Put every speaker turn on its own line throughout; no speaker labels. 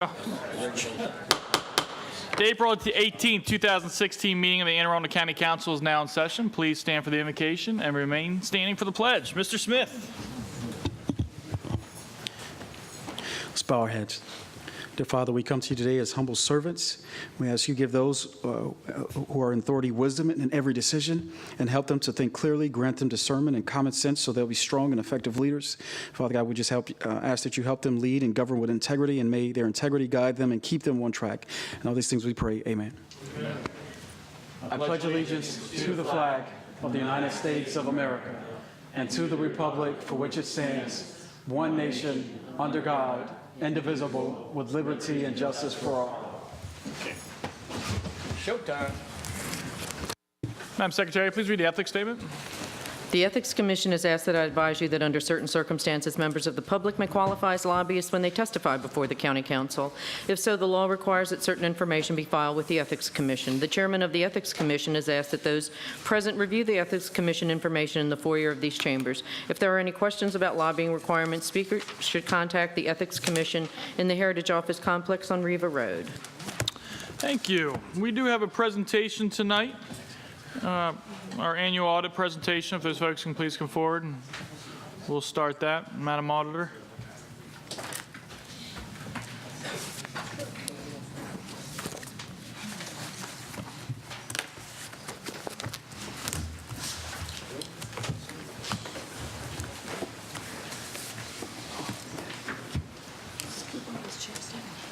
The April 18th, 2016 meeting of the Anne Arundel County Council is now in session. Please stand for the invocation and remain standing for the pledge. Mr. Smith.
Let's bow our heads. Dear Father, we come to you today as humble servants. We ask you give those who are in authority wisdom in every decision and help them to think clearly, grant them discernment and common sense so they'll be strong and effective leaders. Father God, we just ask that you help them lead and govern with integrity, and may their integrity guide them and keep them on track. And all these things we pray, amen. Amen. I pledge allegiance to the flag of the United States of America and to the republic for which it stands, one nation, under God, indivisible, with liberty and justice for all.
Okay. Showtime. Madam Secretary, please read the ethics statement.
The Ethics Commission has asked that I advise you that under certain circumstances, members of the public may qualify as lobbyists when they testify before the County Council. If so, the law requires that certain information be filed with the Ethics Commission. The chairman of the Ethics Commission has asked that those present review the Ethics Commission information in the foyer of these chambers. If there are any questions about lobbying requirements, speakers should contact the Ethics Commission in the Heritage Office Complex on Riva Road.
Thank you. We do have a presentation tonight. Our annual audit presentation, if those folks can please come forward, and we'll start that. Madam Auditor.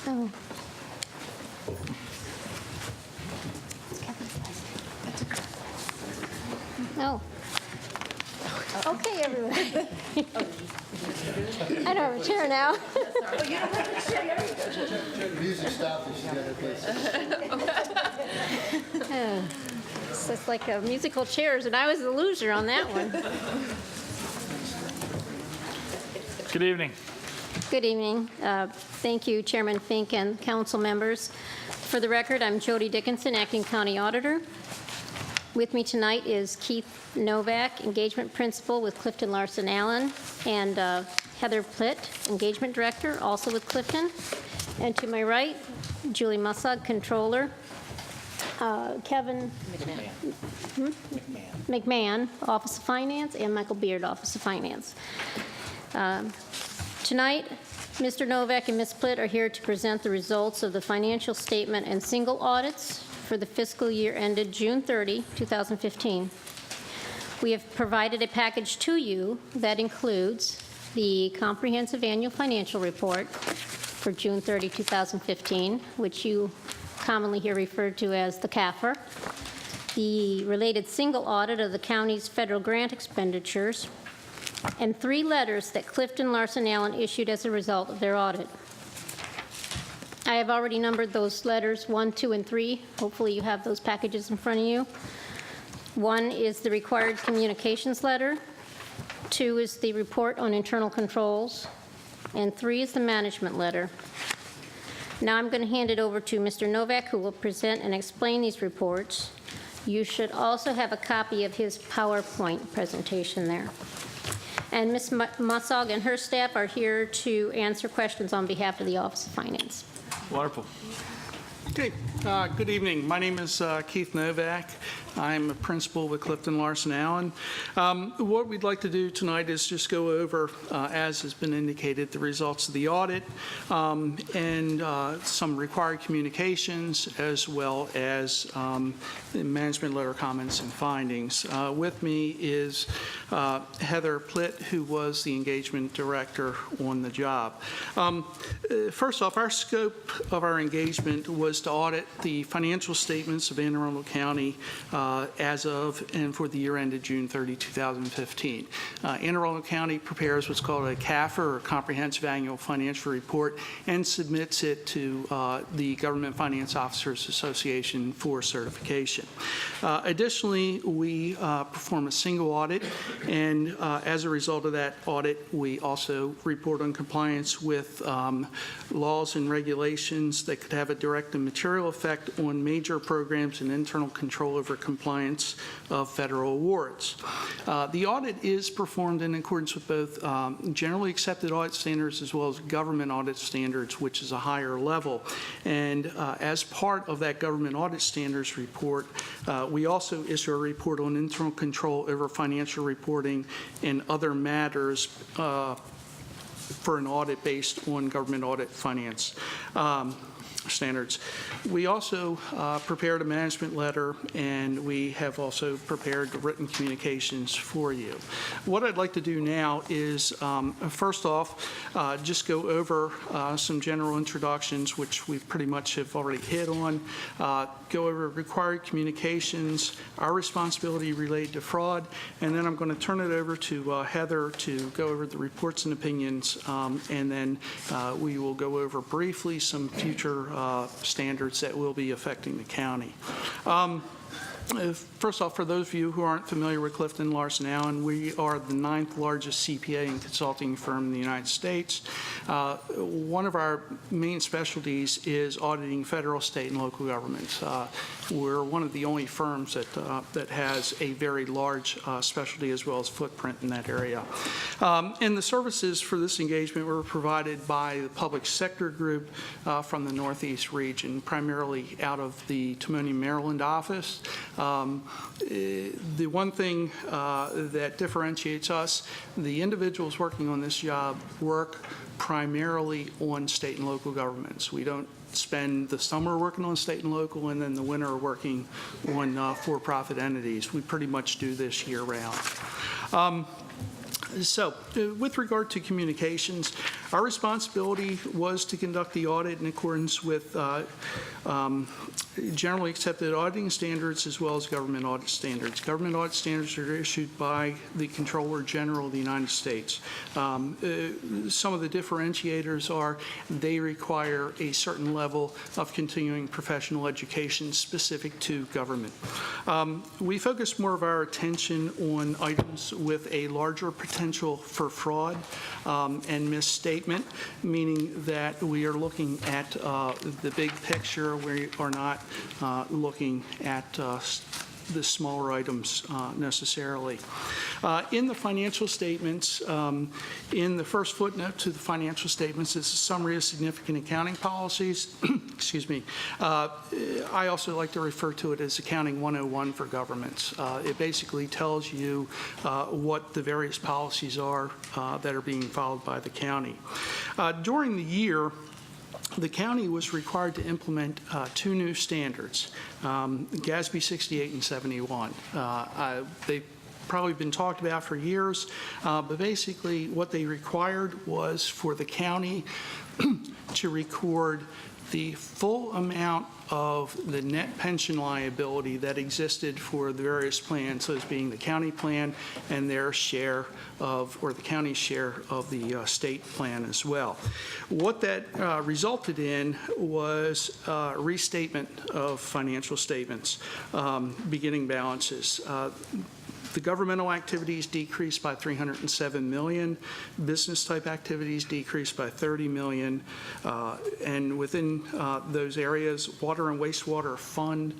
Oh. Oh. Okay, everyone. I don't have a chair now.
Music stopped and she got her place.
So it's like musical chairs, and I was the loser on that one.
Good evening.
Good evening. Thank you, Chairman Fink and council members. For the record, I'm Jody Dickinson, Acting County Auditor. With me tonight is Keith Novak, Engagement Principal with Clifton Larson Allen, and Heather Plitt, Engagement Director, also with Clifton. And to my right, Julie Mussog, Controller, Kevin McMahon, Office of Finance, and Michael Beard, Office of Finance. Tonight, Mr. Novak and Ms. Plitt are here to present the results of the financial statement and single audits for the fiscal year ended June 30, 2015. We have provided a package to you that includes the comprehensive annual financial report for June 30, 2015, which you commonly hear referred to as the CAFR, the related single audit of the county's federal grant expenditures, and 3 letters that Clifton Larson Allen issued as a result of their audit. I have already numbered those letters 1, 2, and 3. Hopefully you have those packages in front of you. 1 is the required communications letter. 2 is the report on internal controls. And 3 is the management letter. Now I'm going to hand it over to Mr. Novak, who will present and explain these reports. You should also have a copy of his PowerPoint presentation there. And Ms. Mussog and her staff are here to answer questions on behalf of the Office of Finance.
Wonderful.
Okay, good evening. My name is Keith Novak. I'm a principal with Clifton Larson Allen. What we'd like to do tonight is just go over, as has been indicated, the results of the audit and some required communications, as well as the management letter comments and findings. With me is Heather Plitt, who was the engagement director on the job. First off, our scope of our engagement was to audit the financial statements of Anne Arundel County as of and for the year ended June 30, 2015. Anne Arundel County prepares what's called a CAFR, or Comprehensive Annual Financial Report, and submits it to the Government Finance Officers Association for certification. Additionally, we perform a single audit, and as a result of that audit, we also report on compliance with laws and regulations that could have a direct and material effect on major programs and internal control over compliance of federal awards. The audit is performed in accordance with both generally accepted audit standards as well as government audit standards, which is a higher level. And as part of that government audit standards report, we also issue a report on internal control over financial reporting and other matters for an audit based on government audit finance standards. We also prepared a management letter, and we have also prepared written communications for you. What I'd like to do now is, first off, just go over some general introductions, which we pretty much have already hit on, go over required communications, our responsibility related to fraud, and then I'm going to turn it over to Heather to go over the reports and opinions, and then we will go over briefly some future standards that will be affecting the county. First off, for those of you who aren't familiar with Clifton Larson Allen, we are the 9th largest CPA and consulting firm in the United States. One of our main specialties is auditing federal, state, and local governments. We're one of the only firms that has a very large specialty as well as footprint in that area. And the services for this engagement were provided by the public sector group from the Northeast region, primarily out of the Timonium, Maryland office. The one thing that differentiates us, the individuals working on this job work primarily on state and local governments. We don't spend the summer working on state and local and then the winter working on for-profit entities. We pretty much do this year-round. So, with regard to communications, our responsibility was to conduct the audit in accordance with generally accepted auditing standards as well as government audit standards. Government audit standards are issued by the Comptroller General of the United States. Some of the differentiators are they require a certain level of continuing professional education specific to government. We focus more of our attention on items with a larger potential for fraud and misstatement, meaning that we are looking at the big picture. We are not looking at the smaller items necessarily. In the financial statements, in the first footnote to the financial statements is a summary of significant accounting policies. Excuse me. I also like to refer to it as Accounting 101 for governments. It basically tells you what the various policies are that are being followed by the county. During the year, the county was required to implement 2 new standards, GASB 68 and 71. They've probably been talked about for years, but basically what they required was for the county to record the full amount of the net pension liability that existed for the various plans, those being the county plan and their share of, or the county's share of the state plan as well. What that resulted in was restatement of financial statements, beginning balances. The governmental activities decreased by $307 million. Business type activities decreased by $30 million. And within those areas, water and wastewater fund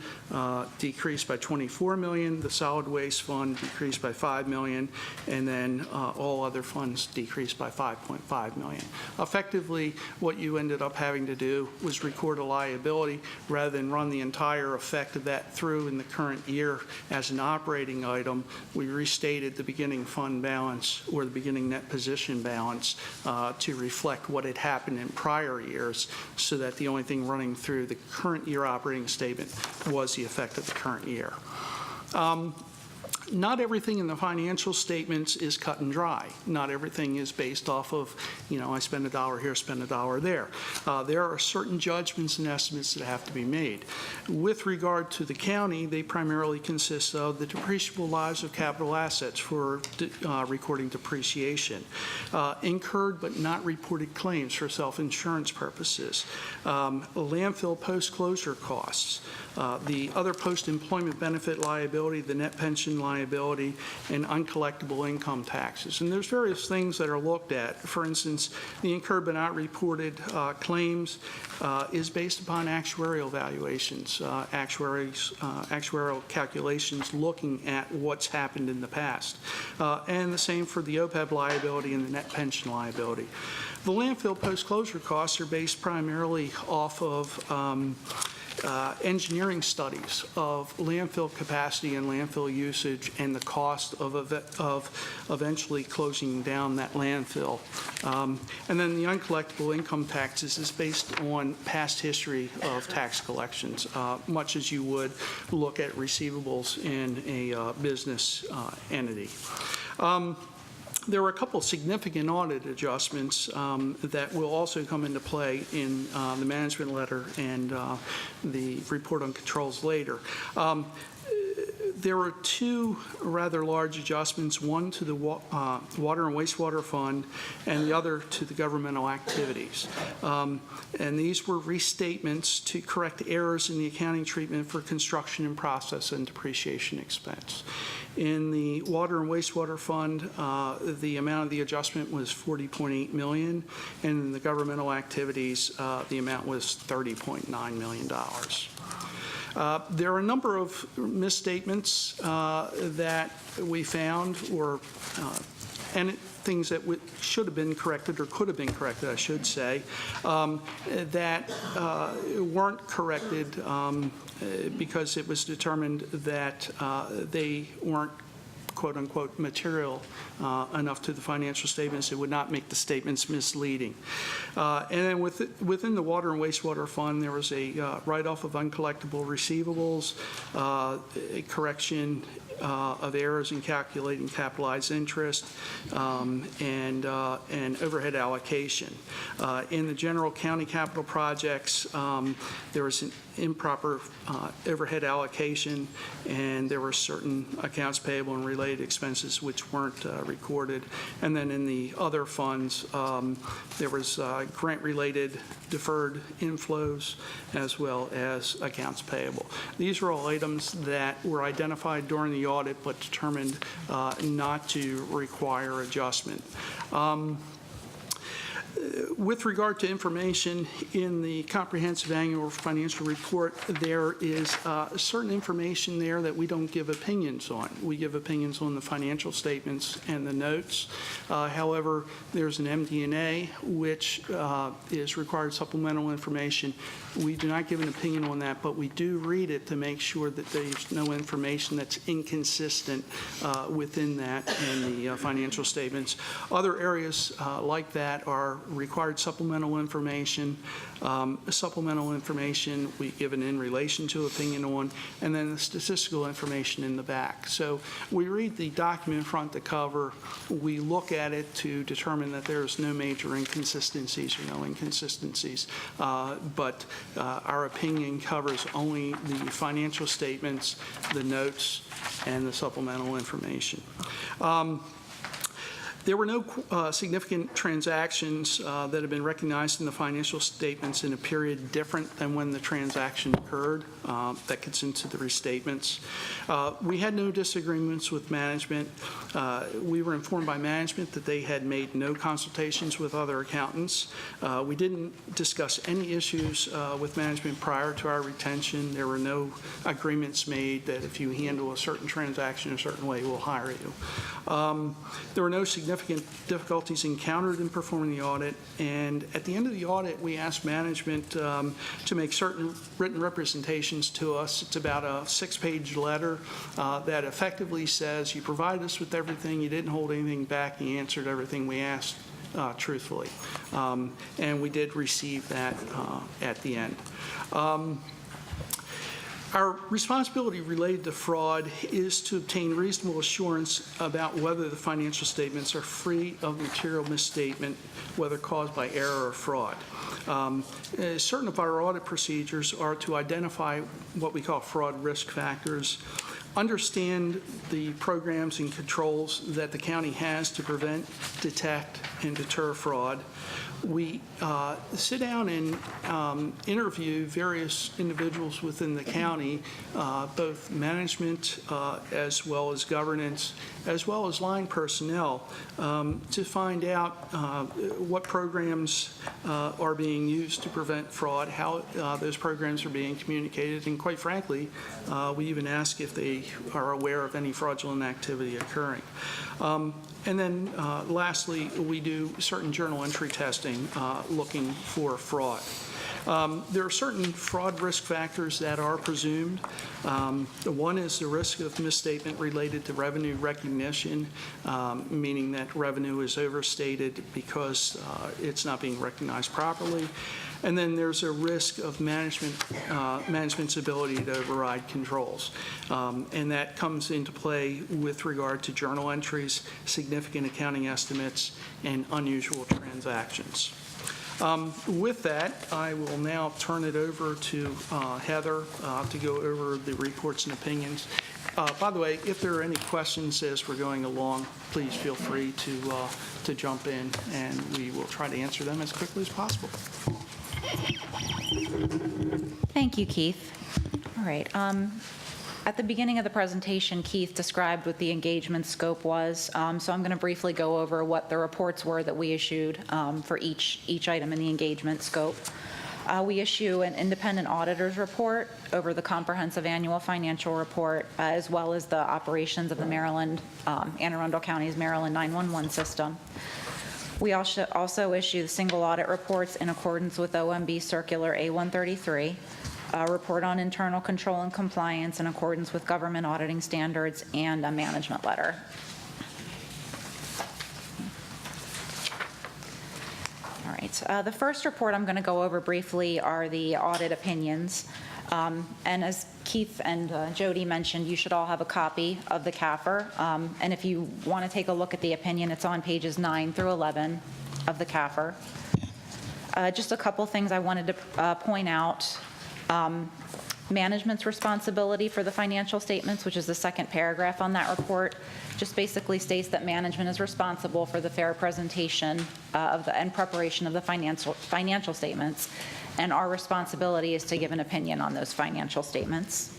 decreased by $24 million. The solid waste fund decreased by $5 million. And then all other funds decreased by $5.5 million. Effectively, what you ended up having to do was record a liability rather than run the entire effect of that through in the current year as an operating item. We restated the beginning fund balance or the beginning net position balance to reflect what had happened in prior years so that the only thing running through the current year operating statement was the effect of the current year. Not everything in the financial statements is cut and dry. Not everything is based off of, you know, I spend a dollar here, spend a dollar there. There are certain judgments and estimates that have to be made. With regard to the county, they primarily consist of the depreciable lives of capital assets for recording depreciation, incurred but not reported claims for self-insurance purposes, landfill post-closure costs, the other post-employment benefit liability, the net pension liability, liability, and uncollectible income taxes. And there's various things that are looked at. For instance, the incurred but not reported claims is based upon actuarial valuations, actuarial calculations looking at what's happened in the past. And the same for the OPEB liability and the net pension liability. The landfill post-closure costs are based primarily off of engineering studies of landfill capacity and landfill usage and the cost of eventually closing down that landfill. And then the uncollectible income taxes is based on past history of tax collections, much as you would look at receivables in a business entity. There were a couple significant audit adjustments that will also come into play in the management letter and the report on controls later. There were two rather large adjustments, one to the Water and Wastewater Fund and the other to the governmental activities. And these were restatements to correct errors in the accounting treatment for construction and process and depreciation expense. In the Water and Wastewater Fund, the amount of the adjustment was $40.8 million, and in the governmental activities, the amount was $30.9 million. There are a number of misstatements that we found, or and things that should have been corrected, or could have been corrected, I should say, that weren't corrected because it was determined that they weren't quote-unquote material enough to the financial statements. It would not make the statements misleading. And then within the Water and Wastewater Fund, there was a write-off of uncollectible receivables, a correction of errors in calculating capitalized interest, and overhead allocation. In the general county capital projects, there was an improper overhead allocation, and there were certain accounts payable and related expenses which weren't recorded. And then in the other funds, there was grant-related deferred inflows as well as accounts payable. These are all items that were identified during the audit but determined not to require adjustment. With regard to information in the comprehensive annual financial report, there is certain information there that we don't give opinions on. We give opinions on the financial statements and the notes. However, there's an MD&A which is required supplemental information. We do not give an opinion on that, but we do read it to make sure that there's no information that's inconsistent within that in the financial statements. Other areas like that are required supplemental information. Supplemental information we give an in relation to opinion on, and then the statistical information in the back. So we read the document front to cover. We look at it to determine that there's no major inconsistencies or no inconsistencies, but our opinion covers only the financial statements, the notes, and the supplemental information. There were no significant transactions that have been recognized in the financial statements in a period different than when the transaction occurred. That gets into the restatements. We had no disagreements with management. We were informed by management that they had made no consultations with other accountants. We didn't discuss any issues with management prior to our retention. There were no agreements made that if you handle a certain transaction a certain way, we'll hire you. There were no significant difficulties encountered in performing the audit, and at the end of the audit, we asked management to make certain written representations to us. It's about a 6-page letter that effectively says you provided us with everything, you didn't hold anything back, you answered everything we asked truthfully. And we did receive that at the end. Our responsibility related to fraud is to obtain reasonable assurance about whether the financial statements are free of material misstatement, whether caused by error or fraud. Certain of our audit procedures are to identify what we call fraud risk factors, understand the programs and controls that the county has to prevent, detect, and deter fraud, we sit down and interview various individuals within the county, both management as well as governance, as well as line personnel, to find out what programs are being used to prevent fraud, how those programs are being communicated, and quite frankly, we even ask if they are aware of any fraudulent activity occurring. And then lastly, we do certain journal entry testing looking for fraud. There are certain fraud risk factors that are presumed. One is the risk of misstatement related to revenue recognition, meaning that revenue is overstated because it's not being recognized properly. And then there's a risk of management's ability to override controls. And that comes into play with regard to journal entries, significant accounting estimates, and unusual transactions. With that, I will now turn it over to Heather to go over the reports and opinions. By the way, if there are any questions as we're going along, please feel free to jump in, and we will try to answer them as quickly as possible.
Thank you, Keith. All right. At the beginning of the presentation, Keith described what the engagement scope was, so I'm going to briefly go over what the reports were that we issued for each item in the engagement scope. We issue an independent auditor's report over the comprehensive annual financial report, as well as the operations of the Maryland, Anne Arundel County's Maryland 911 system. We also issue the single audit reports in accordance with OMB Circular A133, a report on internal control and compliance in accordance with government auditing standards, and a management letter. All right, the first report I'm going to go over briefly are the audit opinions. And as Keith and Jody mentioned, you should all have a copy of the CAFR. And if you want to take a look at the opinion, it's on pages 9 through 11 of the CAFR. Just a couple things I wanted to point out. Management's responsibility for the financial statements, which is the second paragraph on that report, just basically states that management is responsible for the fair presentation and preparation of the financial statements, and our responsibility is to give an opinion on those financial statements.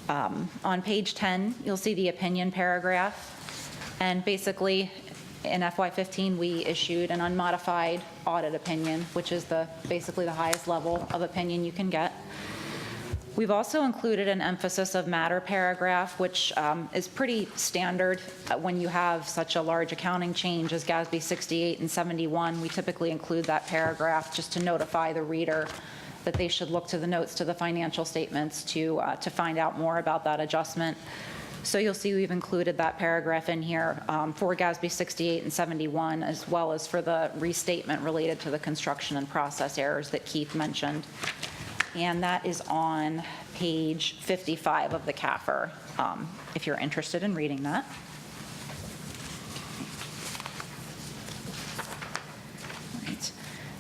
On page 10, you'll see the opinion paragraph, and basically in FY15 we issued an unmodified audit opinion, which is basically the highest level of opinion you can get. We've also included an emphasis of matter paragraph, which is pretty standard when you have such a large accounting change as GASB 68 and 71. We typically include that paragraph just to notify the reader that they should look to the notes to the financial statements to find out more about that adjustment. So you'll see we've included that paragraph in here for GASB 68 and 71, as well as for the restatement related to the construction and process errors that Keith mentioned. And that is on page 55 of the CAFR, if you're interested in reading that. Right.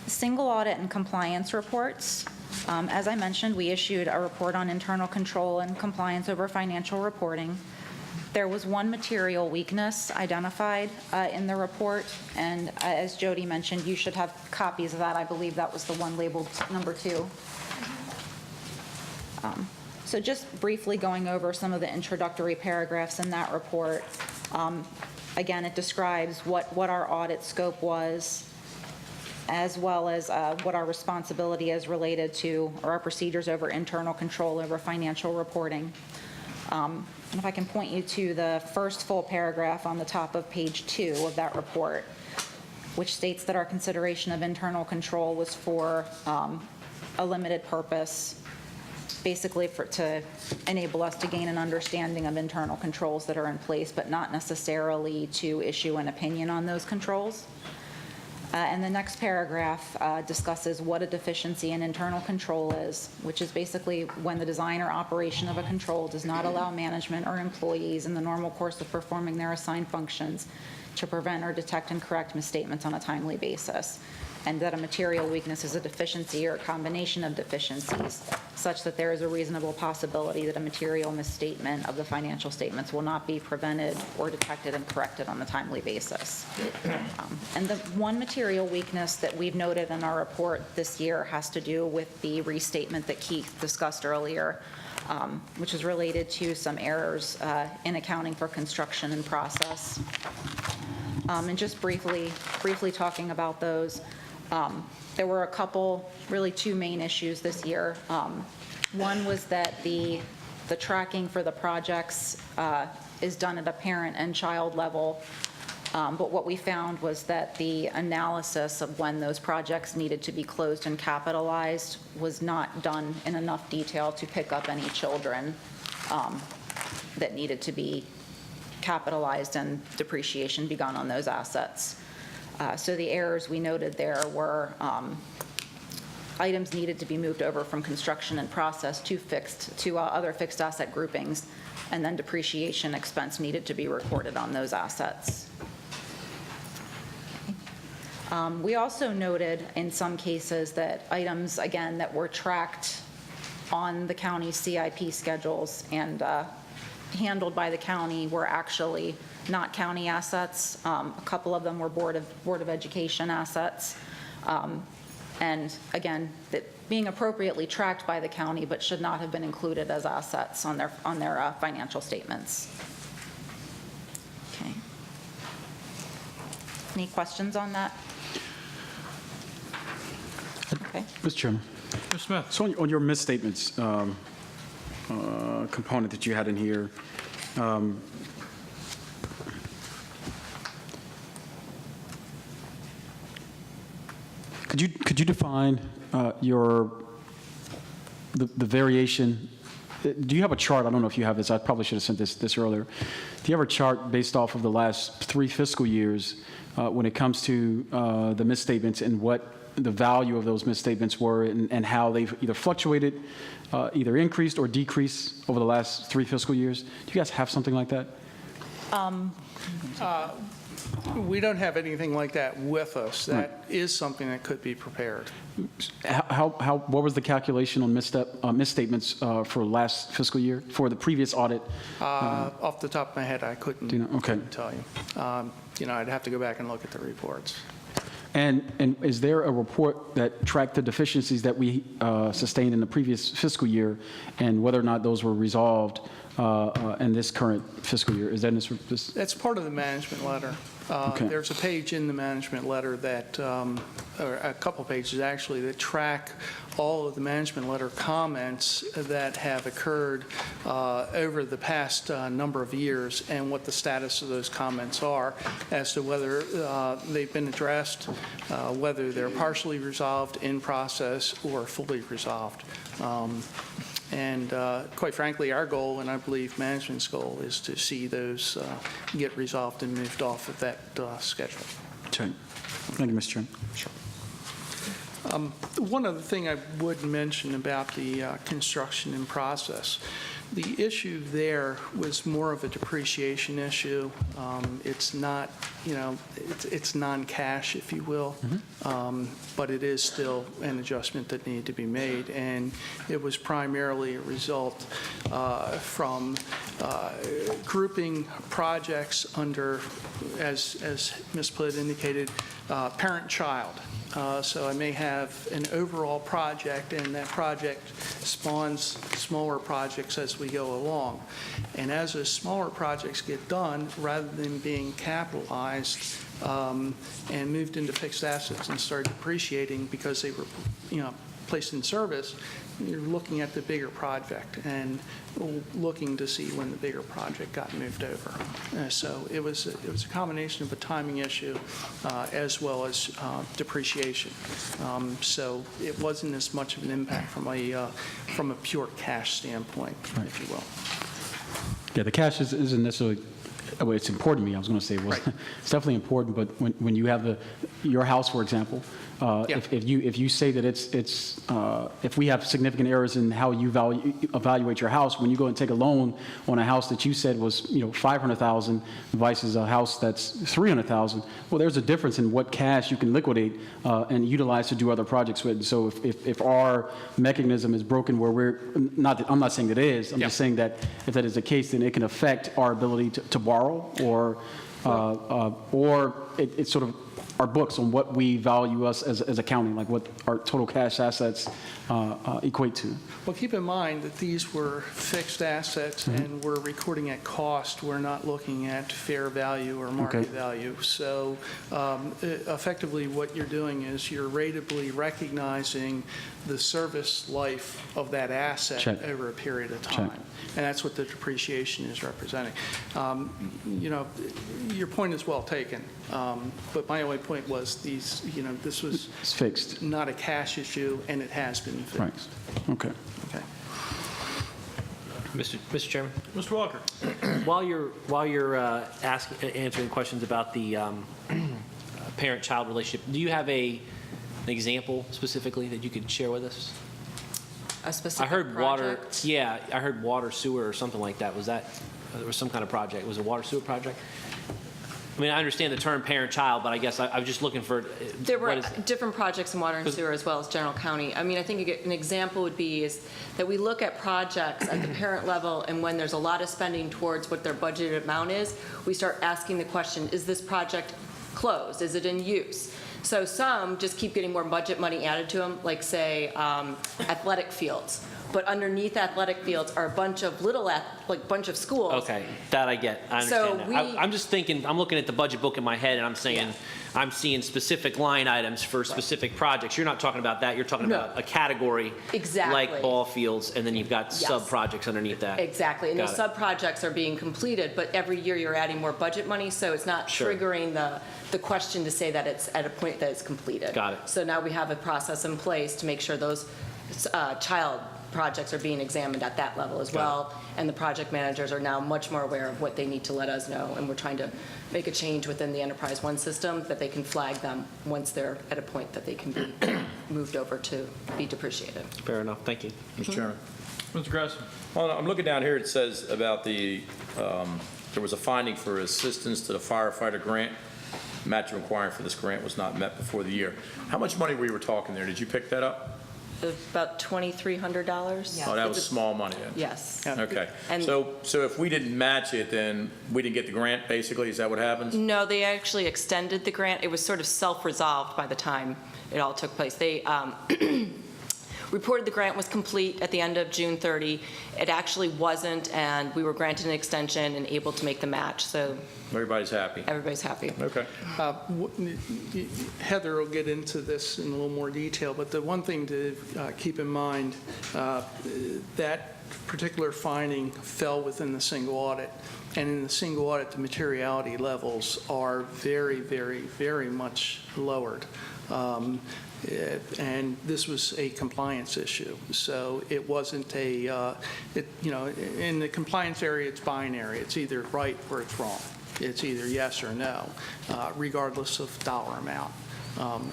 Single audit and compliance reports. As I mentioned, we issued a report on internal control and compliance over financial reporting. There was one material weakness identified in the report, and as Jody mentioned, you should have copies of that. I believe that was the one labeled number 2. So just briefly going over some of the introductory paragraphs in that report. Again, it describes what our audit scope was, as well as what our responsibility is related to, or our procedures over internal control over financial reporting. And if I can point you to the first full paragraph on the top of page 2 of that report, which states that our consideration of internal control was for a limited purpose, basically to enable us to gain an understanding of internal controls that are in place, but not necessarily to issue an opinion on those controls. And the next paragraph discusses what a deficiency in internal control is, which is basically when the design or operation of a control does not allow management or employees in the normal course of performing their assigned functions to prevent or detect and correct misstatements on a timely basis. and that a material weakness is a deficiency or a combination of deficiencies, such that there is a reasonable possibility that a material misstatement of the financial statements will not be prevented or detected and corrected on a timely basis. And the one material weakness that we've noted in our report this year has to do with the restatement that Keith discussed earlier, which is related to some errors in accounting for construction and process. And just briefly talking about those, there were a couple, really two main issues this year. One was that the tracking for the projects is done at a parent and child level, but what we found was that the analysis of when those projects needed to be closed and capitalized was not done in enough detail to pick up any children that needed to be capitalized and depreciation begun on those assets. So the errors we noted there were items needed to be moved over from construction and process to other fixed asset groupings, and then depreciation expense needed to be recorded on those assets. We also noted in some cases that items, again, that were tracked on the county's CIP schedules and handled by the county were actually not county assets. A couple of them were Board of Education assets. And again, that being appropriately tracked by the county, but should not have been included as assets on their financial statements. Okay. Any questions on that? Okay.
Mr. Chairman.
Mr. Smith?
So on your misstatements component that you had in here, could you define the variation? Do you have a chart? I don't know if you have this. I probably should have sent this earlier. Do you have a chart based off of the last 3 fiscal years when it comes to the misstatements and what the value of those misstatements were and how they've either fluctuated, either increased or decreased over the last 3 fiscal years? Do you guys have something like that?
We don't have anything like that with us. That is something that could be prepared.
What was the calculation on misstatements for last fiscal year, for the previous audit?
Off the top of my head, I couldn't,
Do you know? Okay.
couldn't tell you. I'd have to go back and look at the reports.
And is there a report that tracked the deficiencies that we sustained in the previous fiscal year and whether or not those were resolved in this current fiscal year? Is that in this?
That's part of the management letter.
Okay.
There's a page in the management letter that, or a couple pages actually, that track all of the management letter comments that have occurred over the past number of years and what the status of those comments are as to whether they've been addressed, whether they're partially resolved, in process, or fully resolved. And quite frankly, our goal, and I believe management's goal, is to see those get resolved and moved off of that schedule.
Okay. Thank you, Mr. Chairman.
Sure. One other thing I would mention about the construction in process, the issue there was more of a depreciation issue. It's not, it's non-cash, if you will, but it is still an adjustment that needed to be made, and it was primarily a result from grouping projects under, as Ms. Plitt indicated, parent-child. So I may have an overall project, and that project spawns smaller projects as we go along. And as those smaller projects get done, rather than being capitalized and moved into fixed assets and start depreciating because they were, placed in service, you're looking at the bigger project and looking to see when the bigger project got moved over. So it was a combination of a timing issue as well as depreciation. So it wasn't as much of an impact from a pure cash standpoint, if you will.
Yeah, the cash isn't necessarily well, it's important to me, I was going to say, well, it's definitely important, but when you have your house, for example,
Yeah.
if you say that if we have significant errors in how you evaluate your house, when you go and take a loan on a house that you said was, $500,000 versus a house that's $300,000, well, there's a difference in what cash you can liquidate and utilize to do other projects with. So if our mechanism is broken where I'm not saying that it is, I'm just saying that if that is the case, then it can affect our ability to borrow or it's sort of our books on what we value us as a county, like what our total cash assets equate to.
Well, keep in mind that these were fixed assets, and we're recording at cost. We're not looking at fair value or market value. So effectively, what you're doing is you're ratably recognizing the service life of that asset over a period of time. And that's what the depreciation is representing. Your point is well taken, but my only point was this was
It's fixed.
not a cash issue, and it has been fixed.
Right. Okay.
Okay.
Mr. Chairman,
Mr. Walker?
while you're answering questions about the parent-child relationship, do you have an example specifically that you could share with us?
A specific
I heard
project?
water. Yeah, I heard water, sewer, or something like that. Was that there was some kind of project? Was it a water sewer project? I mean, I understand the term parent-child, but I guess I was just looking for.
There were
what is-
different projects in water and sewer as well as general county. I mean, I think an example would be is that we look at projects at the parent level, and when there's a lot of spending towards what their budgeted amount is, we start asking the question, is this project closed? Is it in use? So some just keep getting more budget money added to them, like say athletic fields. But underneath athletic fields are a bunch of bunch of schools.
Okay, that I get. I
So
understand that. I'm just thinking, I'm looking at the budget book in my head, and I'm saying, I'm seeing specific line items for specific projects. You're not talking about that. You're talking
No.
about a category.
Exactly.
Like ball fields, and then you've got
Yes.
sub-projects underneath that.
Exactly, and
Got
those
it.
sub-projects are being completed, but every year you're adding more budget money, so it's not
Sure.
triggering the question to say that it's at a point that it's completed.
Got it.
So now we have a process in place to make sure those child projects are being examined at that level as well, and the project managers are now much more aware of what they need to let us know, and we're trying to make a change within the Enterprise One system that they can flag them once they're at a point that they can be moved over to be depreciated.
Fair enough. Thank you.
Mr. Chairman.
Mr. Gressel?
Well, I'm looking down here, it says about there was a finding for assistance to the firefighter grant. Match requirement for this grant was not met before the year. How much money we were talking there? Did you pick that up?
About $2,300?
Oh, that was small money then?
Yes.
Okay.
And-
So if we didn't match it, then we didn't get the grant, basically? Is that what happens?
No, they actually extended the grant. It was sort of self-resolved by the time it all took place. They reported the grant was complete at the end of June 30. It actually wasn't, and we were granted an extension and able to make the match, so
Everybody's happy?
everybody's happy.
Okay.
Heather will get into this in a little more detail, but the one thing to keep in mind, that particular finding fell within the single audit. And in the single audit, the materiality levels are very, very, very much lowered. And this was a compliance issue. So it wasn't in the compliance area, it's binary. It's either right or it's wrong. It's either yes or no, regardless of dollar amount.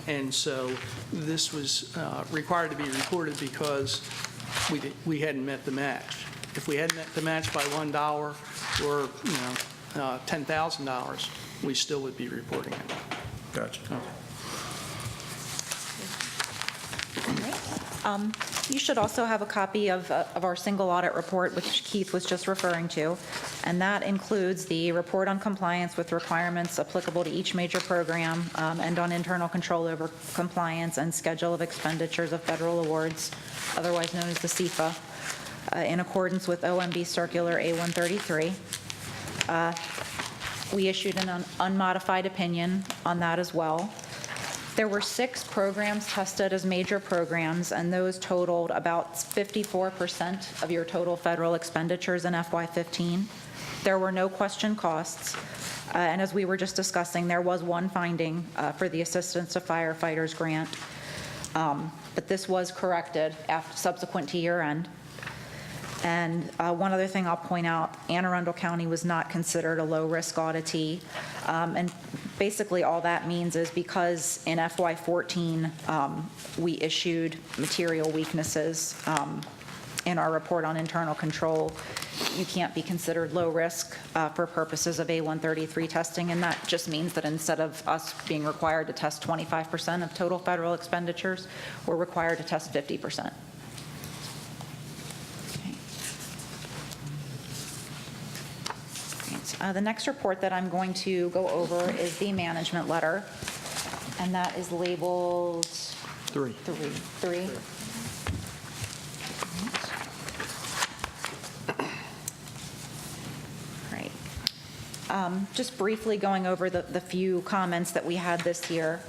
And so this was required to be reported because we hadn't met the match. If we hadn't met the match by $1 or $10,000, we still would be reporting it.
Gotcha.
You should also have a copy of our single audit report, which Keith was just referring to, and that includes the report on compliance with requirements applicable to each major program and on internal control over compliance and schedule of expenditures of federal awards, otherwise known as the CFA, in accordance with OMB Circular A133. We issued an unmodified opinion on that as well. There were 6 programs tested as major programs, and those totaled about 54% of your total federal expenditures in FY15. There were no question costs, and as we were just discussing, there was one finding for the Assistance to Firefighters grant, but this was corrected subsequent to year end. And one other thing I'll point out, Anne Arundel County was not considered a low-risk auditee. And basically, all that means is because in FY14, we issued material weaknesses in our report on internal control, you can't be considered low risk for purposes of A133 testing. And that just means that instead of us being required to test 25% of total federal expenditures, we're required to test 50%. The next report that I'm going to go over is the management letter, and that is labeled
Three.
Three. Right. Just briefly going over the few comments that we had this year.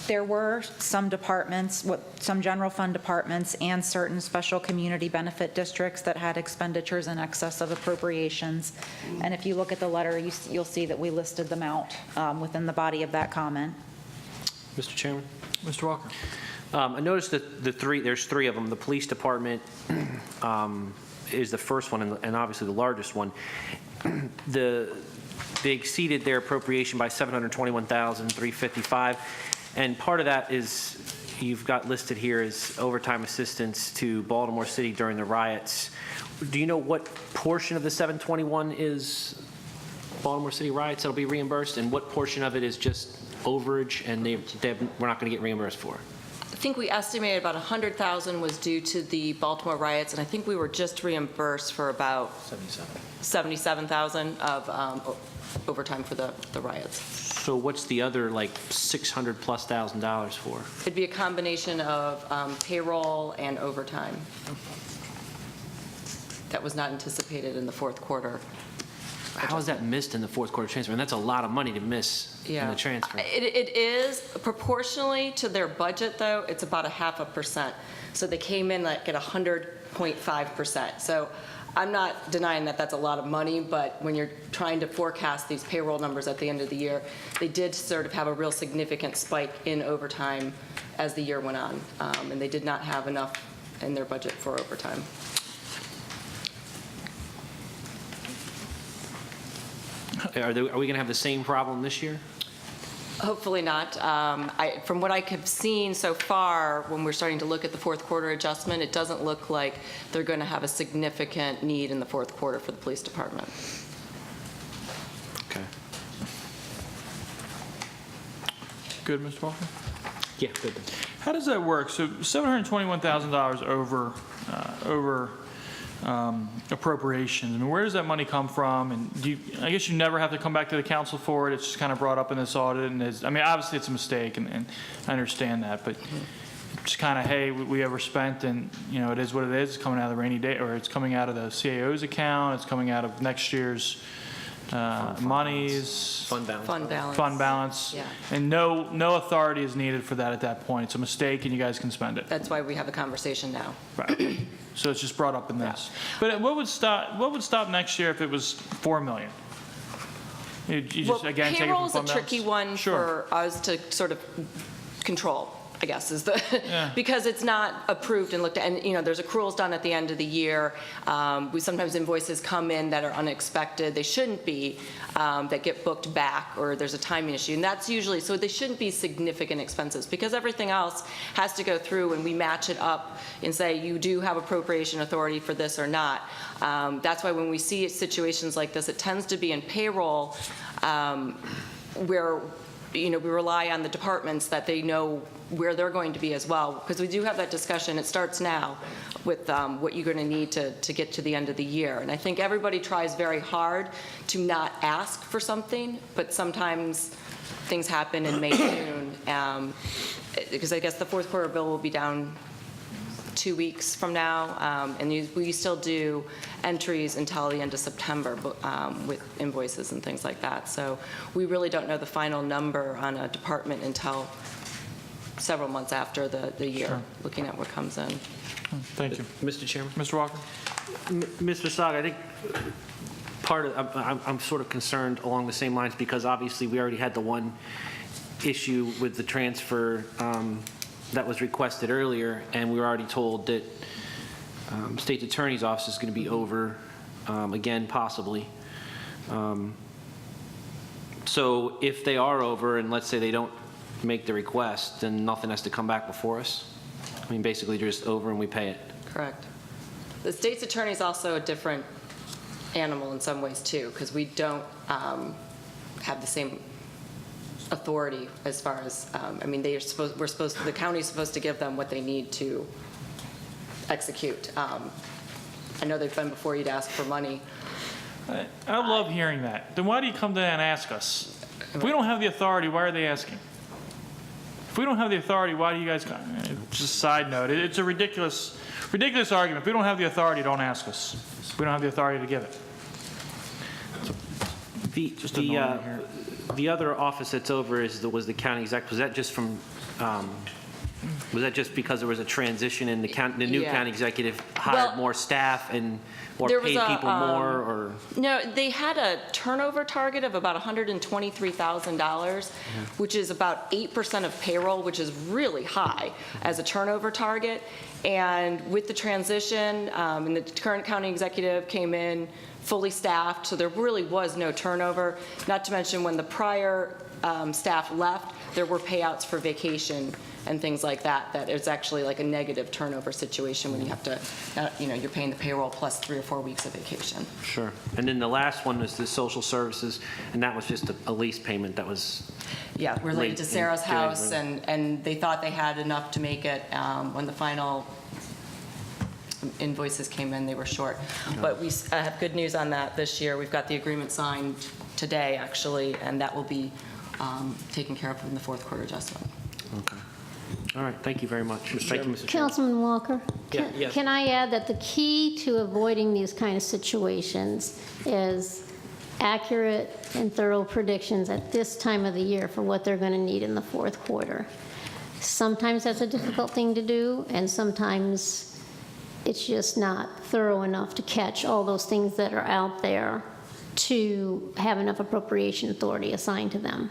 There were some departments, some general fund departments and certain special community benefit districts that had expenditures in excess of appropriations. And if you look at the letter, you'll see that we listed them out within the body of that comment.
Mr. Chairman?
Mr. Walker.
I noticed that there's three of them. The police department is the first one and obviously the largest one. They exceeded their appropriation by $721,355. And part of that is, you've got listed here as overtime assistance to Baltimore City during the riots. Do you know what portion of the 721 is Baltimore City riots that'll be reimbursed, and what portion of it is just overage and we're not going to get reimbursed for?
I think we estimated about 100,000 was due to the Baltimore riots, and I think we were just reimbursed for about 77,000 of overtime for the riots.
So what's the other like $600,000+ for?
It'd be a combination of payroll and overtime. That was not anticipated in the fourth quarter.
How is that missed in the fourth quarter transfer? And that's a lot of money to miss in the transfer.
It is proportionally to their budget, though. It's about 0.5%. So they came in like at 100.5%. So I'm not denying that that's a lot of money, but when you're trying to forecast these payroll numbers at the end of the year, they did sort of have a real significant spike in overtime as the year went on, and they did not have enough in their budget for overtime.
Are we going to have the same problem this year?
Hopefully not. From what I have seen so far, when we're starting to look at the fourth quarter adjustment, it doesn't look like they're going to have a significant need in the fourth quarter for the police department.
Okay.
Good, Mr. Walker?
Yeah, good.
How does that work? So $721,000 over appropriations. I mean, where does that money come from? And I guess you never have to come back to the council for it. It's just kind of brought up in this audit. And I mean, obviously it's a mistake, and I understand that. But it's kind of, hey, we overspent, and it is what it is. It's coming out of the rainy day, or it's coming out of the CAO's account. It's coming out of next year's monies.
Fund balance.
Fund balance. Yeah.
And no authority is needed for that at that point. It's a mistake, and you guys can spend it.
That's why we have a conversation now.
Right. So it's just brought up in this. But what would stop next year if it was $4 million? You just, again, take it from
payroll is a
fund balance?
tricky one for us to sort of control, I guess, is the because it's not approved and looked at. And there's accruals done at the end of the year. We sometimes invoices come in that are unexpected. They shouldn't be, that get booked back, or there's a timing issue. And that's usually, so they shouldn't be significant expenses, because everything else has to go through and we match it up and say, you do have appropriation authority for this or not. That's why when we see situations like this, it tends to be in payroll where we rely on the departments that they know where they're going to be as well, because we do have that discussion. It starts now with what you're going to need to get to the end of the year. And I think everybody tries very hard to not ask for something, but sometimes things happen in May, June, because I guess the fourth quarter bill will be down 2 weeks from now, and we still do entries until the end of September with invoices and things like that. So we really don't know the final number on a department until several months after the year, looking at what comes in.
Thank you.
Mr. Chairman?
Mr. Walker?
Mr. Sog, I think part of, I'm sort of concerned along the same lines, because obviously we already had the one issue with the transfer that was requested earlier, and we were already told that State's Attorney's Office is going to be over, again, possibly. So if they are over, and let's say they don't make the request, then nothing has to come back before us? I mean, basically, they're just over and we pay it?
Correct. The state's attorney is also a different animal in some ways, too, because we don't have the same authority as far as, I mean, the county's supposed to give them what they need to execute. I know they've been before you to ask for money.
I love hearing that. Then why do you come down and ask us? If we don't have the authority, why are they asking? If we don't have the authority, why do you guys come? Just a side note, it's a ridiculous argument. If we don't have the authority, don't ask us. We don't have the authority to give it. Just annoying here.
The other office that's over was the county exec. Was that just from, was that just because there was a transition and the new
Yeah.
county executive hired
Well,
more staff and or
there was
paid
a,
people more, or?
No, they had a turnover target of about $123,000, which is about 8% of payroll, which is really high as a turnover target. And with the transition, and the current county executive came in fully staffed, so there really was no turnover. Not to mention when the prior staff left, there were payouts for vacation and things like that, that it's actually like a negative turnover situation when you have to, you're paying the payroll plus 3 or 4 weeks of vacation.
Sure. And then the last one was the social services, and that was just a lease payment that was.
Yeah, related to
late in
Sarah's
doing,
house,
right?
and they thought they had enough to make it. When the final invoices came in, they were short. But we have good news on that this year. We've got the agreement signed today, actually, and that will be taken care of in the fourth quarter adjustment.
Okay. All right. Thank you very much. Thank you, Mr. Chairman.
Councilman Walker?
Yes.
Can I add that the key to avoiding these kind of situations is accurate and thorough predictions at this time of the year for what they're going to need in the fourth quarter. Sometimes that's a difficult thing to do, and sometimes it's just not thorough enough to catch all those things that are out there to have enough appropriation authority assigned to them.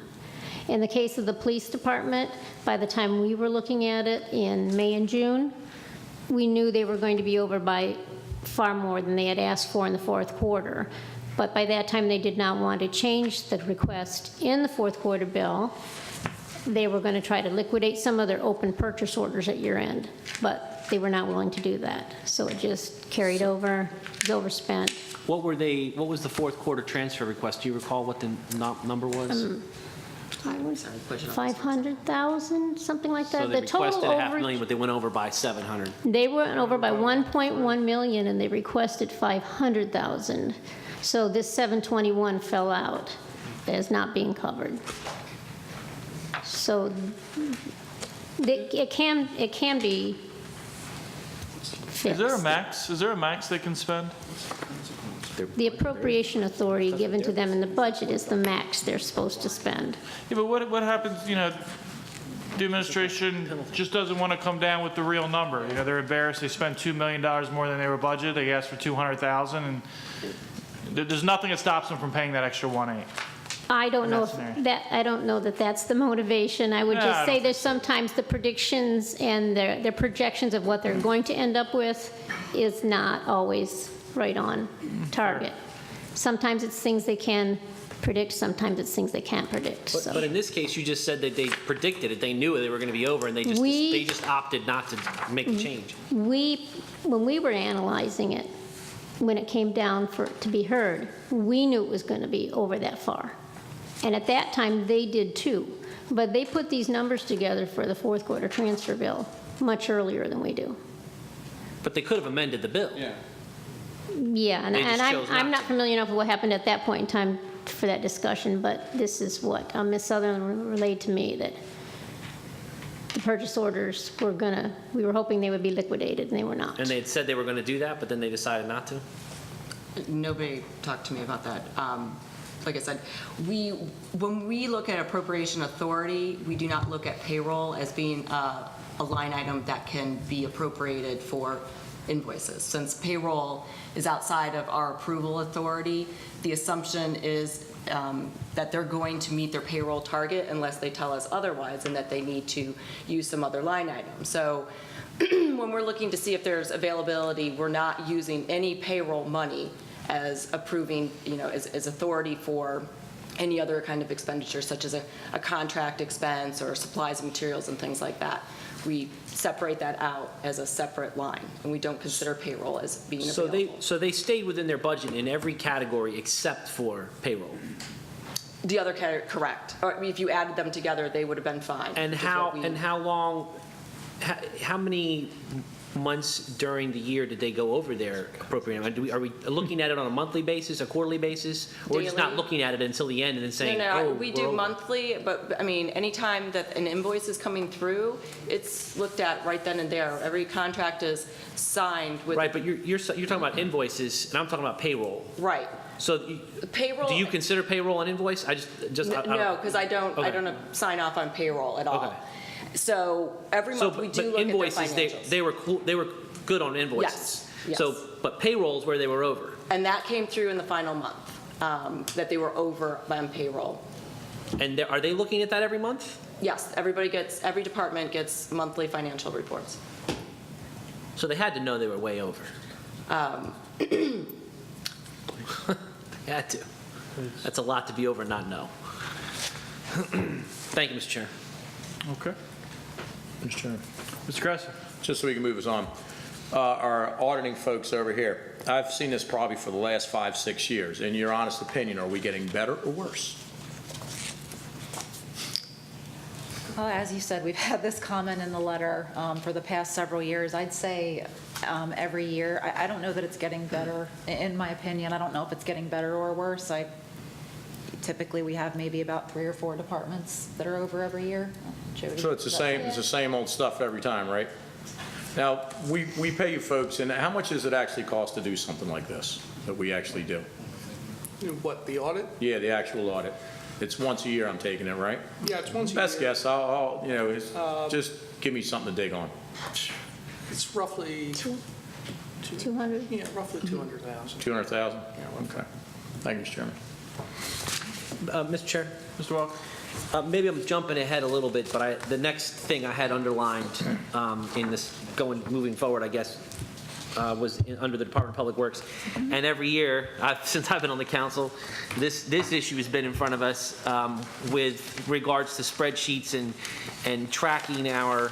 In the case of the police department, by the time we were looking at it in May and June, we knew they were going to be over by far more than they had asked for in the fourth quarter. But by that time, they did not want to change the request in the fourth quarter bill. They were going to try to liquidate some of their open purchase orders at year end, but they were not willing to do that. So it just carried over, it was overspent.
What was the fourth quarter transfer request? Do you recall what the number was?
I was 500,000, something like that.
So they
The total
requested $500,000,
overage,
but they went over by 700.
they went over by 1.1 million, and they requested 500,000. So this 721 fell out as not being covered. So it can be fixed.
Is there a max? Is there a max they can spend?
The appropriation authority given to them in the budget is the max they're supposed to spend.
Yeah, but what happens, the administration just doesn't want to come down with the real number. They're embarrassed. They spent $2 million more than they were budgeted. They asked for 200,000, and there's nothing that stops them from paying that extra 1.8.
I don't know
That's
if that, I don't know that that's the motivation. I would
Yeah, I
just say
don't
there's sometimes the predictions and their projections of what they're going to end up with is not always right on target. Sometimes it's things they can predict, sometimes it's things they can't predict.
But
So
in this case, you just said that they predicted it. They knew they were going to be over, and they just opted not to make the change.
when we were analyzing it, when it came down to be heard, we knew it was going to be over that far. And at that time, they did too. But they put these numbers together for the fourth quarter transfer bill much earlier than we do.
But they could have amended the bill.
Yeah, and
They just chose
I'm
not
not
to.
familiar enough with what happened at that point in time for that discussion, but this is what Ms. Sutherland relayed to me, that the purchase orders we were hoping they would be liquidated, and they were not.
And they had said they were going to do that, but then they decided not to?
Nobody talked to me about that. Like I said, when we look at appropriation authority, we do not look at payroll as being a line item that can be appropriated for invoices. Since payroll is outside of our approval authority, the assumption is that they're going to meet their payroll target unless they tell us otherwise, and that they need to use some other line item. So when we're looking to see if there's availability, we're not using any payroll money as approving, as authority for any other kind of expenditure, such as a contract expense or supplies and materials and things like that. We separate that out as a separate line, and we don't consider payroll as being available.
So they stayed within their budget in every category except for payroll?
The other category, correct. Or if you added them together, they would have been fine.
And
is what we-
how long, how many months during the year did they go over their appropriate? Are we looking at it on a monthly basis, a quarterly basis? Or just not
Daily.
looking at it until the end and then saying,
No,
oh,
we
we're
do
over?
monthly, but, I mean, anytime that an invoice is coming through, it's looked at right then and there. Every contract is signed with.
Right, but you're talking about invoices, and I'm talking about payroll.
Right.
So
Payroll.
do you consider payroll an invoice? I don't-
No, because I don't
Okay.
sign off on payroll at all.
Okay.
So every month, we do look at their
invoices,
financials.
they were good on invoices.
Yes,
So,
yes.
but payroll is where they were over.
And that came through in the final month, that they were over on payroll.
And are they looking at that every month?
Yes, every department gets monthly financial reports.
So they had to know they were way over. They had to. That's a lot to be over and not know. Thank you, Mr. Chair.
Okay.
Mr. Chairman.
Mr. Gresser?
Just so we can move us on. Our auditing folks over here, I've seen this probably for the last 5, 6 years. In your honest opinion, are we getting better or worse?
Well, as you said, we've had this comment in the letter for the past several years. I'd say every year. I don't know that it's getting better, in my opinion. I don't know if it's getting better or worse. Typically, we have maybe about 3 or 4 departments that are over every year. Jody,
So it's the same old stuff every time, right? Now, we pay you folks, and how much does it actually cost to do something like this, that we actually do?
What, the audit?
Yeah, the actual audit. It's once a year, I'm taking it, right?
Yeah, it's once a year.
Best guess, just give me something to dig on.
It's roughly,
200?
yeah, roughly 200,000.
200,000? Okay. Thank you, Mr. Chairman.
Mr. Chair,
Mr. Welk?
maybe I'm jumping ahead a little bit, but the next thing I had underlined in this moving forward, I guess, was under the Department of Public Works. And every year, since I've been on the council, this issue has been in front of us with regards to spreadsheets and tracking our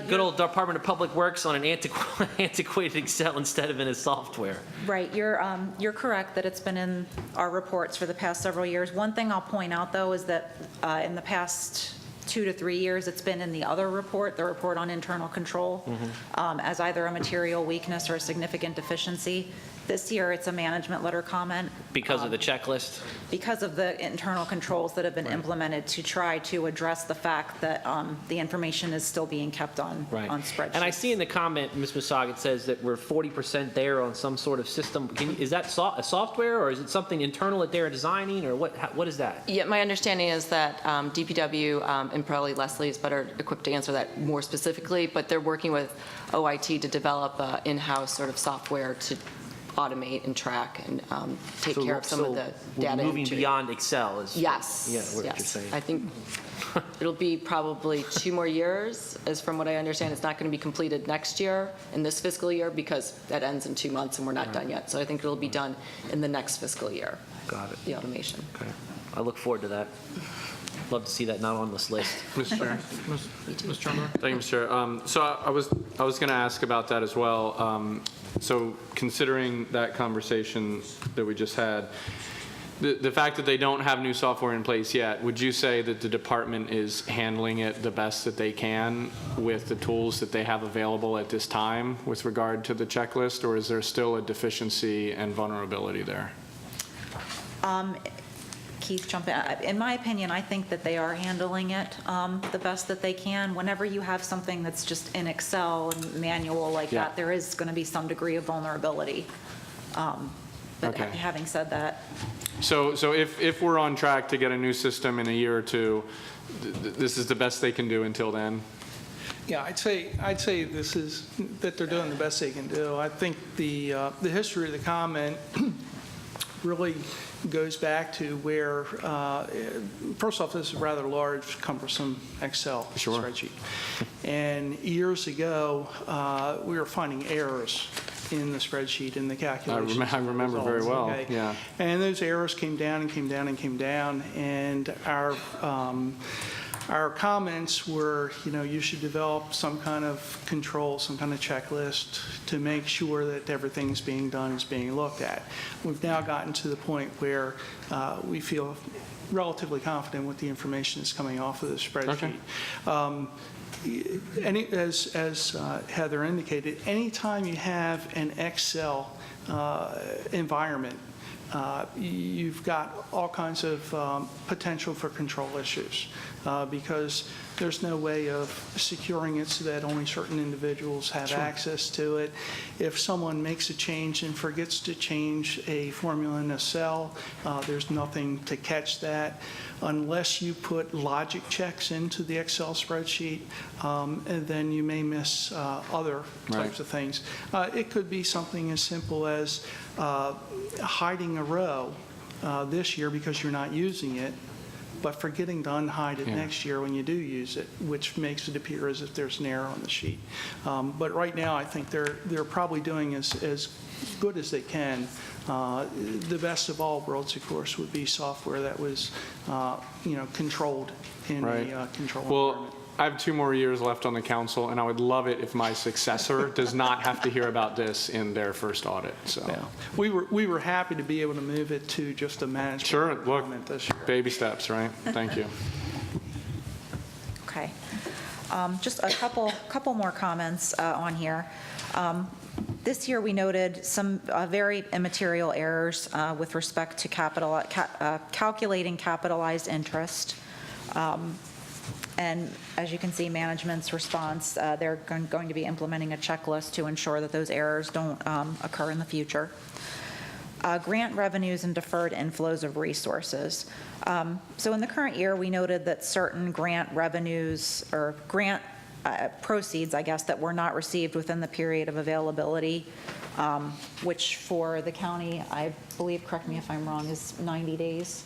good old Department of Public Works on an antiquated Excel instead of in a software.
Right, you're correct that it's been in our reports for the past several years. One thing I'll point out, though, is that in the past 2 to 3 years, it's been in the other report, the report on internal control, as either a material weakness or a significant deficiency. This year, it's a management letter comment.
Because of the checklist?
Because of the internal controls that have been implemented to try to address the fact that the information is still being kept on spreadsheets.
And I see in the comment, Ms. Masag, it says that we're 40% there on some sort of system. Is that a software, or is it something internal that they're designing, or what is that?
Yeah, my understanding is that DPW, and probably Leslie is better equipped to answer that more specifically, but they're working with OIT to develop in-house sort of software to automate and track and take care of some of the data
Moving
entry.
beyond Excel is
Yes.
what you're
yes.
saying.
I think it'll be probably 2 more years, as from what I understand. It's not going to be completed next year, in this fiscal year, because that ends in 2 months and we're not done yet. So I think it'll be done in the next fiscal year,
Got it.
the automation.
Okay. I look forward to that. Love to see that not on this list.
Mr. Chair.
Mr. Chairman?
Thank you, Mr. Chair. So I was going to ask about that as well. So considering that conversation that we just had, the fact that they don't have new software in place yet, would you say that the department is handling it the best that they can with the tools that they have available at this time with regard to the checklist, or is there still a deficiency and vulnerability there?
Keith, jump in. In my opinion, I think that they are handling it the best that they can. Whenever you have something that's just in Excel and manual like that, there is going to be some degree of vulnerability. But having said that.
So if we're on track to get a new system in a year or two, this is the best they can do until then?
Yeah, I'd say this is, that they're doing the best they can do. I think the history of the comment really goes back to where, first off, this is a rather large, cumbersome Excel
Sure.
spreadsheet. And years ago, we were finding errors in the spreadsheet, in the calculations.
I remember very
results,
well,
okay?
yeah.
And those errors came down and came down and came down, and our comments were, you should develop some kind of control, some kind of checklist to make sure that everything's being done is being looked at. We've now gotten to the point where we feel relatively confident with the information that's coming off of the spreadsheet. As Heather indicated, anytime you have an Excel environment, you've got all kinds of potential for control issues because there's no way of securing it so that only certain individuals have access to it. If someone makes a change and forgets to change a formula in a cell, there's nothing to catch that unless you put logic checks into the Excel spreadsheet, and then you may miss other types of things. It could be something as simple as hiding a row this year because you're not using it, but forgetting to unhide it next year when you do use it, which makes it appear as if there's an error on the sheet. But right now, I think they're probably doing as good as they can. The best of all worlds, of course, would be software that was, controlled in a control environment.
I have 2 more years left on the council, and I would love it if my successor does not have to hear about this in their first audit, so.
Yeah. We were happy to be able to move it to just a management
Sure, look,
requirement this year.
baby steps, right? Thank you.
Okay. Just a couple more comments on here. This year, we noted some very immaterial errors with respect to calculating capitalized interest. And as you can see, management's response, they're going to be implementing a checklist to ensure that those errors don't occur in the future. Grant revenues and deferred inflows of resources. So in the current year, we noted that certain grant revenues or grant proceeds, I guess, that were not received within the period of availability, which for the county, I believe, correct me if I'm wrong, is 90 days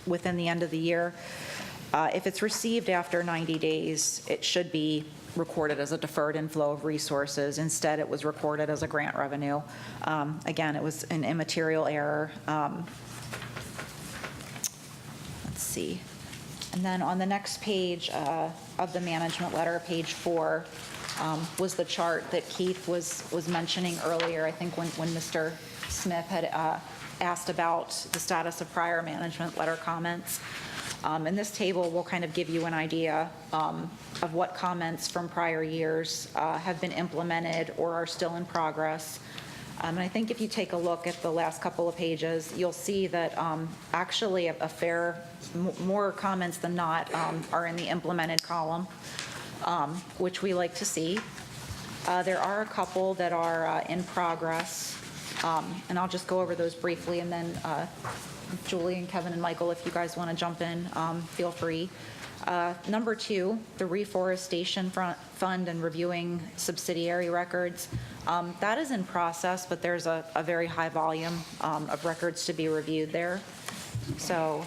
within the end of the year. If it's received after 90 days, it should be recorded as a deferred inflow of resources. Instead, it was recorded as a grant revenue. Again, it was an immaterial error. Let's see. And then on the next page of the management letter, page 4, was the chart that Keith was mentioning earlier, I think when Mr. Smith had asked about the status of prior management letter comments. And this table will kind of give you an idea of what comments from prior years have been implemented or are still in progress. And I think if you take a look at the last couple of pages, you'll see that actually more comments than not are in the implemented column, which we like to see. There are a couple that are in progress, and I'll just go over those briefly, and then Julie and Kevin and Michael, if you guys want to jump in, feel free. Number 2, the reforestation fund and reviewing subsidiary records. That is in process, but there's a very high volume of records to be reviewed there. So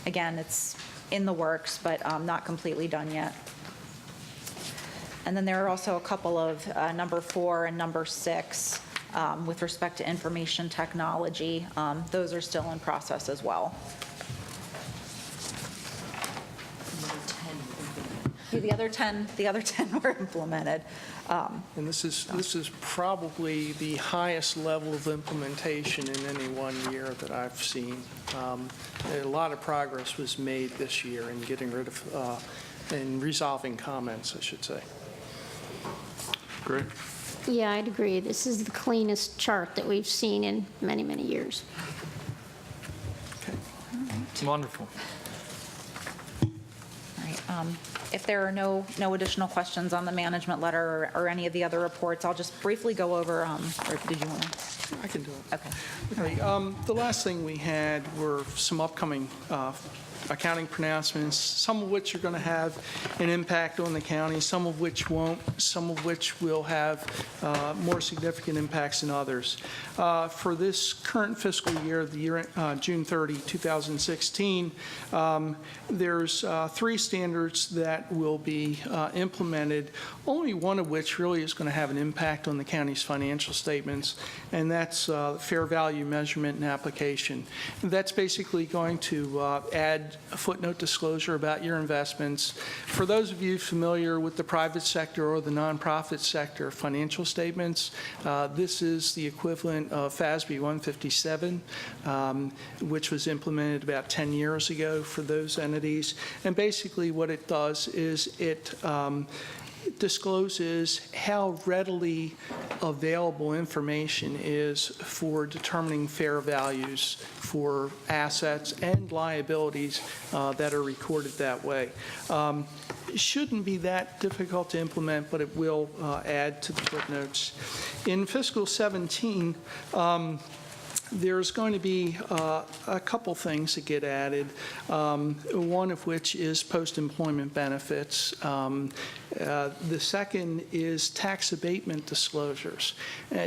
again, it's in the works, but not completely done yet. And then there are also a couple of number 4 and number 6 with respect to information technology. Those are still in process as well. The other 10 were implemented.
And this is probably the highest level of implementation in any one year that I've seen. A lot of progress was made this year in getting rid of, in resolving comments, I should say.
Great.
Yeah, I'd agree. This is the cleanest chart that we've seen in many, many years.
Wonderful.
All right. If there are no additional questions on the management letter or any of the other reports, I'll just briefly go over, or did you want to?
I can do it.
Okay.
Okay, the last thing we had were some upcoming accounting pronouncements, some of which are going to have an impact on the county, some of which won't, some of which will have more significant impacts than others. For this current fiscal year, the year June 30, 2016, there's 3 standards that will be implemented, only one of which really is going to have an impact on the county's financial statements, and that's fair value measurement and application. That's basically going to add a footnote disclosure about your investments. For those of you familiar with the private sector or the nonprofit sector financial statements, this is the equivalent of FASB 157, which was implemented about 10 years ago for those entities. And basically what it does is it discloses how readily available information is for determining fair values for assets and liabilities that are recorded that way. It shouldn't be that difficult to implement, but it will add to the footnotes. In fiscal 17, there's going to be a couple things that get added, one of which is post-employment benefits. The second is tax abatement disclosures.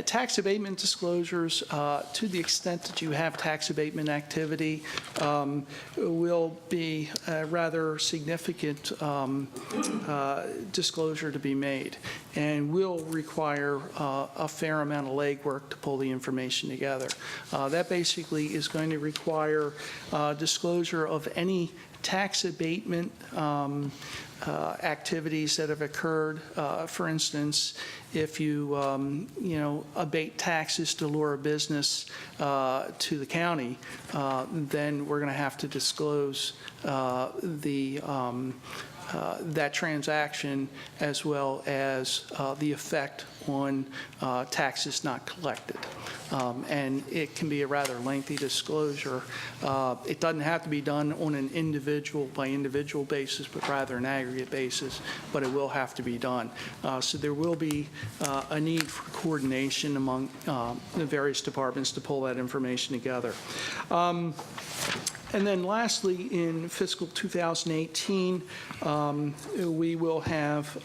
Tax abatement disclosures, to the extent that you have tax abatement activity, will be a rather significant disclosure to be made, and will require a fair amount of legwork to pull the information together. That basically is going to require disclosure of any tax abatement activities that have occurred. For instance, if you, abate taxes to lure a business to the county, then we're going to have to disclose that transaction, as well as the effect on taxes not collected. And it can be a rather lengthy disclosure. It doesn't have to be done on an individual by individual basis, but rather an aggregate basis, but it will have to be done. So there will be a need for coordination among the various departments to pull that information together. And then lastly, in fiscal 2018, we will have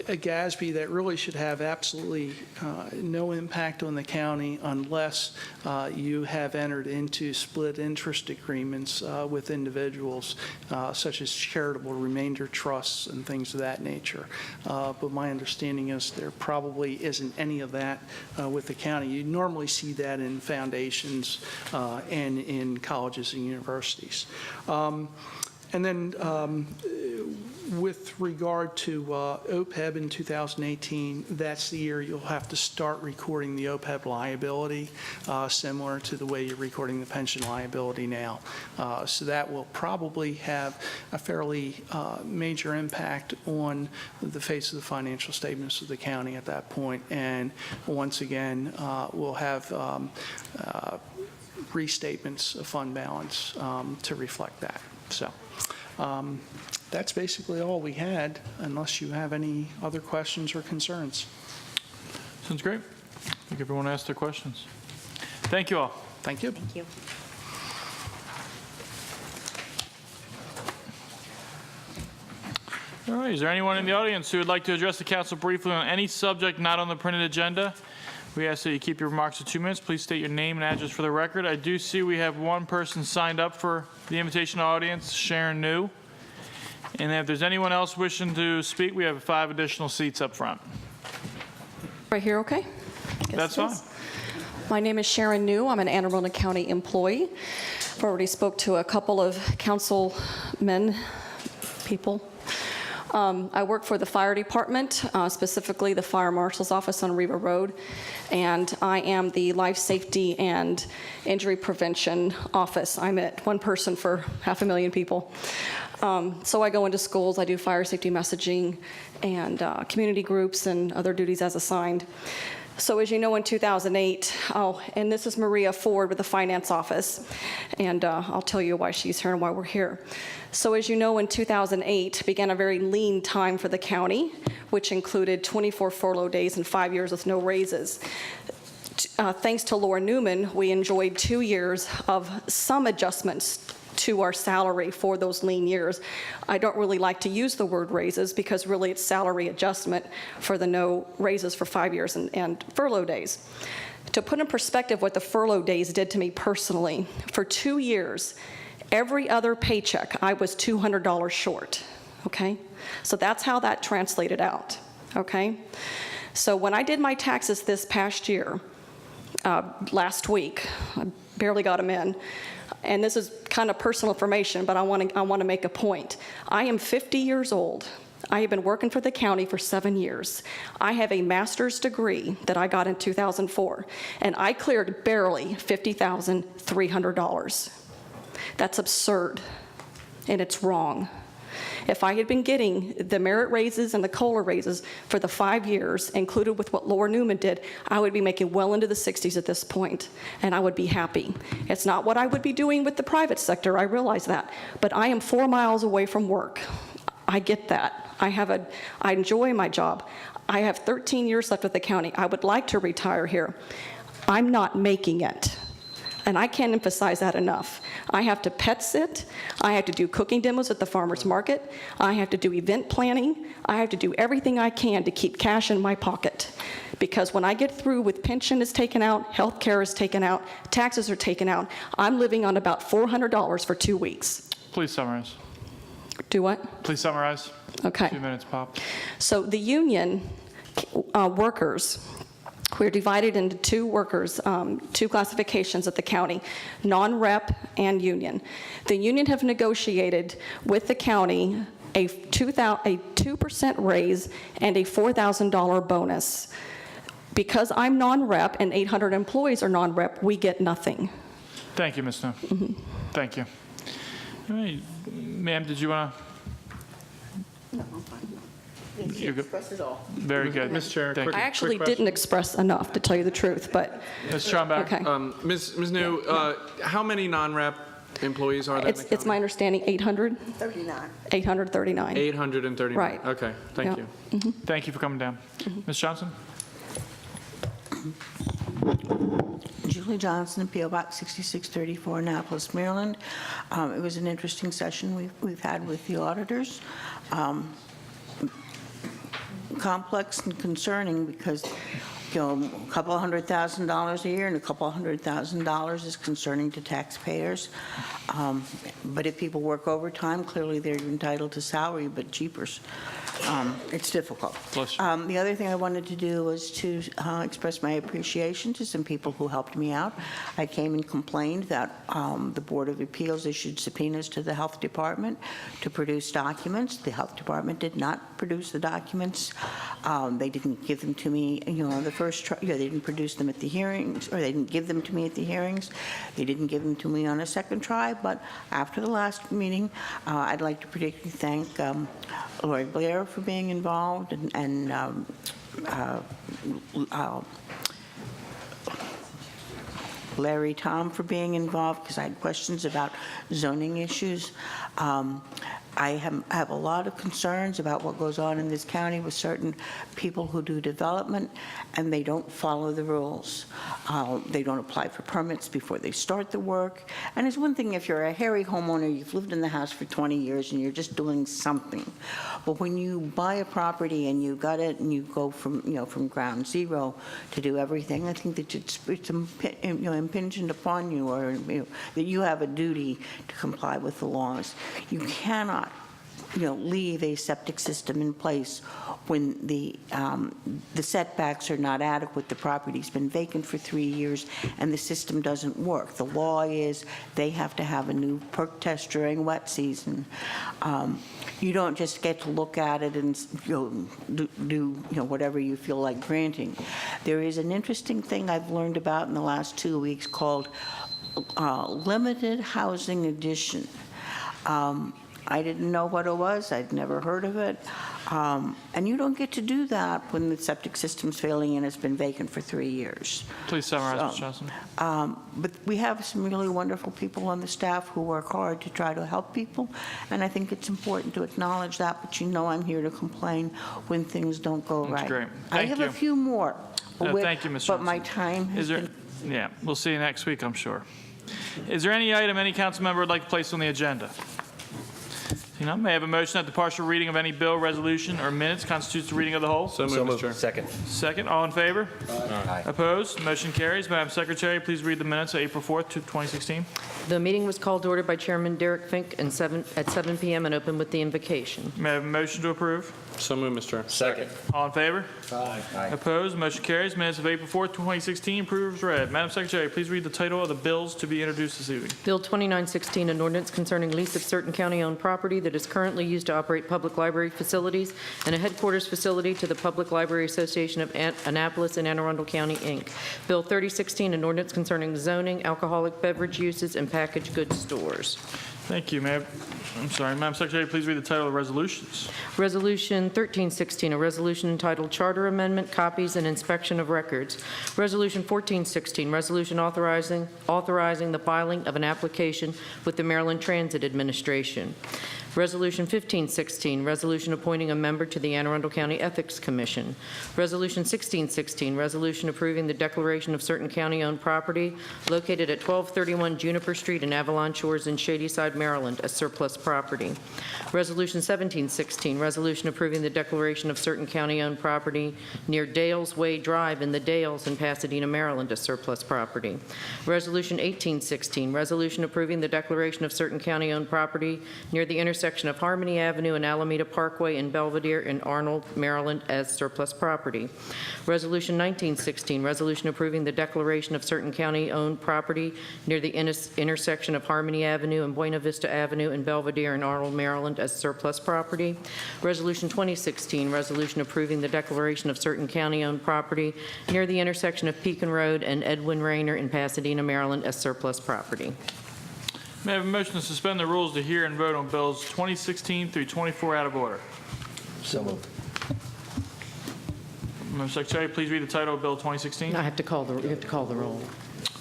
a GASB that really should have absolutely no impact on the county unless you have entered into split interest agreements with individuals, such as charitable remainder trusts and things of that nature. But my understanding is there probably isn't any of that with the county. You normally see that in foundations and in colleges and universities. And then with regard to OPEB in 2018, that's the year you'll have to start recording the OPEB liability, similar to the way you're recording the pension liability now. So that will probably have a fairly major impact on the face of the financial statements of the county at that point. And once again, we'll have restatements of fund balance to reflect that. So that's basically all we had, unless you have any other questions or concerns.
Sounds great. I think everyone asked their questions. Thank you all.
Thank you.
Thank you.
All right, is there anyone in the audience who would like to address the council briefly on any subject not on the printed agenda? We ask that you keep your remarks to 2 minutes. Please state your name and address for the record. I do see we have one person signed up for the invitation audience, Sharon New. And if there's anyone else wishing to speak, we have 5 additional seats up front.
Right here, okay?
That's fine.
My name is Sharon New. I'm an Anne Arundel County employee. I've already spoke to a couple of councilmen, people. I work for the fire department, specifically the fire marshal's office on Riva Road, and I am the life safety and injury prevention office. I'm at one person for 500,000 people. So I go into schools, I do fire safety messaging and community groups and other duties as assigned. So as you know, in 2008, and this is Maria Ford with the finance office, and I'll tell you why she's here and why we're here. So as you know, in 2008 began a very lean time for the county, which included 24 furlough days and 5 years with no raises. Thanks to Laura Newman, we enjoyed 2 years of some adjustments to our salary for those lean years. I don't really like to use the word raises because really it's salary adjustment for the no raises for 5 years and furlough days. To put in perspective what the furlough days did to me personally, for 2 years, every other paycheck, I was $200 short, okay? So that's how that translated out, okay? So when I did my taxes this past year, last week, I barely got them in, and this is kind of personal information, but I want to make a point. I am 50 years old. I have been working for the county for 7 years. I have a master's degree that I got in 2004, and I cleared barely $50,300. That's absurd, and it's wrong. If I had been getting the merit raises and the COLA raises for the 5 years, included with what Laura Newman did, I would be making well into the 60s at this point, and I would be happy. It's not what I would be doing with the private sector, I realize that, but I am 4 miles away from work. I get that. I enjoy my job. I have 13 years left with the county. I would like to retire here. I'm not making it. And I can't emphasize that enough. I have to pet sit. I have to do cooking demos at the farmer's market. I have to do event planning. I have to do everything I can to keep cash in my pocket. Because when I get through with pension is taken out, health care is taken out, taxes are taken out, I'm living on about $400 for 2 weeks.
Please summarize.
Do what?
Please summarize.
Okay.
2 minutes, Pop.
So the union workers, we're divided into two workers, two classifications at the county, non-rep and union. The union have negotiated with the county a 2% raise and a $4,000 bonus. Because I'm non-rep and 800 employees are non-rep, we get nothing.
Thank you, Ms. Snow. Thank you. All right. Ma'am, did you want to? You're good. Very good.
Ms. Chair,
Thank
I
you.
actually
question.
didn't express enough, to tell you the truth, but,
Ms. Schomburg.
okay.
Ms. New, how many non-rep employees are there in the
It's my
county?
understanding 800? 839.
839.
Right.
Okay, thank
Yeah.
you.
Thank you for coming down. Ms. Johnson?
Julie Johnson, P.O. Box 6634, Annapolis, Maryland. It was an interesting session we've had with the auditors. Complex and concerning because, you know, a couple $100,000 a year and a couple $100,000 is concerning to taxpayers. But if people work overtime, clearly they're entitled to salary, but jeepers. It's difficult.
Bless you.
The other thing I wanted to do was to express my appreciation to some people who helped me out. I came and complained that the Board of Appeals issued subpoenas to the Health Department to produce documents. The Health Department did not produce the documents. They didn't give them to me, you know, the first try. They didn't produce them at the hearings, or they didn't give them to me at the hearings. They didn't give them to me on a second try. But after the last meeting, I'd like to particularly thank Lori Blair for being involved, and Larry Tom for being involved, because I had questions about zoning issues. I have a lot of concerns about what goes on in this county with certain people who do development, and they don't follow the rules. They don't apply for permits before they start the work. And it's one thing if you're a hairy homeowner, you've lived in the house for 20 years, and you're just doing something. But when you buy a property and you gut it and you go from, you know, from ground zero to do everything, I think that it's impinged upon you, or, you know, that you have a duty to comply with the laws. You cannot, you know, leave a septic system in place when the setbacks are not adequate, the property's been vacant for 3 years, and the system doesn't work. The law is they have to have a new perk test during wet season. You don't just get to look at it and, you know, do whatever you feel like granting. There is an interesting thing I've learned about in the last 2 weeks called limited housing addition. I didn't know what it was. I'd never heard of it. And you don't get to do that when the septic system's failing and it's been vacant for 3 years.
Please summarize, Ms. Johnson.
But we have some really wonderful people on the staff who work hard to try to help people, and I think it's important to acknowledge that, but you know I'm here to complain when things don't go
That's
right.
great.
I
Thank
have
you.
a few more.
Thank you, Ms.
But
Johnson.
my time has
Is there?
been...
Yeah, we'll see you next week, I'm sure. Is there any item any council member would like to place on the agenda? Seeing none, may I have a motion that the partial reading of any bill, resolution, or minutes constitutes the reading of the whole?
So moved, Mr. Chair.
Second.
Second, all in favor?
Aye.
Opposed? Motion carries. Madam Secretary, please read the minutes of April 4th, 2016.
The meeting was called to order by Chairman Derek Fink at 7 p.m. and opened with the invocation.
May I have a motion to approve?
So moved, Mr. Chair.
Second.
All in favor?
Aye.
Opposed? Motion carries. Minutes of April 4th, 2016, approved as read. Madam Secretary, please read the title of the bills to be introduced this evening.
Bill 2916, an ordinance concerning lease of certain county-owned property that is currently used to operate public library facilities and a headquarters facility to the Public Library Association of Annapolis and Anne Arundel County, Inc. Bill 3016, an ordinance concerning zoning, alcoholic beverage uses, and packaged goods stores.
Thank you, Madam Secretary, please read the title of the resolutions.
Resolution 1316, a resolution entitled Charter Amendment, Copies and Inspection of Records. Resolution 1416, resolution authorizing the filing of an application with the Maryland Transit Administration. Resolution 1516, resolution appointing a member to the Anne Arundel County Ethics Commission. Resolution 1616, resolution approving the declaration of certain county-owned property located at 1231 Juniper Street in Avalon Shores in Shadyside, Maryland, as surplus property. Resolution 1716, resolution approving the declaration of certain county-owned property near Dales Way Drive in the Dales in Pasadena, Maryland, as surplus property. Resolution 1816, resolution approving the declaration of certain county-owned property near the intersection of Harmony Avenue and Alameda Parkway in Belvedere in Arnold, Maryland, as surplus property. Resolution 1916, resolution approving the declaration of certain county-owned property near the intersection of Harmony Avenue and Buena Vista Avenue in Belvedere in Arnold, Maryland, as surplus property. Resolution 2016, resolution approving the declaration of certain county-owned property near the intersection of Pekin Road and Edwin Rayner in Pasadena, Maryland, as surplus property.
May I have a motion to suspend the rules to hear and vote on bills 2016 through 24 out of order?
So moved.
Madam Secretary, please read the title of Bill 2016.
You have to call the roll.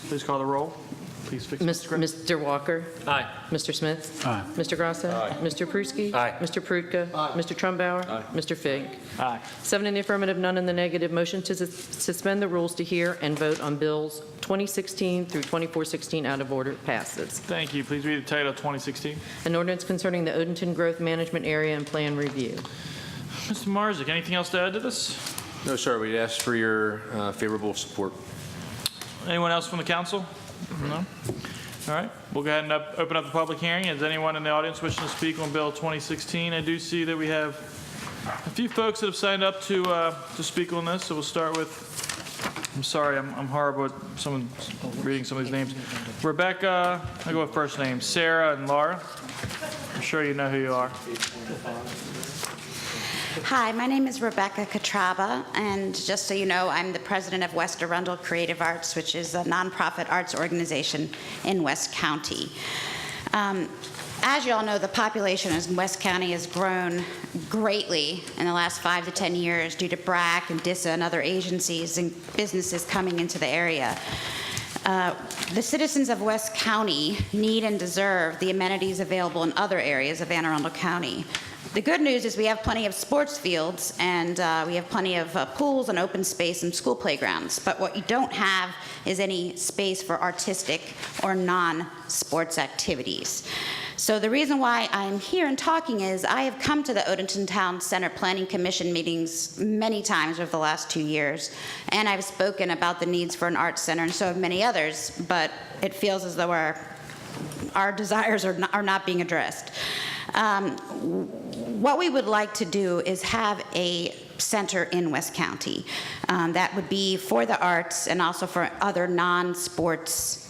Please call the roll. Please fix the script.
Mr. Walker?
Aye.
Mr. Smith?
Aye.
Mr. Grasso?
Aye.
Mr. Pruski?
Aye.
Mr. Prutka? Mr. Trumbauer?
Aye.
Mr. Fig?
Aye.
7 in the affirmative, none in the negative. Motion to suspend the rules to hear and vote on bills 2016 through 2416 out of order passes.
Thank you. Please read the title of 2016.
An ordinance concerning the Odenton Growth Management Area and Plan Review.
Mr. Marzick, anything else to add to this?
No, sir. We'd ask for your favorable support.
Anyone else from the council? No? All right. We'll go ahead and open up the public hearing. Is anyone in the audience wishing to speak on Bill 2016? I do see that we have a few folks that have signed up to speak on this. So we'll start with, I'm sorry, I'm horrible at reading some of these names. Rebecca, I'll go with first names, Sarah and Laura. I'm sure you know who you are.
Hi, my name is Rebecca Catraba, and just so you know, I'm the president of West Arundel Creative Arts, which is a nonprofit arts organization in West County. As you all know, the population in West County has grown greatly in the last 5 to 10 years due to BRAC and DISA and other agencies and businesses coming into the area. The citizens of West County need and deserve the amenities available in other areas of Anne Arundel County. The good news is we have plenty of sports fields, and we have plenty of pools and open space and school playgrounds. But what you don't have is any space for artistic or non-sports activities. So the reason why I'm here and talking is I have come to the Odenton Town Center Planning Commission meetings many times over the last 2 years, and I've spoken about the needs for an arts center, and so have many others, but it feels as though our desires are not being addressed. What we would like to do is have a center in West County that would be for the arts and also for other non-sports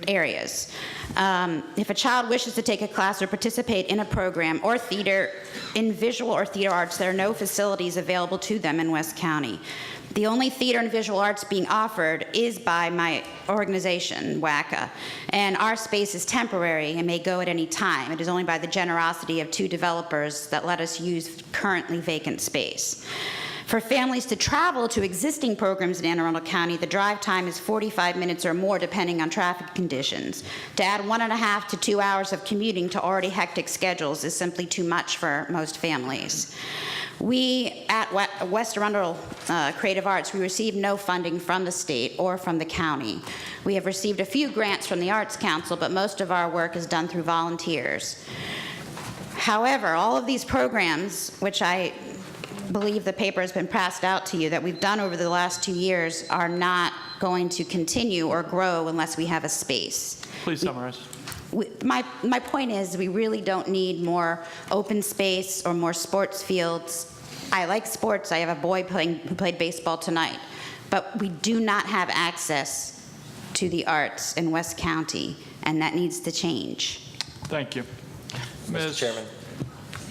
areas. If a child wishes to take a class or participate in a program or theater, in visual or theater arts, there are no facilities available to them in West County. The only theater and visual arts being offered is by my organization, WACA, and our space is temporary and may go at any time. It is only by the generosity of 2 developers that let us use currently vacant space. For families to travel to existing programs in Anne Arundel County, the drive time is 45 minutes or more depending on traffic conditions. To add 1.5 to 2 hours of commuting to already hectic schedules is simply too much for most families. We, at West Arundel Creative Arts, we receive no funding from the state or from the county. We have received a few grants from the Arts Council, but most of our work is done through volunteers. However, all of these programs, which I believe the paper has been passed out to you, that we've done over the last 2 years, are not going to continue or grow unless we have a space.
Please summarize.
My point is, we really don't need more open space or more sports fields. I like sports. I have a boy who played baseball tonight. But we do not have access to the arts in West County, and that needs to change.
Thank you.
Mr. Chairman.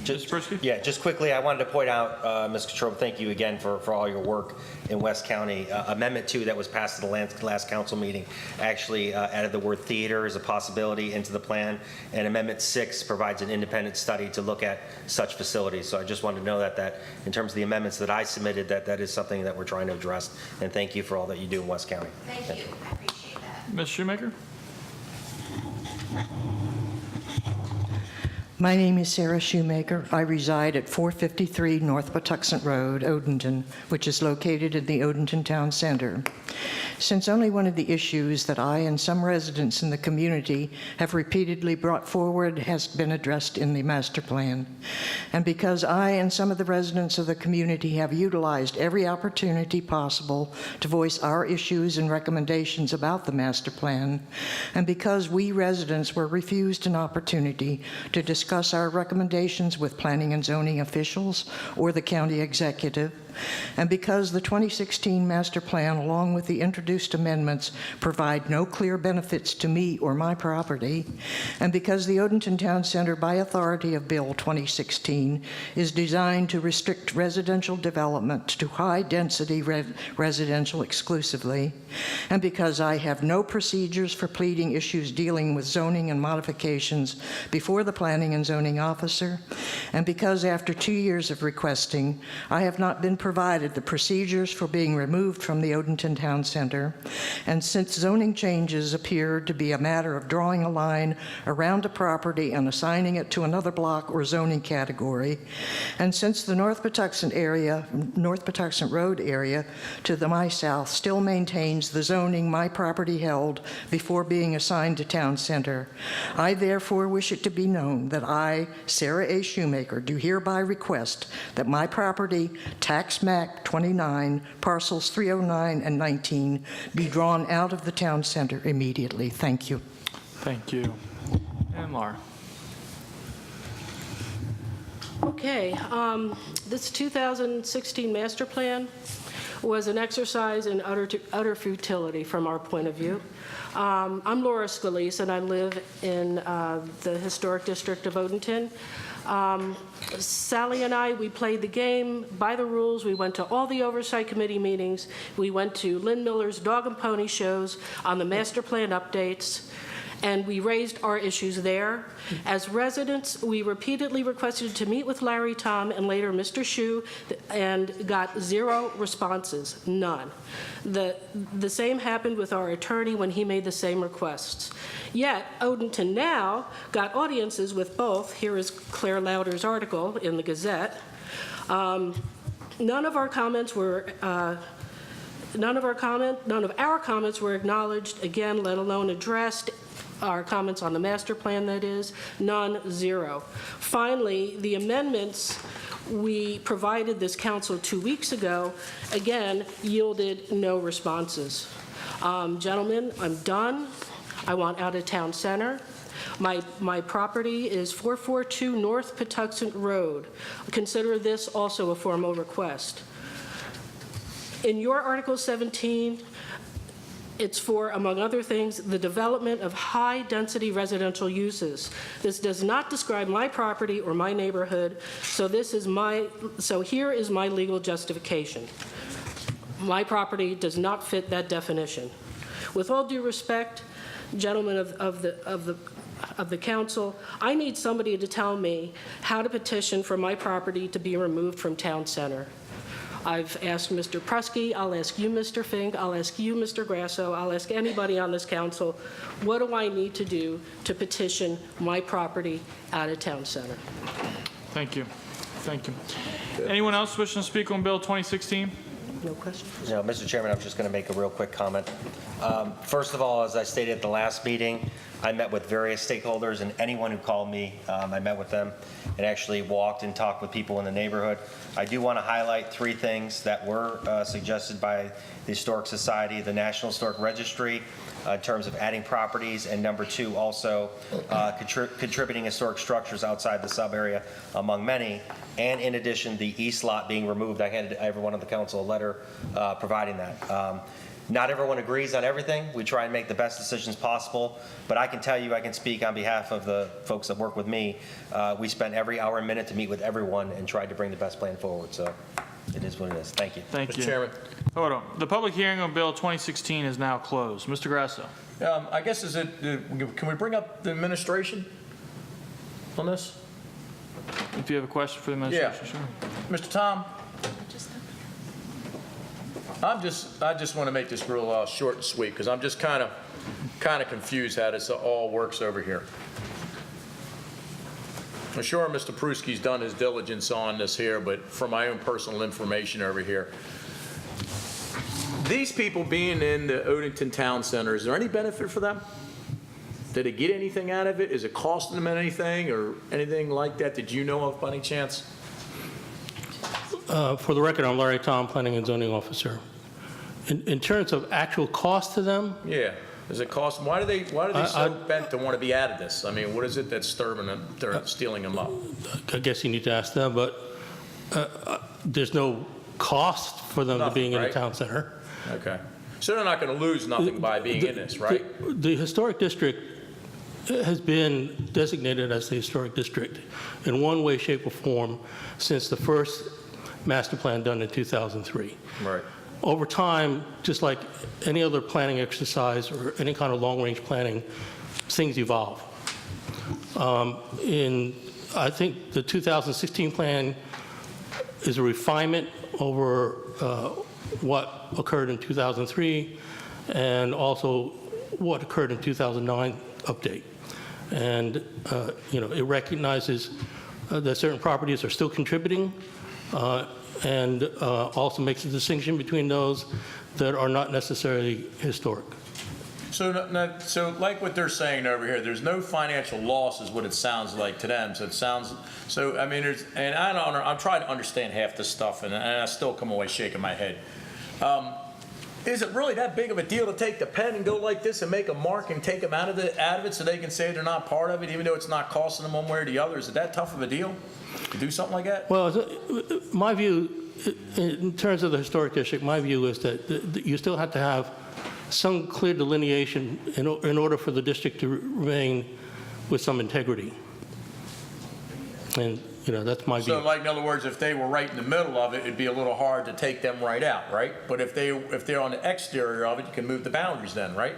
Just
quickly, I wanted to point out, Ms. Katroba, thank you again for all your work in West County. Amendment 2 that was passed at the last council meeting actually added the word theater as a possibility into the plan, and Amendment 6 provides an independent study to look at such facilities. So I just wanted to know that in terms of the amendments that I submitted, that is something that we're trying to address, and thank you for all that you do in West County.
Thank you. I appreciate that.
Ms. Shoemaker?
My name is Sarah Shoemaker. I reside at 453 North Patuxent Road, Odenton, which is located in the Odenton Town Center. Since only one of the issues that I and some residents in the community have repeatedly brought forward has been addressed in the master plan, and because I and some of the residents of the community have utilized every opportunity possible to voice our issues and recommendations about the master plan, and because we residents were refused an opportunity to discuss our recommendations with planning and zoning officials or the county executive, and because the 2016 master plan, along with the introduced amendments, provide no clear benefits to me or my property, and because the Odenton Town Center, by authority of Bill 2016, is designed to restrict residential development to high-density residential exclusively, and because I have no procedures for pleading issues dealing with zoning and modifications before the planning and zoning officer, and because after 2 years of requesting, I have not been provided the procedures for being removed from the Odenton Town Center, and since zoning changes appear to be a matter of drawing a line around a property and assigning it to another block or zoning category, and since the North Patuxent Road area to my south still maintains the zoning my property held before being assigned to Town Center, I therefore wish it to be known that I, Sarah A. Shoemaker, do hereby request that my property, tax map 29, parcels 309 and 19, be drawn out of the town center immediately. Thank you.
Thank you. And Laura?
Okay, this 2016 master plan was an exercise in utter futility from our point of view. I'm Laura Scalise, and I live in the historic district of Odenton. Sally and I, we played the game by the rules. We went to all the oversight committee meetings. We went to Lynn Miller's dog and pony shows on the master plan updates, and we raised our issues there. As residents, we repeatedly requested to meet with Larry Tom and later Mr. Shu, and got 0 responses, none. The same happened with our attorney when he made the same requests. Yet, Odenton Now got audiences with both. Here is Claire Lauder's article in the Gazette. None of our comments were acknowledged, again, let alone addressed. Our comments on the master plan, that is, none, 0. Finally, the amendments we provided this council 2 weeks ago, again, yielded no responses. Gentlemen, I'm done. I want out of town center. My property is 442 North Patuxent Road. Consider this also a formal request. In your Article 17, it's for, among other things, the development of high-density residential uses. This does not describe my property or my neighborhood, so here is my legal justification. My property does not fit that definition. With all due respect, gentlemen of the council, I need somebody to tell me how to petition for my property to be removed from town center. I've asked Mr. Prusky, I'll ask you, Mr. Fink, I'll ask you, Mr. Grasso, I'll ask anybody on this council, what do I need to do to petition my property out of town center?
Thank you. Thank you. Anyone else wishing to speak on Bill 2016?
No questions?
No, Mr. Chairman, I'm just going to make a real quick comment. First of all, as I stated at the last meeting, I met with various stakeholders, and anyone who called me, I met with them and actually walked and talked with people in the neighborhood. I do want to highlight 3 things that were suggested by the Historic Society, the National Historic Registry, in terms of adding properties, and number 2, also contributing historic structures outside the sub-area, among many. And in addition, the east lot being removed. I handed everyone on the council a letter providing that. Not everyone agrees on everything. We try and make the best decisions possible, but I can tell you, I can speak on behalf of the folks that work with me. We spent every hour and minute to meet with everyone and tried to bring the best plan forward. So it is what it is. Thank you.
Thank you.
Mr. Chairman.
Hold on. The public hearing on Bill 2016 is now closed. Mr. Grasso.
I guess can we bring up the administration on this?
If you have a question for the administration, sure.
Mr. Tom? I just want to make this real short and sweet, because I'm just kind of confused how this all works over here. I'm sure Mr. Pruski's done his diligence on this here, but for my own personal information over here, these people being in the Odenton Town Center, is there any benefit for them? Did they get anything out of it? Is it costing them anything or anything like that? Did you know of by any chance?
For the record, I'm Larry Tom, Planning and Zoning Officer. In terms of actual cost to them?
Yeah. Does it cost them? Why are they so bent to want to be out of this? I mean, what is it that's stirring them, they're stealing them up?
I guess you need to ask them, but there's no cost for them to being in the town center.
Okay. So they're not going to lose nothing by being in this, right?
The historic district has been designated as the historic district in one way, shape, or form since the first master plan done in 2003.
Right.
Over time, just like any other planning exercise or any kind of long-range planning, things evolve. I think the 2016 plan is a refinement over what occurred in 2003 and also what occurred in 2009 update. And it recognizes that certain properties are still contributing and also makes a distinction between those that are not necessarily historic.
So like what they're saying over here, there's no financial loss is what it sounds like to them. So I mean, I'm trying to understand half this stuff, and I still come away shaking my head. Is it really that big of a deal to take the pen and go like this and make a mark and take them out of it so they can say they're not part of it, even though it's not costing them one way or the other? Is it that tough of a deal to do something like that?
Well, my view, in terms of the historic district, my view is that you still have to have some clear delineation in order for the district to remain with some integrity. And that's my view.
So, like, in other words, if they were right in the middle of it, it'd be a little hard to take them right out, right? But if they're on the exterior of it, you can move the boundaries then, right?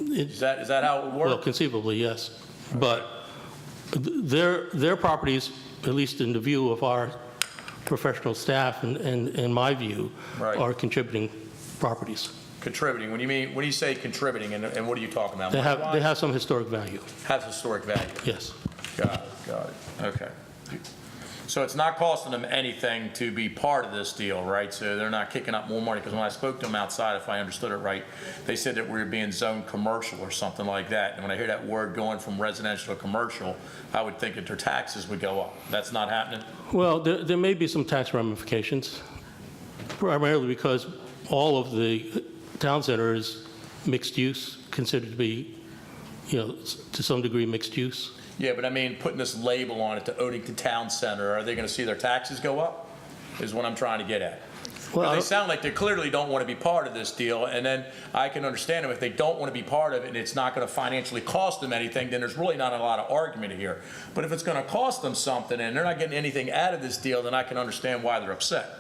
Is that how it would work?
Well, conceivably, yes. Okay. But their properties, at least in the view of our professional staff and in my view, are contributing properties.
Contributing. When you say contributing, and what are you talking about?
They have some historic value.
Have historic value.
Yes.
Got it. Okay. So it's not costing them anything to be part of this deal, right? So they're not kicking up more money, because when I spoke to them outside, if I understood it right, they said that we were being zoned commercial or something like that. And when I hear that word going from residential to commercial, I would think that their taxes would go up. That's not happening?
Well, there may be some tax ramifications, primarily because all of the town center is mixed use, considered to be, to some degree mixed use.
Yeah, but I mean, putting this label on it, the Odenton Town Center, are they going to see their taxes go up? Is what I'm trying to get at. Well, they sound like they clearly don't want to be part of this deal, and then I can understand them if they don't want to be part of it and it's not going to financially cost them anything, then there's really not a lot of argument here. But if it's going to cost them something and they're not getting anything out of this deal, then I can understand why they're upset.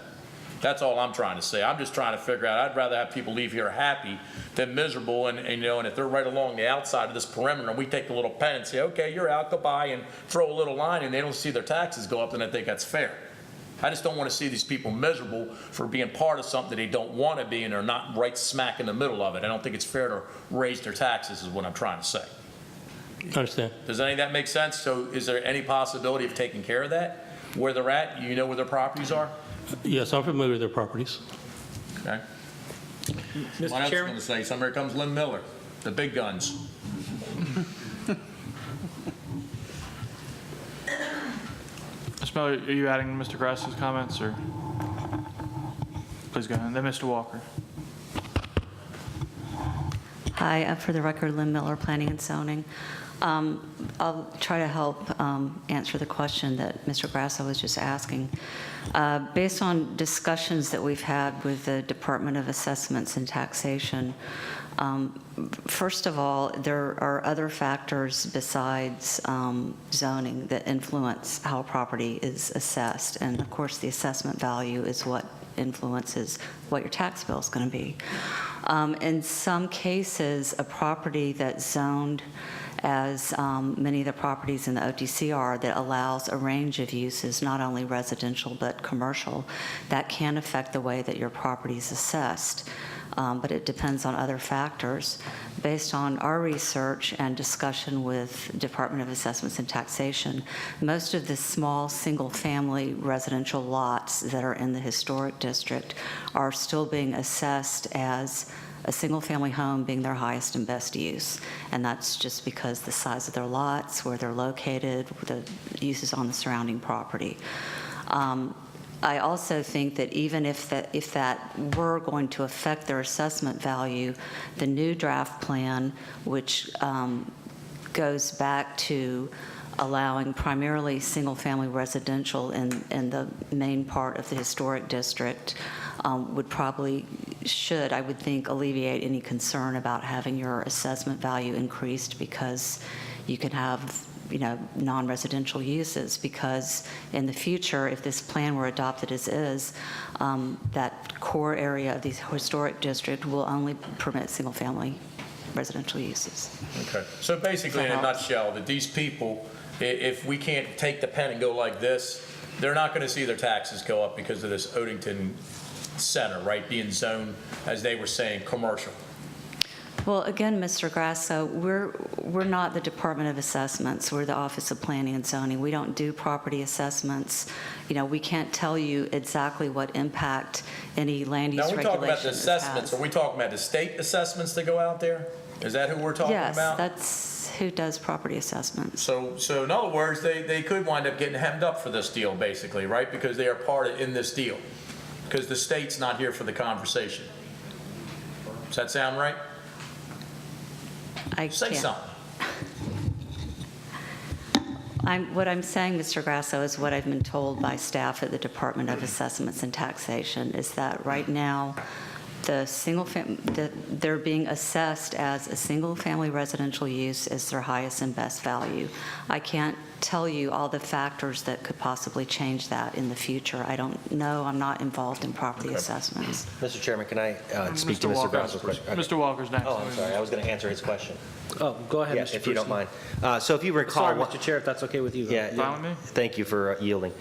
That's all I'm trying to say. I'm just trying to figure out, I'd rather have people leave here happy than miserable, and if they're right along the outside of this perimeter and we take the little pen and say, okay, you're out, goodbye, and throw a little line and they don't see their taxes go up, then I think that's fair. I just don't want to see these people miserable for being part of something they don't want to be and they're not right smack in the middle of it. I don't think it's fair to raise their taxes is what I'm trying to say.
I understand.
Does any of that make sense? So is there any possibility of taking care of that? where they're at? You know where their properties are?
Yes, I'm familiar with their properties.
Okay.
Mr.
What else
Chairman?
going to say? Somewhere comes Lynn Miller, the big guns.
Ms. Miller, are you adding Mr. Grass's comments, or? Please go ahead. Then Mr. Walker.
Hi, for the record, Lynn Miller, Planning and Zoning. I'll try to help answer the question that Mr. Grasso was just asking. Based on discussions that we've had with the Department of Assessments and Taxation, first of all, there are other factors besides zoning that influence how a property is assessed. And of course, the assessment value is what influences what your tax bill is going to be. In some cases, a property that's zoned as many of the properties in the OTC are, that allows a range of uses, not only residential but commercial, that can affect the way that your property is assessed. But it depends on other factors. Based on our research and discussion with Department of Assessments and Taxation, most of the small single-family residential lots that are in the historic district are still being assessed as a single-family home being their highest and best use. And that's just because the size of their lots, where they're located, the uses on the surrounding property. I also think that even if that were going to affect their assessment value, the new draft plan, which goes back to allowing primarily single-family residential in the main part of the historic district, would probably, I would think, alleviate any concern about having your assessment value increased because you can have non-residential uses, because in the future, if this plan were adopted as is, that core area of the historic district will only permit single-family residential uses.
Okay. So basically, in a nutshell, that these people, if we can't take the pen and go like this, they're not going to see their taxes go up because of this Odenton Center, right, being zoned, as they were saying, commercial.
Well, again, Mr. Grasso, we're not the Department of Assessments. We're the Office of Planning and Zoning. We don't do property assessments. We can't tell you exactly what impact any land use regulation has.
Now, we're talking about the assessments. Are we talking about the state assessments that go out there? Is that who we're talking about?
Yes, that's who does property assessments.
So in other words, they could wind up getting hemmed up for this deal, basically, right? Because they are part in this deal. Because the state's not here for the conversation. Does that sound right? Say something.
What I'm saying, Mr. Grasso, is what I've been told by staff at the Department of Assessments and Taxation, is that right now, they're being assessed as a single-family residential use as their highest and best value. I can't tell you all the factors that could possibly change that in the future. I don't know. I'm not involved in property assessments.
Mr. Chairman, can I speak to Mr. Grasso's question?
Mr. Walker's next.
Oh, I'm sorry. I was going to answer his question.
Oh, go ahead,
Yeah,
Mr.
if you don't
Pruski.
mind. So if you recall...
Sorry, Mr. Chair, if that's okay with you.
Yeah,
Fine with me?
thank you for yielding.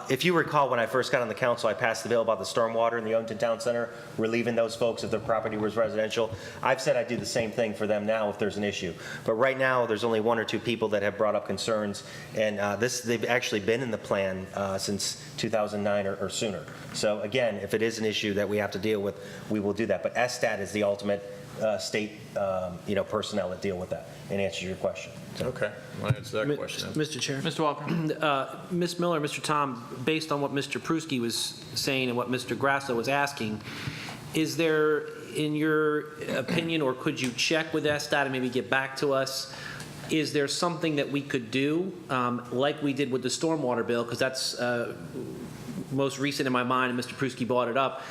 If you recall, when I first got on the council, I passed the bill about the stormwater in the Odenton Town Center, relieving those folks if their property was residential. I've said I'd do the same thing for them now if there's an issue. But right now, there's only one or two people that have brought up concerns, and they've actually been in the plan since 2009 or sooner. So again, if it is an issue that we have to deal with, we will do that. But SSTAT is the ultimate state personnel that deal with that and answer your question. So.
Okay. Well, answer that question.
Mr. Chair.
Mr. Walker.
Ms. Miller, Mr. Tom, based on what Mr. Pruski was saying and what Mr. Grasso was asking, is there, in your opinion, or could you check with SSTAT and maybe get back to us, is there something that we could do, like we did with the stormwater bill, because that's most recent in my mind, and Mr. Pruski brought it up,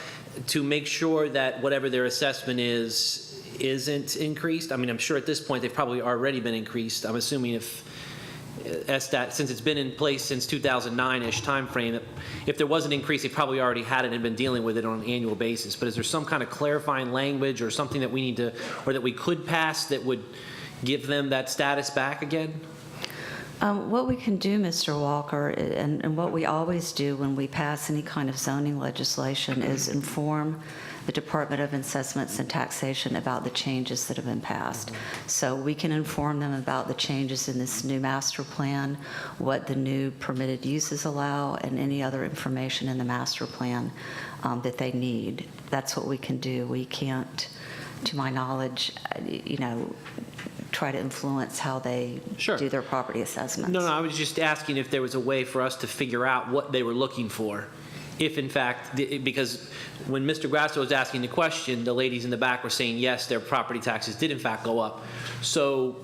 to make sure that whatever their assessment isn't increased? I mean, I'm sure at this point they've probably already been increased. I'm assuming if SSTAT, since it's been in place since 2009-ish timeframe, if there was an increase, they probably already had it and been dealing with it on an annual basis. But is there some kind of clarifying language or something that we need to, or that we could pass that would give them that status back again?
What we can do, Mr. Walker, and what we always do when we pass any kind of zoning legislation is inform the Department of Assessments and Taxation about the changes that have been passed. So we can inform them about the changes in this new master plan, what the new permitted uses allow, and any other information in the master plan that they need. That's what we can do. We can't, to my knowledge, try to influence how they do their property assessments.
No, I was just asking if there was a way for us to figure out what they were looking for. If in fact, because when Mr. Grasso was asking the question, the ladies in the back were saying, yes, their property taxes did in fact go up. So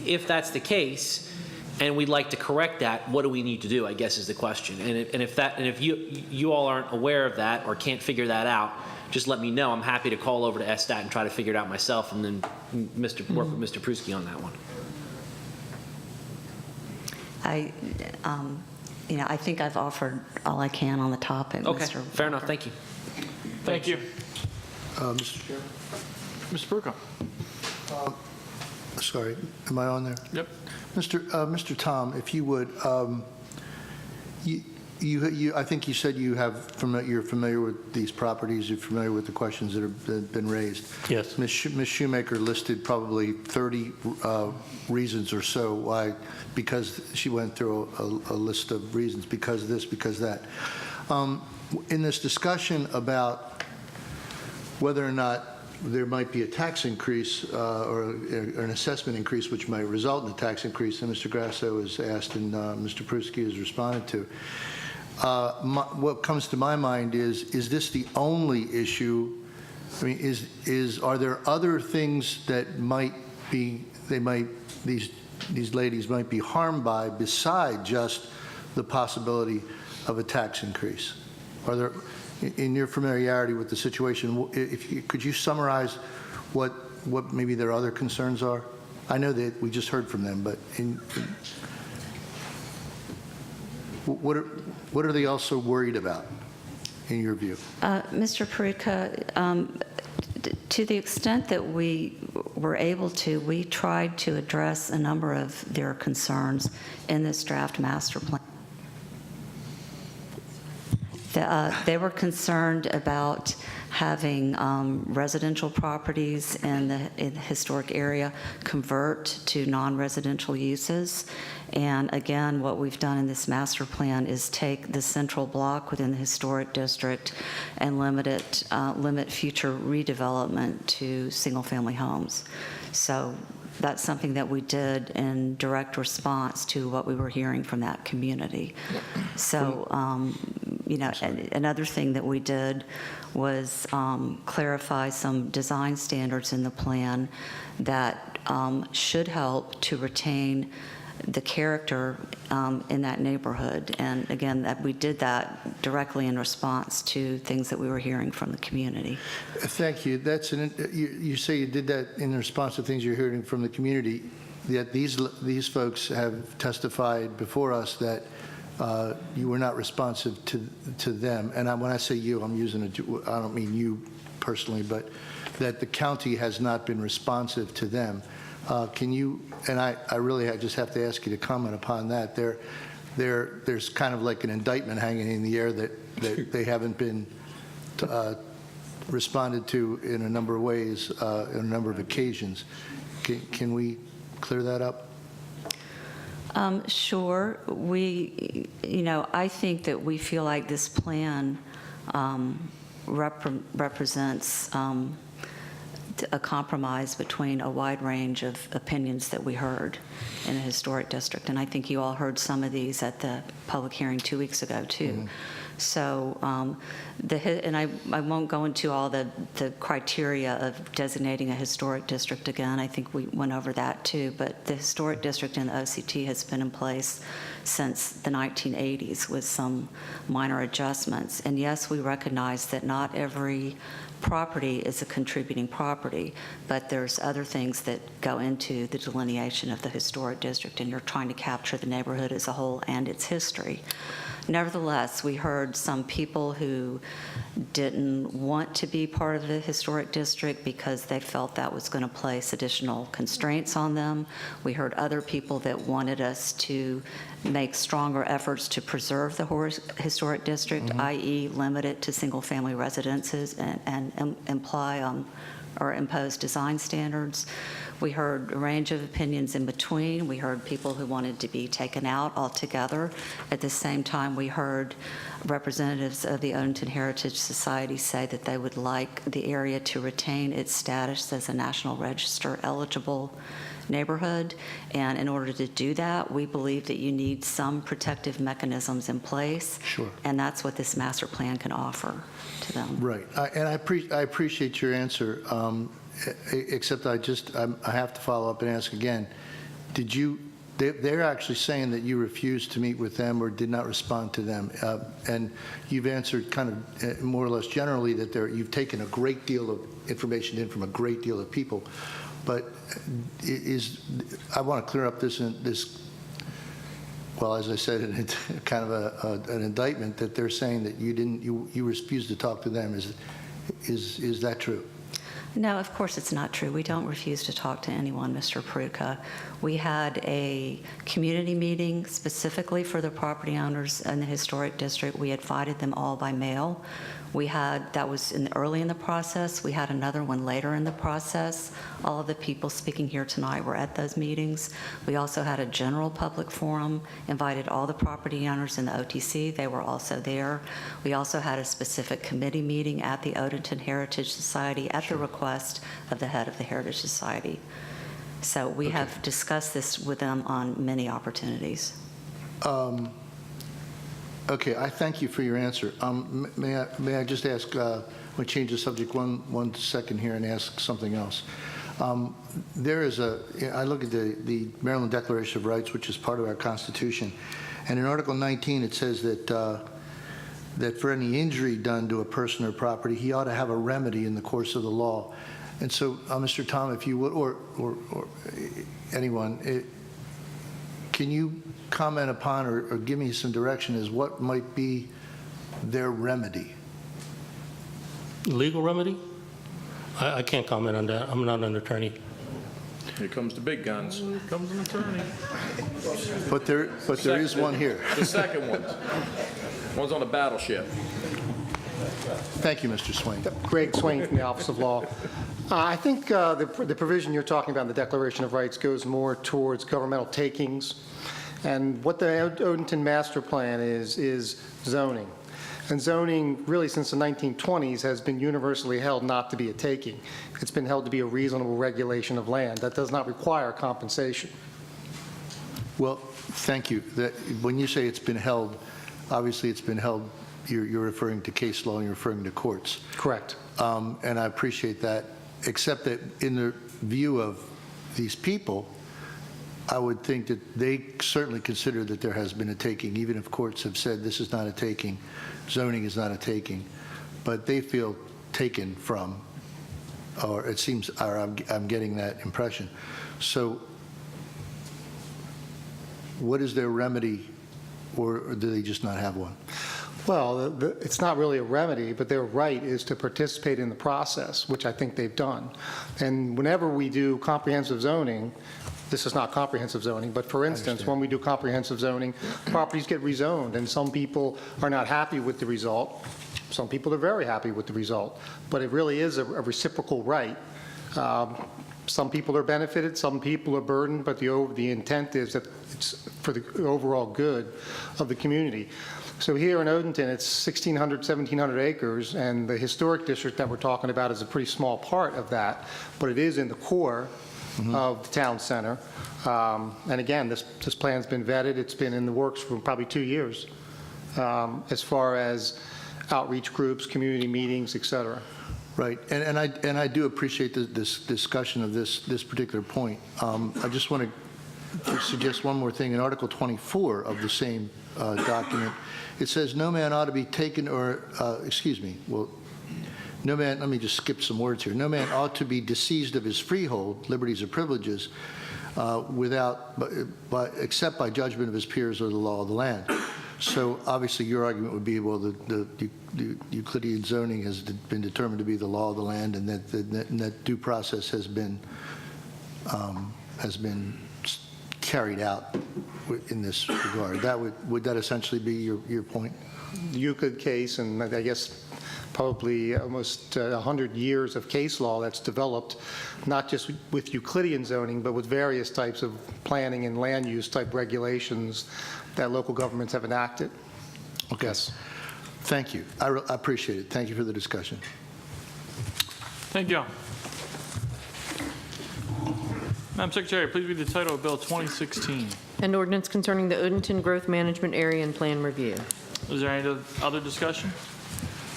if that's the case, and we'd like to correct that, what do we need to do, I guess is the question. And if you all aren't aware of that or can't figure that out, just let me know. I'm happy to call over to SDAT and try to figure it out myself, and then work with Mr. Pruski on that one.
I think I've offered all I can on the topic,
Okay,
Mr.
fair enough. Thank you.
Thank you.
Mr. Chairman?
Mr. Perko.
Sorry, am I on there?
Yep.
Mr. Tom, if you would, I think you said you're familiar with these properties, you're familiar with the questions that have been raised.
Yes.
Ms. Shoemaker listed probably 30 reasons or so why, because she went through a list of reasons, because this, because that. In this discussion about whether or not there might be a tax increase or an assessment increase which might result in a tax increase, and Mr. Grasso has asked and Mr. Pruski has responded to. What comes to my mind is this the only issue? I mean, are there other things that these ladies might be harmed by beside just the possibility of a tax increase? Are there, in your familiarity with the situation, could you summarize what maybe their other concerns are? I know that we just heard from them, but what are they also worried about, in your view?
Mr. Parika, to the extent that we were able to, we tried to address a number of their concerns in this draft master plan. They were concerned about having residential properties in the historic area convert to non-residential uses. And again, what we've done in this master plan is take the central block within the historic district and limit future redevelopment to single-family homes. So that's something that we did in direct response to what we were hearing from that community. So, another thing that we did was clarify some design standards in the plan that should help to retain the character in that neighborhood. And again, that we did that directly in response to things that we were hearing from the community.
Thank you. You say you did that in response to things you're hearing from the community, yet these folks have testified before us that you were not responsive to them. And when I say you, I don't mean you personally, but that the county has not been responsive to them. Can you, and I just have to ask you to comment upon that. There's kind of like an indictment hanging in the air that they haven't been responded to in a number of ways, on a number of occasions. Can we clear that up?
Sure. I think that we feel like this plan represents a compromise between a wide range of opinions that we heard in a historic district. And I think you all heard some of these at the public hearing 2 weeks ago, too. Mm-hmm. So, and I won't go into all the criteria of designating a historic district again. I think we went over that, too. But the historic district in the OCT has been in place since the 1980s with some minor adjustments. And yes, we recognize that not every property is a contributing property, but there's other things that go into the delineation of the historic district, and you're trying to capture the neighborhood as a whole and its history. Nevertheless, we heard some people who didn't want to be part of the historic district because they felt that was going to place additional constraints on them. We heard other people that wanted us to make stronger efforts to preserve the historic district, i.e. limit it to single-family residences and imply or impose design standards. We heard a range of opinions in between. We heard people who wanted to be taken out altogether. At the same time, we heard representatives of the Odenton Heritage Society say that they would like the area to retain its status as a National Register eligible neighborhood. And in order to do that, we believe that you need some protective mechanisms in place.
Sure.
And that's what this master plan can offer to them.
Right. And I appreciate your answer, except I have to follow up and ask again. Did you, they're actually saying that you refused to meet with them or did not respond to them. And you've answered kind of more or less generally that you've taken a great deal of information in from a great deal of people. But I want to clear up this, well, as I said, kind of an indictment that they're saying that you refused to talk to them. Is that true?
No, of course it's not true. We don't refuse to talk to anyone, Mr. Peruka. We had a community meeting specifically for the property owners in the historic district. We invited them all by mail. That was early in the process. We had another one later in the process. All of the people speaking here tonight were at those meetings. We also had a general public forum, invited all the property owners in the OTC. They were also there. We also had a specific committee meeting at the Odenton Heritage Society at the request of the head of the Heritage Society. So we have discussed this with them on many opportunities.
Okay, I thank you for your answer. May I just ask, we change the subject one second here and ask something else. There is I look at the Maryland Declaration of Rights, which is part of our Constitution, and in Article 19 it says that for any injury done to a person or property, he ought to have a remedy in the course of the law. And so, Mr. Tom, if you would, or anyone, can you comment upon or give me some direction as what might be their remedy?
Legal remedy? I can't comment on that. I'm not an attorney.
Here comes the big guns. Here comes an attorney.
But there is one here.
The second one. One's on a battleship.
Thank you, Mr. Swain.
Greg Swain from the Office of Law. I think the provision you're talking about in the Declaration of Rights goes more towards governmental takings. And what the Odenton Master Plan is zoning. And zoning, really since the 1920s, has been universally held not to be a taking. It's been held to be a reasonable regulation of land that does not require compensation.
Well, thank you. When you say it's been held, obviously it's been held, you're referring to case law and you're referring to courts.
Correct.
And I appreciate that, except that in the view of these people, I would think that they certainly consider that there has been a taking, even if courts have said this is not a taking, zoning is not a taking, but they feel taken from, or it seems, or I'm getting that impression. So what is their remedy, or do they just not have one?
Well, it's not really a remedy, but their right is to participate in the process, which I think they've done. And whenever we do comprehensive zoning, this is not comprehensive zoning, but for instance, when we do comprehensive zoning, properties get rezoned, and some people are not happy with the result. Some people are very happy with the result, but it really is a reciprocal right. Some people are benefited, some people are burdened, but the intent is that it's for the overall good of the community. So here in Odenton, it's 1,600, 1,700 acres, and the historic district that we're talking about is a pretty small part of that, but it is in the core of the town center. And again, this plan's been vetted. It's been in the works for probably 2 years as far as outreach groups, community meetings, et cetera.
Right, and I do appreciate this discussion of this particular point. I just want to suggest one more thing. In Article 24 of the same document, it says no man ought to be taken or, no man, let me just skip some words here. No man ought to be disseized of his freehold, liberties or privileges, except by judgment of his peers or the law of the land. So obviously, your argument would be, well, the Euclidean zoning has been determined to be the law of the land, and that due process has been carried out in this regard. Would that essentially be your point?
The Euclid case, and I guess probably almost 100 years of case law that's developed, not just with Euclidean zoning, but with various types of planning and land use type regulations that local governments have enacted.
Okay.
Yes.
Thank you. I appreciate it. Thank you for the discussion.
Thank you. Madam Secretary, please read the title of Bill 2016.
An ordinance concerning the Odenton Growth Management Area and Plan Review.
Is there any other discussion?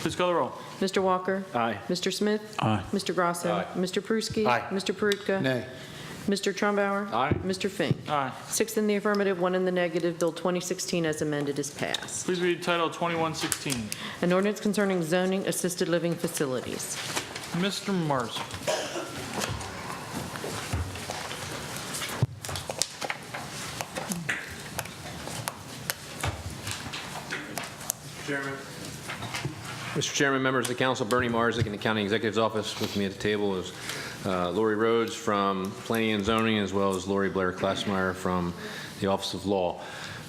Please call the roll.
Mr. Walker?
Aye.
Mr. Smith?
Aye.
Mr. Grasso?
Aye.
Mr. Pruski?
Aye.
Mr. Perutka?
Nay.
Mr. Trumbauer?
Aye.
Mr. Fink?
Aye.
6 in the affirmative, 1 in the negative. Bill 2016 as amended is passed.
Please read the title of 2116.
An ordinance concerning zoning assisted living facilities.
Mr. Mars.
Mr. Chairman, members of the council, Bernie Marzick in the County Executive's Office. With me at the table is Lori Rhodes from Planning and Zoning, as well as Lori Blair Klassmeyer from the Office of Law.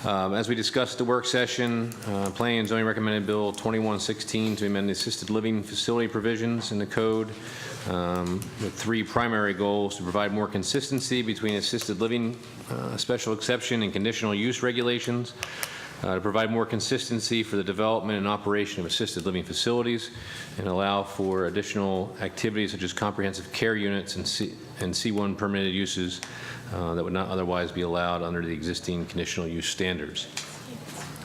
As we discussed at the work session, Planning and Zoning recommended Bill 2116 to amend the assisted living facility provisions in the code with 3 primary goals: to provide more consistency between assisted living special exception and conditional use regulations, to provide more consistency for the development and operation of assisted living facilities, and allow for additional activities such as comprehensive care units and C1 permitted uses that would not otherwise be allowed under the existing conditional use standards.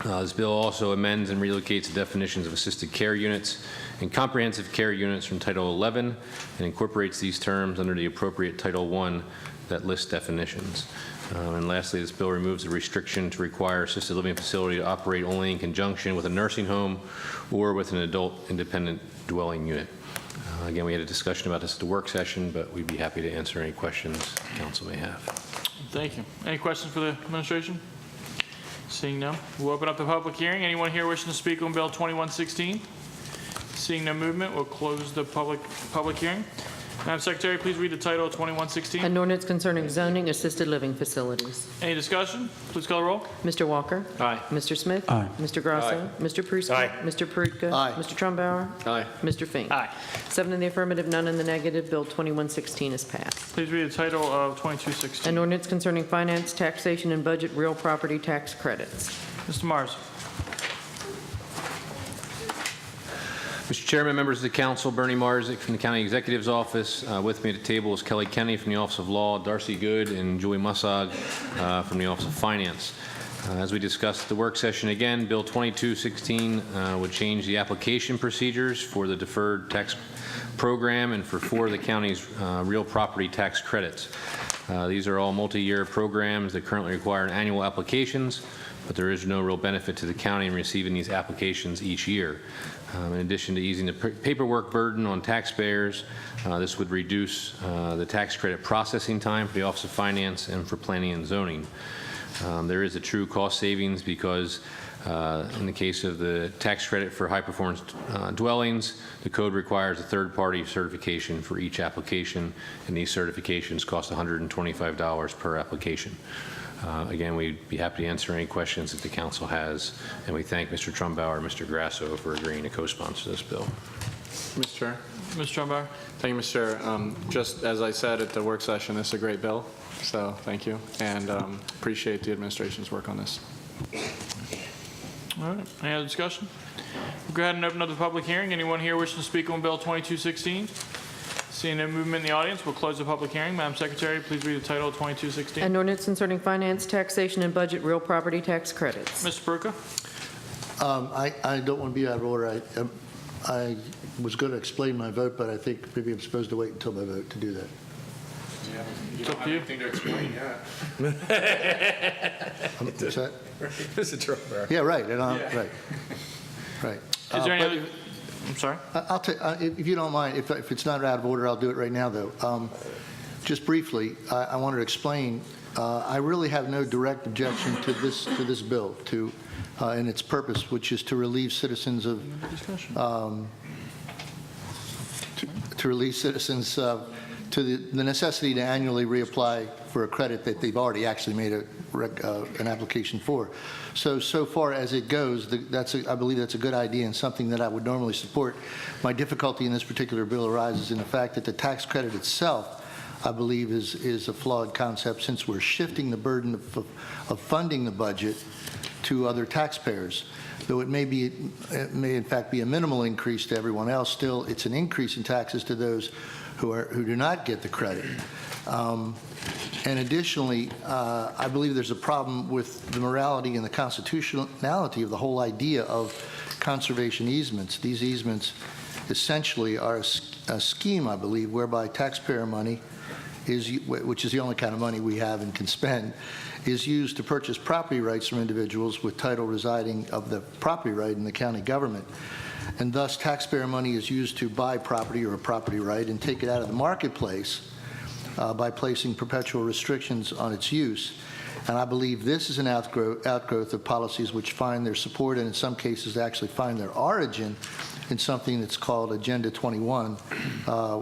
This bill also amends and relocates the definitions of assisted care units and comprehensive care units from Title 11 and incorporates these terms under the appropriate Title 1 that lists definitions. And lastly, this bill removes the restriction to require assisted living facility to operate only in conjunction with a nursing home or with an adult independent dwelling unit. Again, we had a discussion about this at the work session, but we'd be happy to answer any questions the council may have.
Thank you. Any questions for the administration? Seeing none, we'll open up the public hearing. Anyone here wishing to speak on Bill 2116? Seeing no movement, we'll close the public hearing. Madam Secretary, please read the title of 2116.
An ordinance concerning zoning assisted living facilities.
Any discussion? Please call the roll.
Mr. Walker?
Aye.
Mr. Smith?
Aye.
Mr. Grasso?
Aye.
Mr. Pruski?
Aye.
Mr. Perutka?
Aye.
Mr. Trumbauer?
Aye.
Mr. Fink?
Aye.
7 in the affirmative, none in the negative. Bill 2116 is passed.
Please read the title of 2216.
An ordinance concerning finance, taxation, and budget real property tax credits.
Mr. Mars.
Mr. Chairman, members of the council, Bernie Marzick from the County Executive's Office. With me at the table is Kelly Kenny from the Office of Law, Darcy Good, and Julie Mussog from the Office of Finance. As we discussed at the work session again, Bill 2216 would change the application procedures for the deferred tax program and for 4 of the county's real property tax credits. These are all multi-year programs that currently require annual applications, but there is no real benefit to the county in receiving these applications each year. In addition to easing the paperwork burden on taxpayers, this would reduce the tax credit processing time for the Office of Finance and for Planning and Zoning. There is a true cost savings because in the case of the tax credit for high-performance dwellings, the code requires a third-party certification for each application, and these certifications cost $125 per application. Again, we'd be happy to answer any questions that the council has, and we thank Mr. Trumbauer and Mr. Grasso for agreeing to co-sponsor this bill.
Mr. Chair.
Mr. Trumbauer.
Thank you, Mr. Chair. Just as I said at the work session, this is a great bill, so thank you, and appreciate the administration's work on this.
All right. Any other discussion? We'll go ahead and open up the public hearing. Anyone here wishing to speak on Bill 2216? Seeing no movement in the audience, we'll close the public hearing. Madam Secretary, please read the title of 2216.
An ordinance concerning finance, taxation, and budget real property tax credits.
Mr. Perutka.
I don't want to be out of order. I was going to explain my vote, but I think maybe I'm supposed to wait until my vote to do that.
Yeah, you
It's up to you.
anything to explain yet.
What's that?
Mr. Trumbauer.
Yeah, right. And right. Right.
Is there any other? I'm sorry.
I'll take, if you don't mind, if it's not out of order, I'll do it right now, though. Just briefly, I wanted to explain I really have no direct objection to this bill and its purpose, which is to relieve citizens of to the necessity to annually reapply for a credit that they've already actually made an application for. So far as it goes, I believe that's a good idea and something that I would normally support. My difficulty in this particular bill arises in the fact that the tax credit itself, I believe, is a flawed concept, since we're shifting the burden of funding the budget to other taxpayers. Though it may in fact be a minimal increase to everyone else, still it's an increase in taxes to those who do not get the credit. And additionally, I believe there's a problem with the morality and the constitutionality of the whole idea of conservation easements. These easements essentially are a scheme, I believe, whereby taxpayer money which is the only kind of money we have and can spend, is used to purchase property rights from individuals with title residing of the property right in the county government. And thus, taxpayer money is used to buy property or a property right and take it out of the marketplace by placing perpetual restrictions on its use. And I believe this is an outgrowth of policies which find their support, and in some cases actually find their origin in something that's called Agenda 21,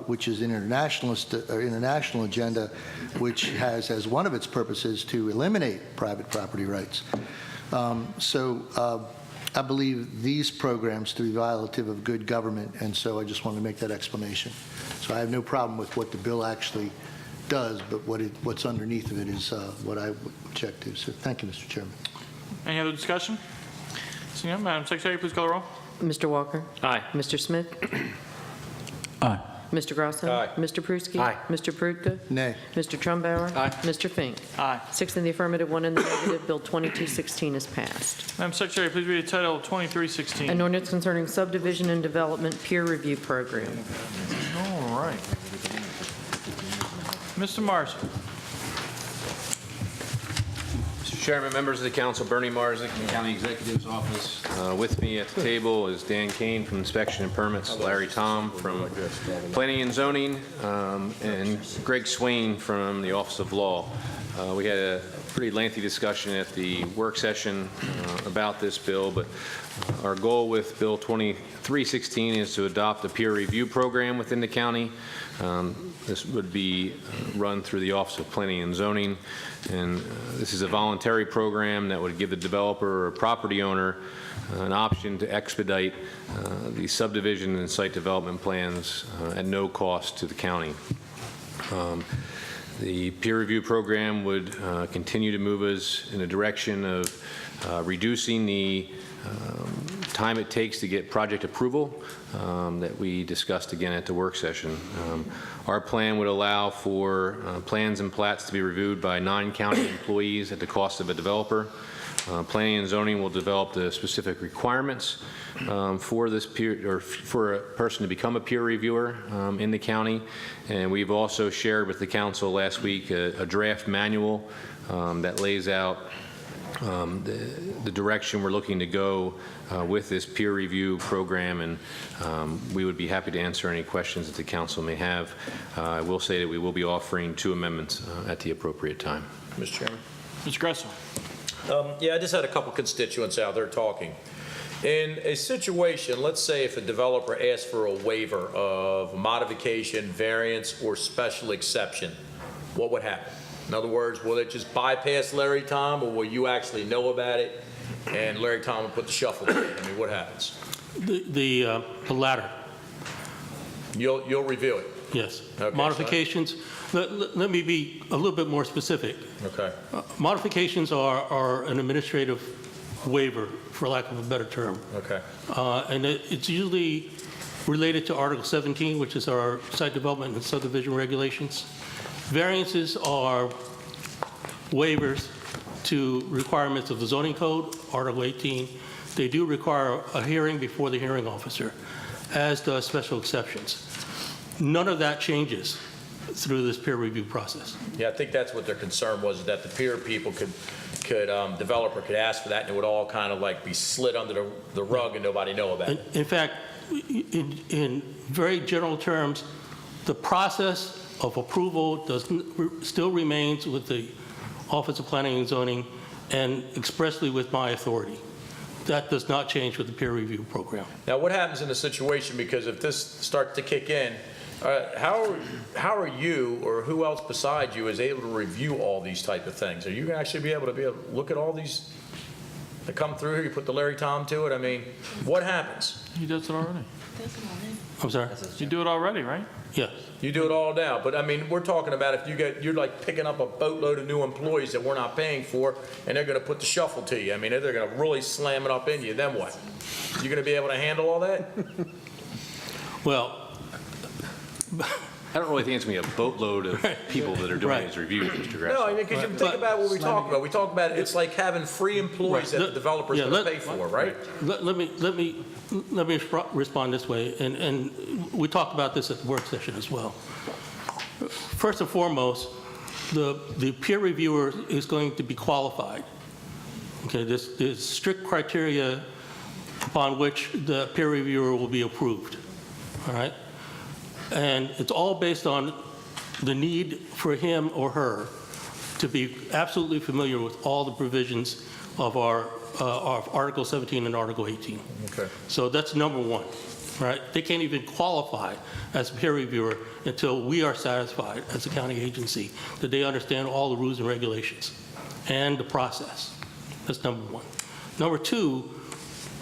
which is an international agenda which has as one of its purposes to eliminate private property rights. I believe these programs to be violative of good government, and so I just wanted to make that explanation. So I have no problem with what the bill actually does, but what's underneath of it is what I would object to. So thank you, Mr. Chairman.
Any other discussion? Seeing none, Madam Secretary, please call the roll.
Mr. Walker?
Aye.
Mr. Smith?
Aye.
Mr. Grasso?
Aye.
Mr. Pruski?
Aye.
Mr. Prudka?
Nay.
Mr. Trumbauer?
Aye.
Mr. Fink?
Aye.
6 in the affirmative, 1 in the negative. Bill 2216 is passed.
Madam Secretary, please read the title of 2316.
An ordinance concerning subdivision and development peer review program.
All right. Mr. Marson.
Mr. Chairman, members of the council, Bernie Marzik from the County Executive's Office. With me at the table is Dan Kane from Inspection and Permits, Larry Tom from Planning and Zoning, and Greg Swain from the Office of Law. We had a pretty lengthy discussion at the work session about this bill, but our goal with Bill 2316 is to adopt a peer review program within the county. This would be run through the Office of Planning and Zoning, and this is a voluntary program that would give the developer or property owner an option to expedite the subdivision and site development plans at no cost to the county. The peer review program would continue to move us in a direction of reducing the time it takes to get project approval that we discussed again at the work session. Our plan would allow for plans and plats to be reviewed by non-county employees at the cost of a developer. Planning and Zoning will develop the specific requirements for this peer, or for a person to become a peer reviewer in the county. And we've also shared with the council last week a draft manual that lays out the direction we're looking to go with this peer review program, and we would be happy to answer any questions that the council may have. I will say that we will be offering 2 amendments at the appropriate time.
Mr. Chairman.
Mr. Gressel.
Yeah, I just had a couple constituents out there talking. In a situation, let's say if a developer asks for a waiver of modification, variance, or special exception, what would happen? In other words, will it just bypass Larry Tom, or will you actually know about it and Larry Tom will put the shuffle in? I mean, what happens?
The latter.
You'll review it?
Yes.
Okay,
Modifications, let me be a little bit more specific.
Okay.
Modifications are an administrative waiver, for lack of a better term.
Okay.
And it's usually related to Article 17, which is our site development and subdivision regulations. Variances are waivers to requirements of the zoning code, Article 18. They do require a hearing before the hearing officer, as does special exceptions. None of that changes through this peer review process.
Yeah, I think that's what their concern was, that the peer people developer could ask for that, and it would all kind of like be slid under the rug and nobody know about it.
In fact, in very general terms, the process of approval still remains with the Office of Planning and Zoning, and expressly with my authority. That does not change with the peer review program.
Now, what happens in a situation, because if this starts to kick in, how are you, or who else besides you, is able to review all these type of things? Are you going to actually be able to look at all these that come through here? You put the Larry Tom to it? I mean, what happens?
He does it already.
I'm sorry?
You do it already, right?
Yes.
You do it all now, but I mean, we're talking about if you're like picking up a boatload of new employees that we're not paying for, and they're going to put the shuffle to you. I mean, they're going to really slam it up in you. Then what? You going to be able to handle all that?
Well,
I don't really think it's going to be a boatload of people that are doing these reviews, Mr. Grasso.
No, I mean, because you think about what we talk about. We talk about it's like having free employees that the developer's going to pay for, right?
Let me respond this way, and we talked about this at the work session as well. First and foremost, the peer reviewer is going to be qualified. Okay, there's strict criteria upon which the peer reviewer will be approved. All right, and it's all based on the need for him or her to be absolutely familiar with all the provisions of our Article 17 and Article 18.
Okay.
So that's number one, right? They can't even qualify as a peer reviewer until we are satisfied as a county agency that they understand all the rules and regulations and the process. That's number one. Number two,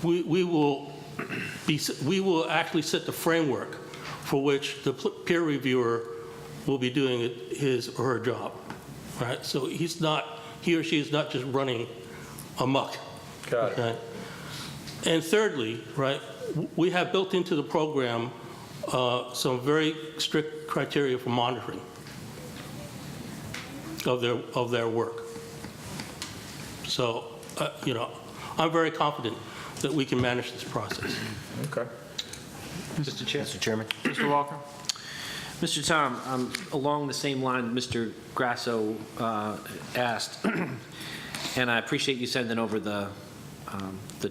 we will actually set the framework for which the peer reviewer will be doing his or her job, right? So he or she is not just running amok.
Got it.
Okay? And thirdly, right, we have built into the program some very strict criteria for monitoring of their work. So, I'm very confident that we can manage this process.
Okay.
Mr. Chair.
Mr. Chairman.
Mr. Walker?
Mr. Tom, along the same line Mr. Grasso asked, and I appreciate you sending over the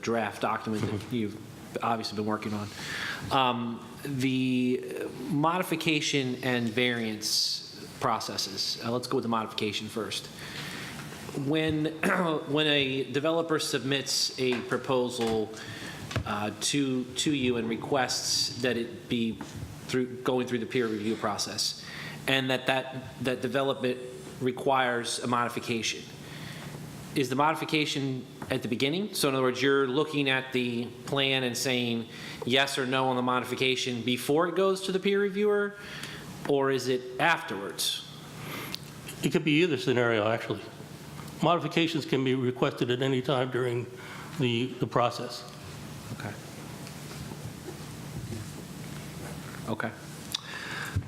draft document that you've obviously been working on. The modification and variance processes. Let's go with the modification first. When a developer submits a proposal to you and requests that it be going through the peer review process, and that development requires a modification, is the modification at the beginning? So in other words, you're looking at the plan and saying yes or no on the modification before it goes to the peer reviewer, or is it afterwards?
It could be either scenario, actually. Modifications can be requested at any time during the process.
Okay. Okay.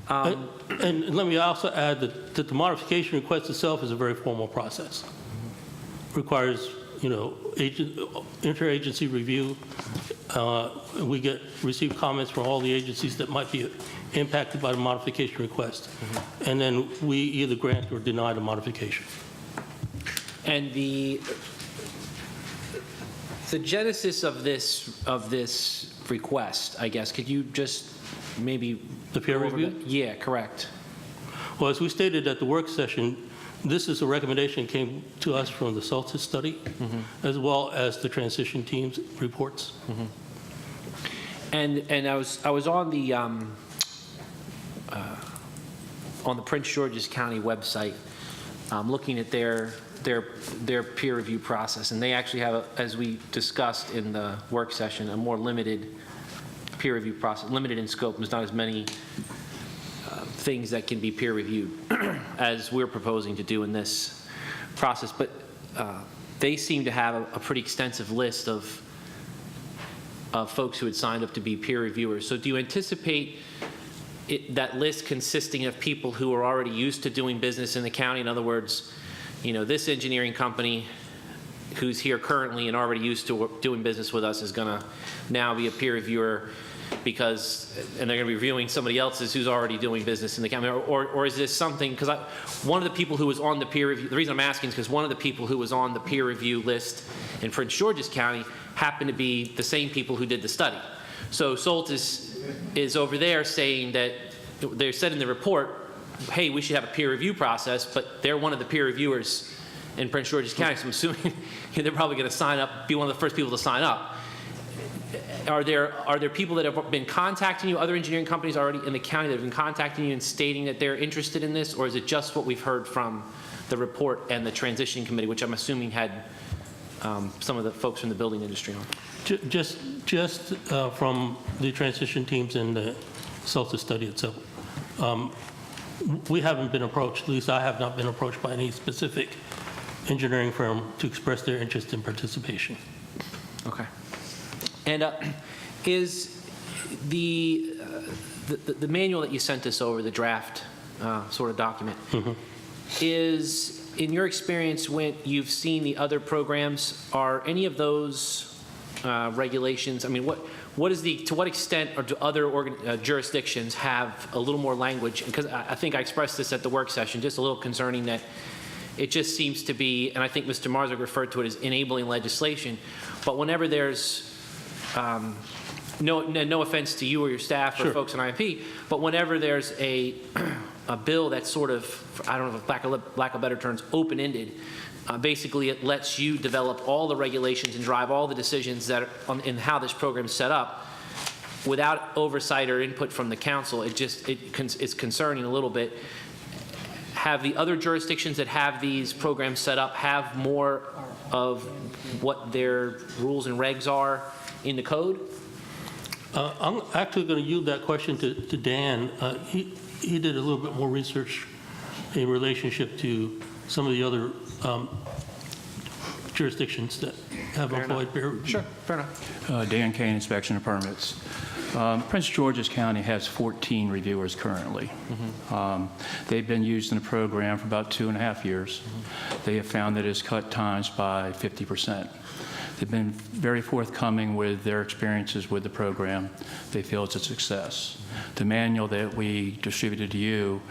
And let me also add that the modification request itself is a very formal process. Requires, interagency review. We receive comments from all the agencies that might be impacted by the modification request. And then we either grant or deny the modification.
And the genesis of this request, I guess, could you just maybe
the peer review?
Yeah, correct.
Well, as we stated at the work session, this is a recommendation that came to us from the SOLTIS study, as well as the transition team's reports.
And I was on the Prince George's County website, looking at their peer review process, and they actually have, as we discussed in the work session, a more limited peer review process, limited in scope. There's not as many things that can be peer reviewed as we're proposing to do in this process, but they seem to have a pretty extensive list of folks who had signed up to be peer reviewers. So do you anticipate that list consisting of people who are already used to doing business in the county? In other words, this engineering company who's here currently and already used to doing business with us is going to now be a peer reviewer and they're going to be reviewing somebody else's who's already doing business in the county? Or is this something, because one of the people who was on the peer review, the reason I'm asking is because one of the people who was on the peer review list in Prince George's County happened to be the same people who did the study. So SOLTIS is over there saying that, they said in the report, hey, we should have a peer review process, but they're one of the peer reviewers in Prince George's County, so I'm assuming they're probably going to sign up, be one of the first people to sign up. Are there people that have been contacting you, other engineering companies already in the county that have been contacting you and stating that they're interested in this, or is it just what we've heard from the report and the transition committee, which I'm assuming had some of the folks from the building industry on?
Just from the transition teams and the SELTA study itself. We haven't been approached, at least I have not been approached by any specific engineering firm to express their interest in participation.
Okay. And is the manual that you sent us over, the draft sort of document, is, in your experience when you've seen the other programs, are any of those regulations, I mean, to what extent or do other jurisdictions have a little more language? Because I think I expressed this at the work session, just a little concerning that it just seems to be, and I think Mr. Marzuk referred to it as enabling legislation, but whenever there's, no offense to you or your staff or folks in IMP, but whenever there's a bill that's sort of, I don't know, if lack of better terms, open-ended, basically it lets you develop all the regulations and drive all the decisions that are in how this program is set up without oversight or input from the council. It's concerning a little bit. Have the other jurisdictions that have these programs set up have more of what their rules and regs are in the code?
I'm actually going to yield that question to Dan. He did a little bit more research in relationship to some of the other jurisdictions that have employed peer review.
Sure, fair enough.
Dan Kane, Inspection of Permits. Prince George's County has 14 reviewers currently. They've been used in the program for about 2.5 years. They have found that it's cut times by 50%. They've been very forthcoming with their experiences with the program. They feel it's a success. The manual that we distributed to you,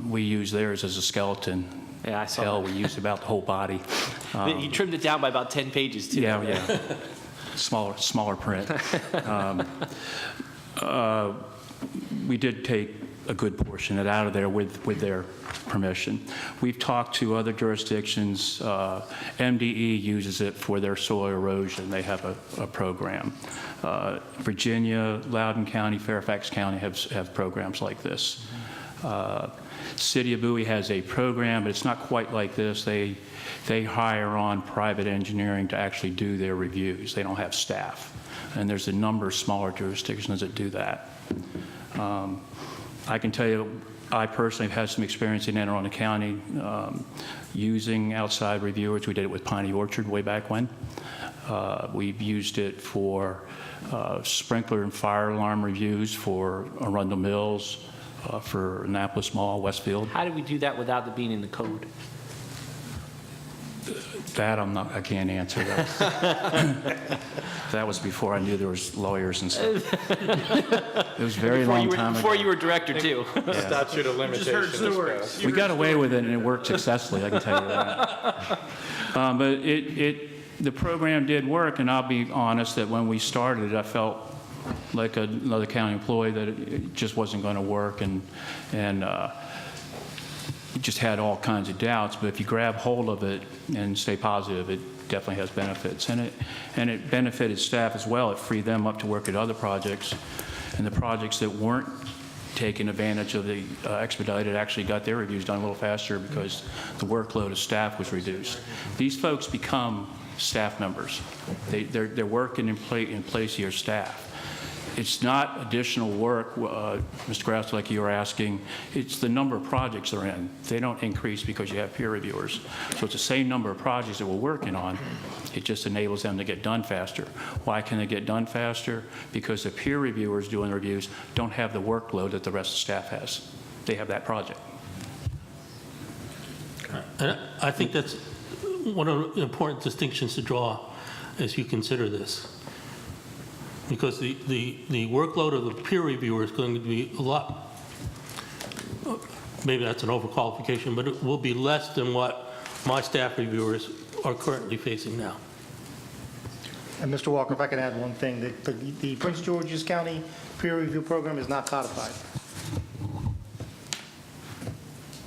we use theirs as a skeleton.
Yeah, I saw
Hell,
that.
we used about the whole body.
You trimmed it down by about 10 pages, too.
Yeah. Smaller print. We did take a good portion of it out of there with their permission. We've talked to other jurisdictions. MDE uses it for their soil erosion. They have a program. Virginia, Loudoun County, Fairfax County have programs like this. City of Bowie has a program, but it's not quite like this. They hire on private engineering to actually do their reviews. They don't have staff. And there's a number of smaller jurisdictions that do that. I can tell you, I personally have had some experience in Anne Arundel County using outside reviewers. We did it with Piney Orchard way back when. We've used it for sprinkler and fire alarm reviews for Arundel Mills, for Annapolis Mall, Westfield.
How did we do that without it being in the code?
That I can't answer that. That was before I knew there was lawyers and stuff. It was a very long time ago.
Before you were director, too.
Statute of limitations.
We got away with it, and it worked successfully, I can tell you that. But the program did work, and I'll be honest that when we started, I felt like another county employee that it just wasn't going to work, and just had all kinds of doubts. But if you grab hold of it and stay positive, it definitely has benefits. And it benefited staff as well. It freed them up to work at other projects. And the projects that weren't taking advantage of the expedited actually got their reviews done a little faster because the workload of staff was reduced. These folks become staff members. They're working in place of your staff. It's not additional work, Mr. Grass, like you were asking. It's the number of projects they're in. They don't increase because you have peer reviewers. So it's the same number of projects that we're working on. It just enables them to get done faster. Why can they get done faster? Because the peer reviewers doing the reviews don't have the workload that the rest of the staff has. They have that project.
And I think that's one of the important distinctions to draw as you consider this. Because the workload of the peer reviewer is going to be a lot, maybe that's an overqualification, but it will be less than what my staff reviewers are currently facing now.
And Mr. Walker, if I could add one thing, the Prince George's County peer review program is not codified.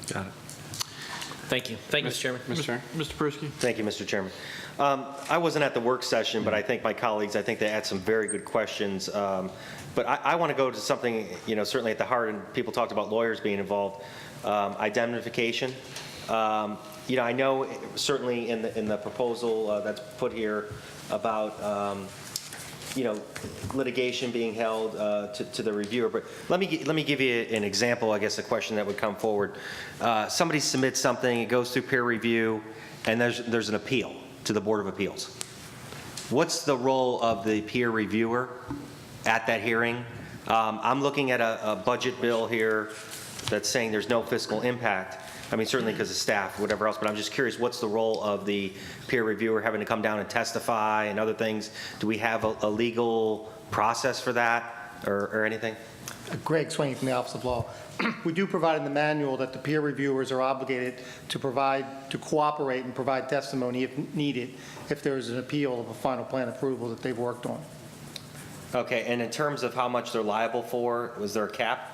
Got Thank you. Thank you, Mr. Chairman.
Mr. Chair.
Mr. Persky?
Thank you, Mr. Chairman. I wasn't at the work session, but I think my colleagues, I think they had some very good questions. But I want to go to something, certainly at the heart, and people talked about lawyers being involved, indemnification. I know certainly in the proposal that's put here about, litigation being held to the reviewer. But let me give you an example, I guess, a question that would come forward. Somebody submits something, it goes through peer review, and there's an appeal to the Board of Appeals. What's the role of the peer reviewer at that hearing? I'm looking at a budget bill here that's saying there's no fiscal impact. I mean, certainly because of staff, whatever else, but I'm just curious, what's the role of the peer reviewer having to come down and testify and other things? Do we have a legal process for that or anything?
Greg Swain from the Office of Law. We do provide in the manual that the peer reviewers are obligated to cooperate and provide testimony if needed, if there is an appeal of a final plan approval that they've worked on.
Okay, and in terms of how much they're liable for, was there a cap?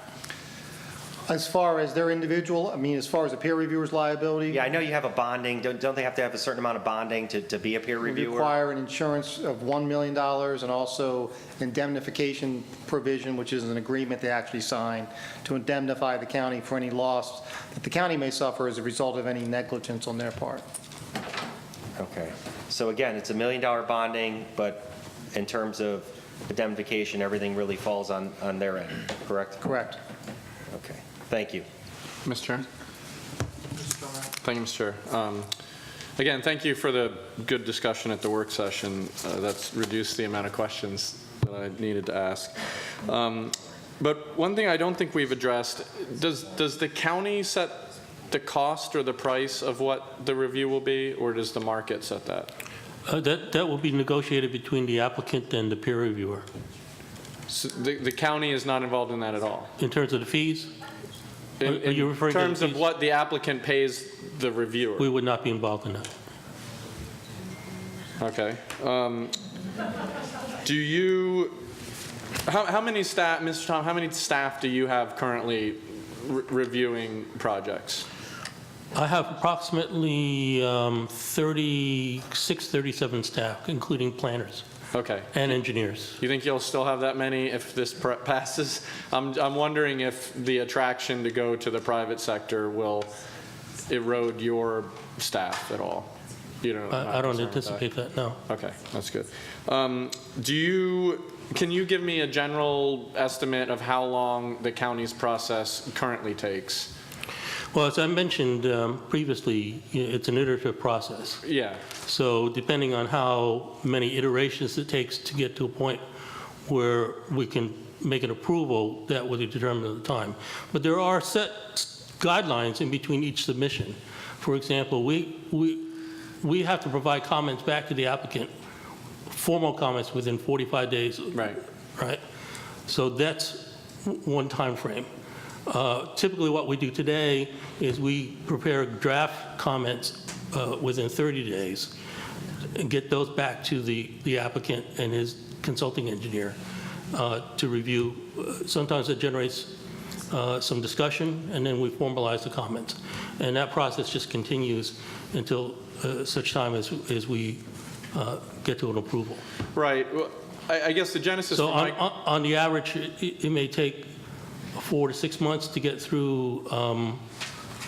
As far as their individual, as far as a peer reviewer's liability?
Yeah, I know you have a bonding. Don't they have to have a certain amount of bonding to be a peer reviewer?
We require an insurance of $1 million and also indemnification provision, which is an agreement they actually sign to indemnify the county for any loss that the county may suffer as a result of any negligence on their part.
Okay. So again, it's $1 million bonding, but in terms of indemnification, everything really falls on their end, correct?
Correct.
Okay. Thank you.
Mr. Chair. Thank you, Mr. Chair. Again, thank you for the good discussion at the work session. That's reduced the amount of questions that I needed to ask. But one thing I don't think we've addressed, does the county set the cost or the price of what the review will be, or does the market set that?
That will be negotiated between the applicant and the peer reviewer.
So the county is not involved in that at all?
In terms of the fees?
In
you referring to the
terms of
fees?
what the applicant pays the reviewer?
We would not be involved in that.
Okay. Do you, how many staff, Mr. Tom, how many staff do you have currently reviewing projects?
I have approximately 36, 37 staff, including planners.
Okay.
And engineers.
You think you'll still have that many if this passes? I'm wondering if the attraction to go to the private sector will erode your staff at all.
I don't anticipate that, no.
Okay, that's good. Can you give me a general estimate of how long the county's process currently takes?
Well, as I mentioned previously, it's an iterative process.
Yeah.
So depending on how many iterations it takes to get to a point where we can make an approval, that will determine the time. But there are set guidelines in between each submission. For example, we have to provide comments back to the applicant, formal comments within 45 days.
Right.
Right? So that's one time frame. Typically what we do today is we prepare draft comments within 30 days and get those back to the applicant and his consulting engineer to review. Sometimes it generates some discussion, and then we formalize the comments. And that process just continues until such time as we get to an approval.
Right. Well, I guess the genesis.
So on the average, it may take 4 to 6 months to get through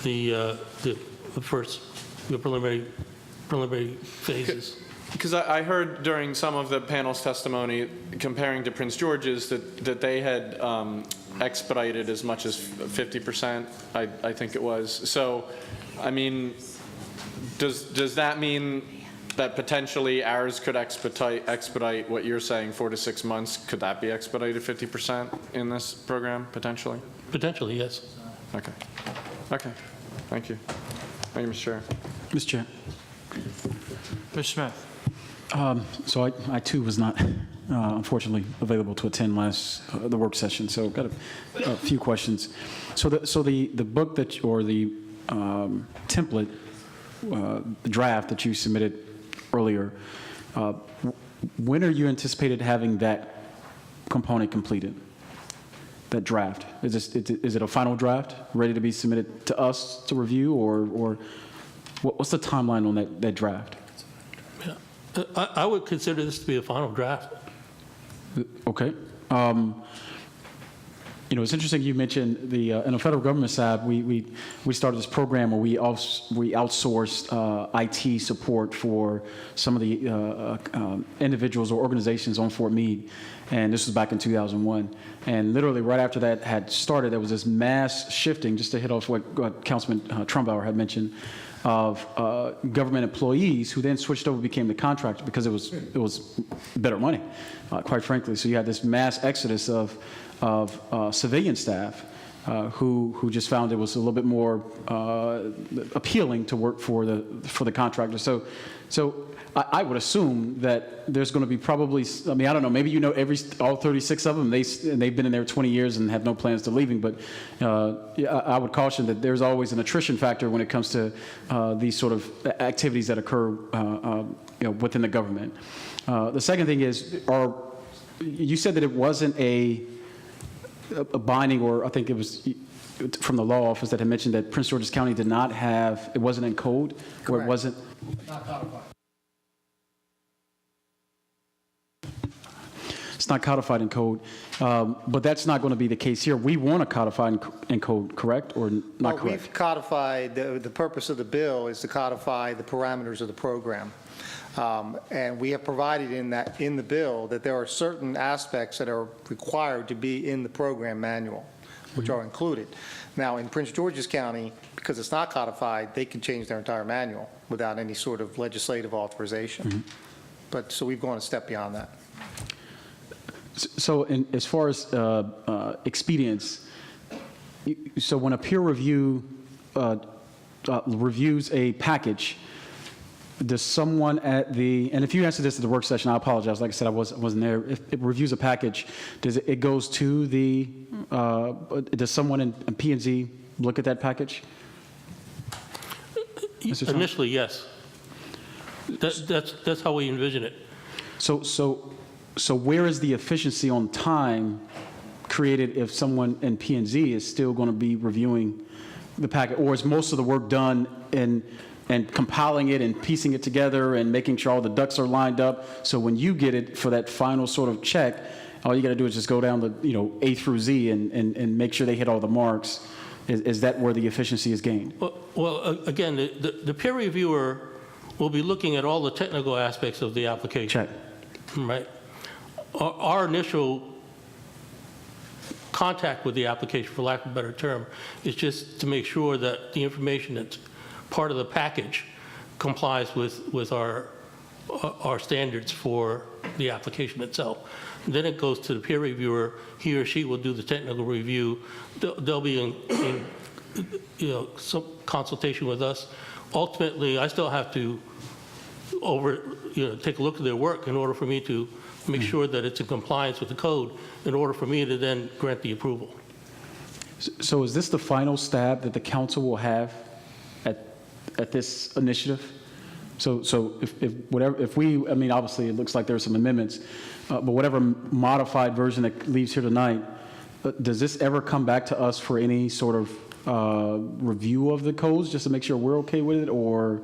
the preliminary phases.
Because I heard during some of the panel's testimony, comparing to Prince George's, that they had expedited as much as 50%, I think it was. So, I mean, does that mean that potentially ours could expedite what you're saying, 4 to 6 months? Could that be expedited 50% in this program, potentially?
Potentially, yes.
Okay. Okay. Thank you. Thank you, Mr. Chair.
Mr. Chair.
Mr. Smith.
So I too was not, unfortunately, available to attend the work session. So I've got a few questions. So the book or the template, the draft that you submitted earlier, when are you anticipated having that component completed? That draft? Is it a final draft ready to be submitted to us to review, or What's the timeline on that draft?
I would consider this to be a final draft.
Okay. It's interesting you mentioned in the federal government side, we started this program where we outsourced IT support for some of the individuals or organizations on Fort Meade, and this was back in 2001. And literally right after that had started, there was this mass shifting, just to hit off what Councilman Trumbauer had mentioned, of government employees who then switched over, became the contractor because it was better money, quite frankly. So you had this mass exodus of civilian staff who just found it was a little bit more appealing to work for the contractor. So I would assume that there's going to be probably, I mean, I don't know, maybe all 36 of them, they've been in there 20 years and have no plans to leaving, but I would caution that there's always an attrition factor when it comes to these sort of activities that occur within the government. The second thing is, you said that it wasn't a binding, or I think it was from the law office that had mentioned that Prince George's County did not have, it wasn't in code? Correct. Or it wasn't?
Not codified.
It's not codified in code, but that's not going to be the case here. We want to codify in code, correct, or not correct?
We've codified, the purpose of the bill is to codify the parameters of the program. And we have provided in the bill that there are certain aspects that are required to be in the program manual, which are included. Now, in Prince George's County, because it's not codified, they can change their entire manual without any sort of legislative authorization. So we've gone a step beyond that.
So as far as expedience, so when a peer review reviews a package, does someone and if you answer this at the work session, I apologize. Like I said, I wasn't there. If it reviews a package, it goes to the, does someone in P&Z look at that package?
Initially, yes. That's how we envision it.
So where is the efficiency on time created if someone in P&Z is still going to be reviewing the packet, or is most of the work done and compiling it and piecing it together and making sure all the ducks are lined up, so when you get it for that final sort of check, all you got to do is just go down the A through Z and make sure they hit all the marks? Is that where the efficiency is gained?
Well, again, the peer reviewer will be looking at all the technical aspects of the application.
Check.
Right. Our initial contact with the application, for lack of a better term, is just to make sure that the information that's part of the package complies with our standards for the application itself. Then it goes to the peer reviewer. He or she will do the technical review. They'll be in some consultation with us. Ultimately, I still have to take a look at their work in order for me to make sure that it's in compliance with the code in order for me to then grant the approval.
So is this the final stab that the council will have at this initiative? So if we, I mean, obviously it looks like there are some amendments, but whatever modified version that leaves here tonight, does this ever come back to us for any sort of review of the codes just to make sure we're okay with it, or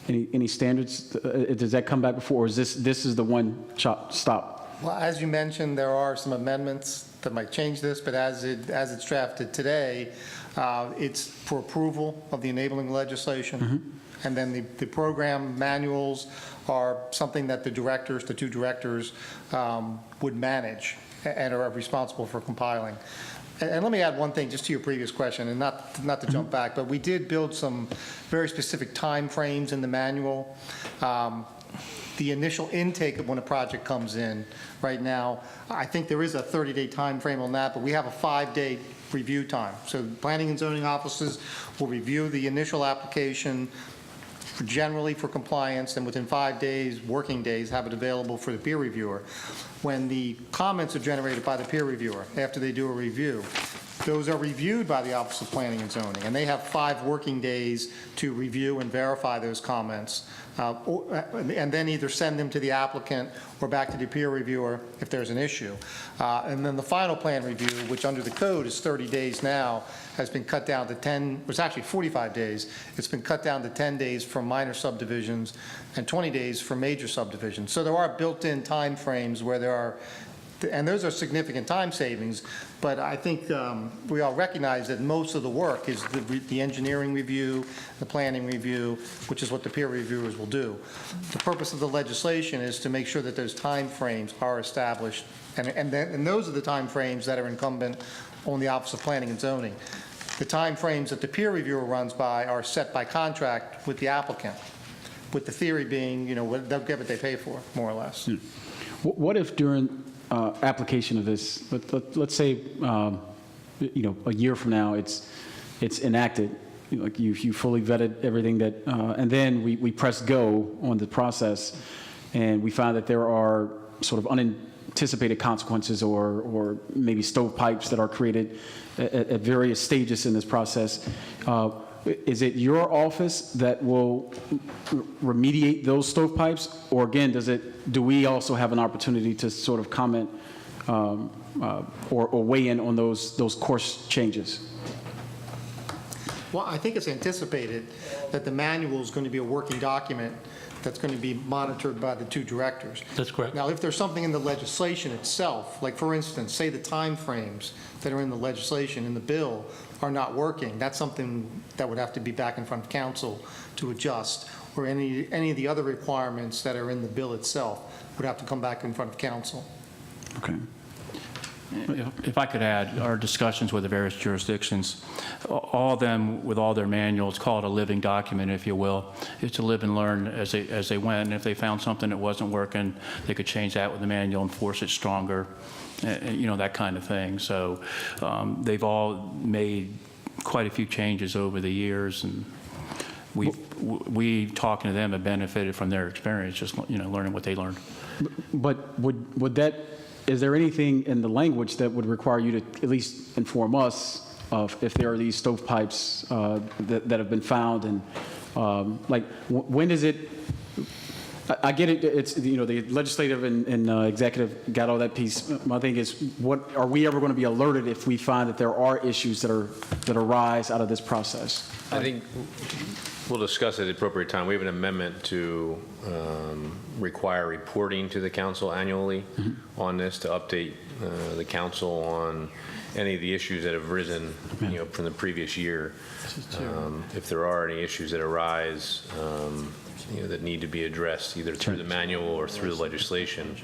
any standards? Does that come back before, or is this is the one stop?
Well, as you mentioned, there are some amendments that might change this, but as it's drafted today, it's for approval of the enabling legislation. And then the program manuals are something that the two directors would manage and are responsible for compiling. And let me add one thing just to your previous question, and not to jump back, but we did build some very specific time frames in the manual. The initial intake of when a project comes in right now, I think there is a 30-day time frame on that, but we have a 5-day review time. So planning and zoning offices will review the initial application generally for compliance, and within 5 days, working days, have it available for the peer reviewer. When the comments are generated by the peer reviewer after they do a review, Those are reviewed by the Office of Planning and Zoning, and they have 5 working days to review and verify those comments, and then either send them to the applicant or back to the peer reviewer if there's an issue. And then the final plan review, which under the code is 30 days now, has been cut down to 10, it's actually 45 days. It's been cut down to 10 days for minor subdivisions and 20 days for major subdivisions. So there are built-in timeframes where there are, and those are significant time savings, but I think we all recognize that most of the work is the engineering review, the planning review, which is what the peer reviewers will do. The purpose of the legislation is to make sure that those timeframes are established, and those are the timeframes that are incumbent on the Office of Planning and Zoning. The timeframes that the peer reviewer runs by are set by contract with the applicant, with the theory being, they'll get what they pay for, more or less.
What if during application of this, let's say, a year from now, it's enacted, like you fully vetted everything that, and then we press go on the process, and we find that there are sort of unanticipated consequences or maybe stovepipes that are created at various stages in this process. Is it your office that will remediate those stovepipes, or again, do we also have an opportunity to sort of comment or weigh in on those course changes?
Well, I think it's anticipated that the manual is going to be a working document that's going to be monitored by the 2 directors.
That's correct.
Now, if there's something in the legislation itself, like for instance, say the timeframes that are in the legislation, in the bill, are not working, that's something that would have to be back in front of council to adjust, or any of the other requirements that are in the bill itself would have to come back in front of council.
Okay.
If I could add, our discussions with the various jurisdictions, all of them with all their manuals, call it a living document, if you will. It's to live and learn as they went. And if they found something that wasn't working, they could change that with the manual and force it stronger, that kind of thing. So they've all made quite a few changes over the years, and we talking to them have benefited from their experience, just learning what they learned.
But would that, is there anything in the language that would require you to at least inform us of if there are these stovepipes that have been found, and when is it? I get it. It's the legislative and executive got all that piece. My thing is, what are we ever going to be alerted if we find that there are issues that arise out of this process?
I think we'll discuss at the appropriate time. We have an amendment to require reporting to the council annually on this, to update the council on any of the issues that have risen, from the previous year. If there are any issues that arise, that need to be addressed either through the manual or through the legislation,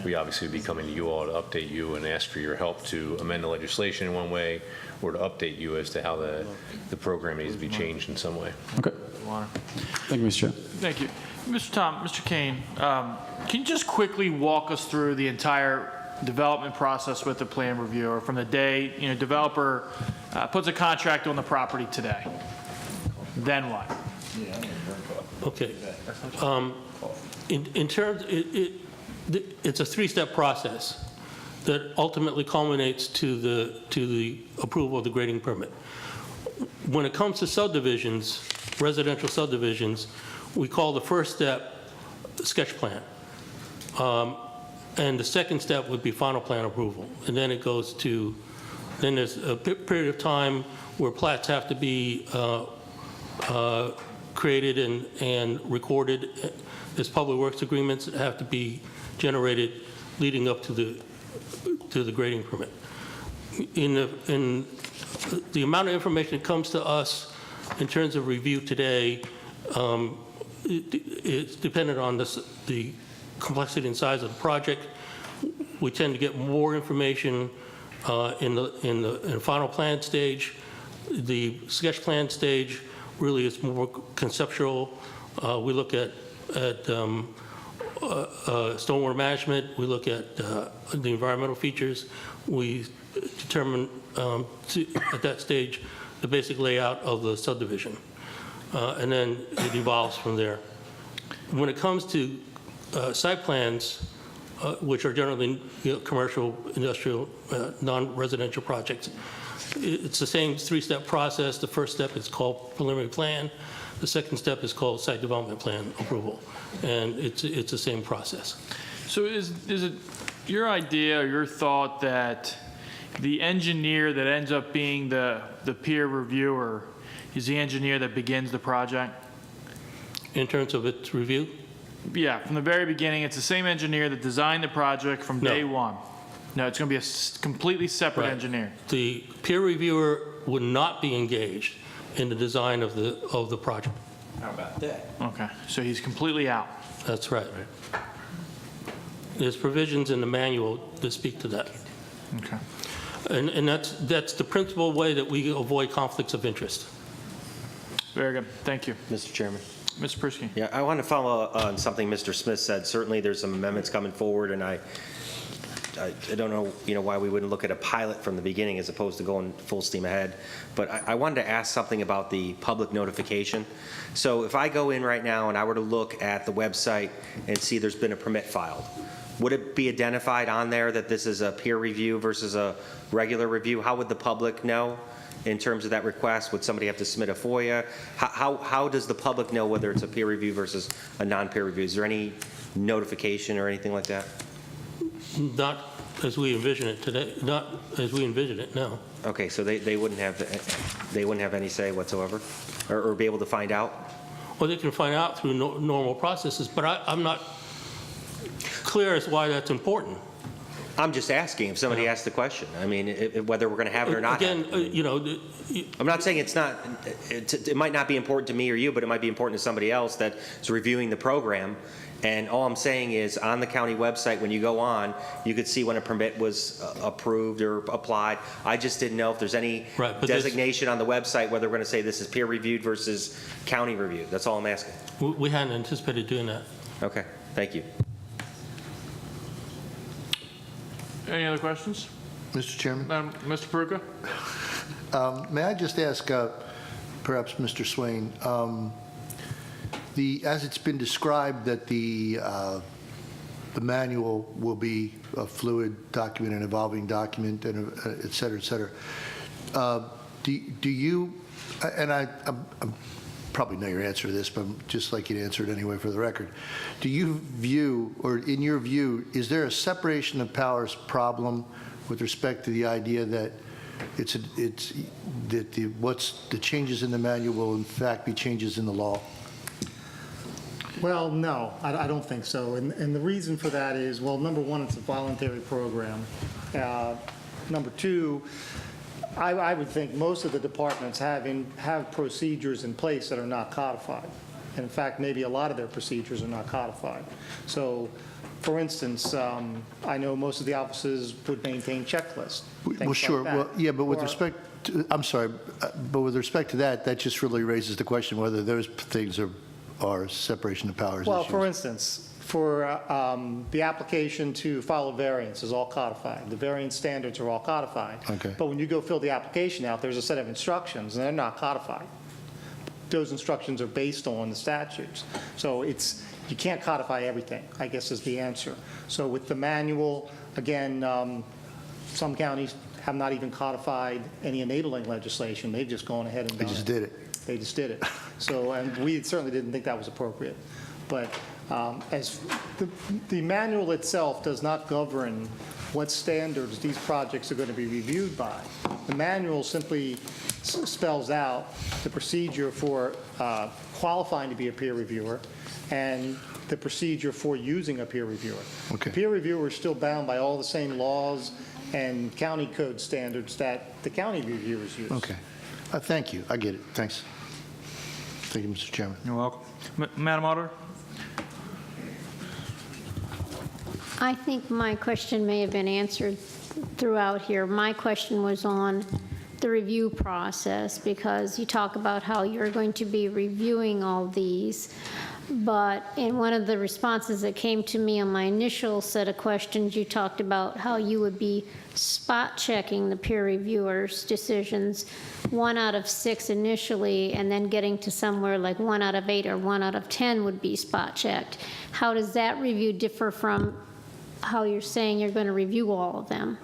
we obviously would be coming to you all to update you and ask for your help to amend the legislation in one way, or to update you as to how the program needs to be changed in some way.
Okay. Thank you, Mr. Chair.
Thank you. Mr. Kane, can you just quickly walk us through the entire development process with the plan reviewer from the day, developer puts a contract on the property today? Then what?
Okay. In terms, it's a 3-step process that ultimately culminates to the approval of the grading permit. When it comes to subdivisions, residential subdivisions, we call the first step sketch plan. And the second step would be final plan approval. And then it goes to, then there's a period of time where plats have to be created and recorded. There's public works agreements that have to be generated leading up to the grading permit. In the amount of information that comes to us in terms of review today, it's dependent on the complexity and size of the project. We tend to get more information in the final plan stage. The sketch plan stage really is more conceptual. We look at stormwater management. We look at the environmental features. We determine at that stage the basic layout of the subdivision. And then it evolves from there. When it comes to site plans, which are generally commercial, industrial, non-residential projects. It's the same three-step process. The first step is called preliminary plan. The second step is called site development plan approval, and it's the same process.
So is it your idea or your thought that the engineer that ends up being the peer reviewer is the engineer that begins the project?
In terms of its review?
Yeah, from the very beginning, it's the same engineer that designed the project from day one. No, it's going to be a completely separate engineer.
The peer reviewer would not be engaged in the design of the project.
How about that?
Okay, so he's completely out.
That's right. There's provisions in the manual that speak to that.
Okay.
And that's the principal way that we avoid conflicts of interest.
Very good. Thank you.
Mr. Chairman.
Mr. Persky.
Yeah, I want to follow on something Mr. Smith said. Certainly, there's some amendments coming forward, and I don't know, why we wouldn't look at a pilot from the beginning as opposed to going full steam ahead. But I wanted to ask something about the public notification. So if I go in right now and I were to look at the website and see there's been a permit filed, would it be identified on there that this is a peer review versus a regular review? How would the public know in terms of that request? Would somebody have to submit a FOIA? How does the public know whether it's a peer review versus a non-peer review? Is there any notification or anything like that?
Not as we envision it today. Not as we envision it, no.
Okay, so they wouldn't have any say whatsoever, or be able to find out?
Well, they can find out through normal processes, but I'm not clear as why that's important.
I'm just asking if somebody asked the question. I mean, whether we're going to have it or not.
Again,
I'm not saying it's not. It might not be important to me or you, but it might be important to somebody else that is reviewing the program. And all I'm saying is, on the county website, when you go on, you could see when a permit was approved or applied. I just didn't know if there's any designation on the website whether we're going to say this is peer reviewed versus county reviewed. That's all I'm asking.
We hadn't anticipated doing that.
Okay, thank you.
Any other questions?
Mr. Chairman?
Mr. Peruka?
May I just ask, perhaps Mr. Swain, as it's been described that the manual will be a fluid document, an evolving document, and et cetera, et cetera. Do you, and I probably know your answer to this, but I'd just like you to answer it anyway for the record. Do you view, or in your view, is there a separation of powers problem with respect to the idea that what's the changes in the manual will in fact be changes in the law?
Well, no, I don't think so. And the reason for that is, well, number one, it's a voluntary program. Number two, I would think most of the departments have procedures in place that are not codified. And in fact, maybe a lot of their procedures are not codified. So, for instance, I know most of the offices would maintain checklists.
Well, sure. Well, yeah, but with respect to, I'm sorry, but with respect to that just really raises the question whether those things are separation of powers
Well,
issues.
for instance, for the application to file a variance is all codified. The variance standards are all codified.
Okay.
But when you go fill the application out, there's a set of instructions, and they're not codified. Those instructions are based on the statutes. So you can't codify everything, I guess is the answer. So with the manual, again, some counties have not even codified any enabling legislation. They've just gone ahead and done it.
They just did it.
They just did it. So, and we certainly didn't think that was appropriate. But as the manual itself does not govern what standards these projects are going to be reviewed by. The manual simply spells out the procedure for qualifying to be a peer reviewer and the procedure for using a peer reviewer.
Okay.
The peer reviewer is still bound by all the same laws and county code standards that the county reviewers use.
Okay. Thank you. I get it. Thanks. Thank you, Mr. Chairman.
You're welcome. Madam Auditor?
I think my question may have been answered throughout here. My question was on the review process, because you talk about how you're going to be reviewing all these. But in one of the responses that came to me on my initial set of questions, you talked about how you would be spot checking the peer reviewers' decisions, 1 out of 6 initially, and then getting to somewhere like 1 out of 8 or 1 out of 10 would be spot checked. How does that review differ from how you're saying you're going to review all of them,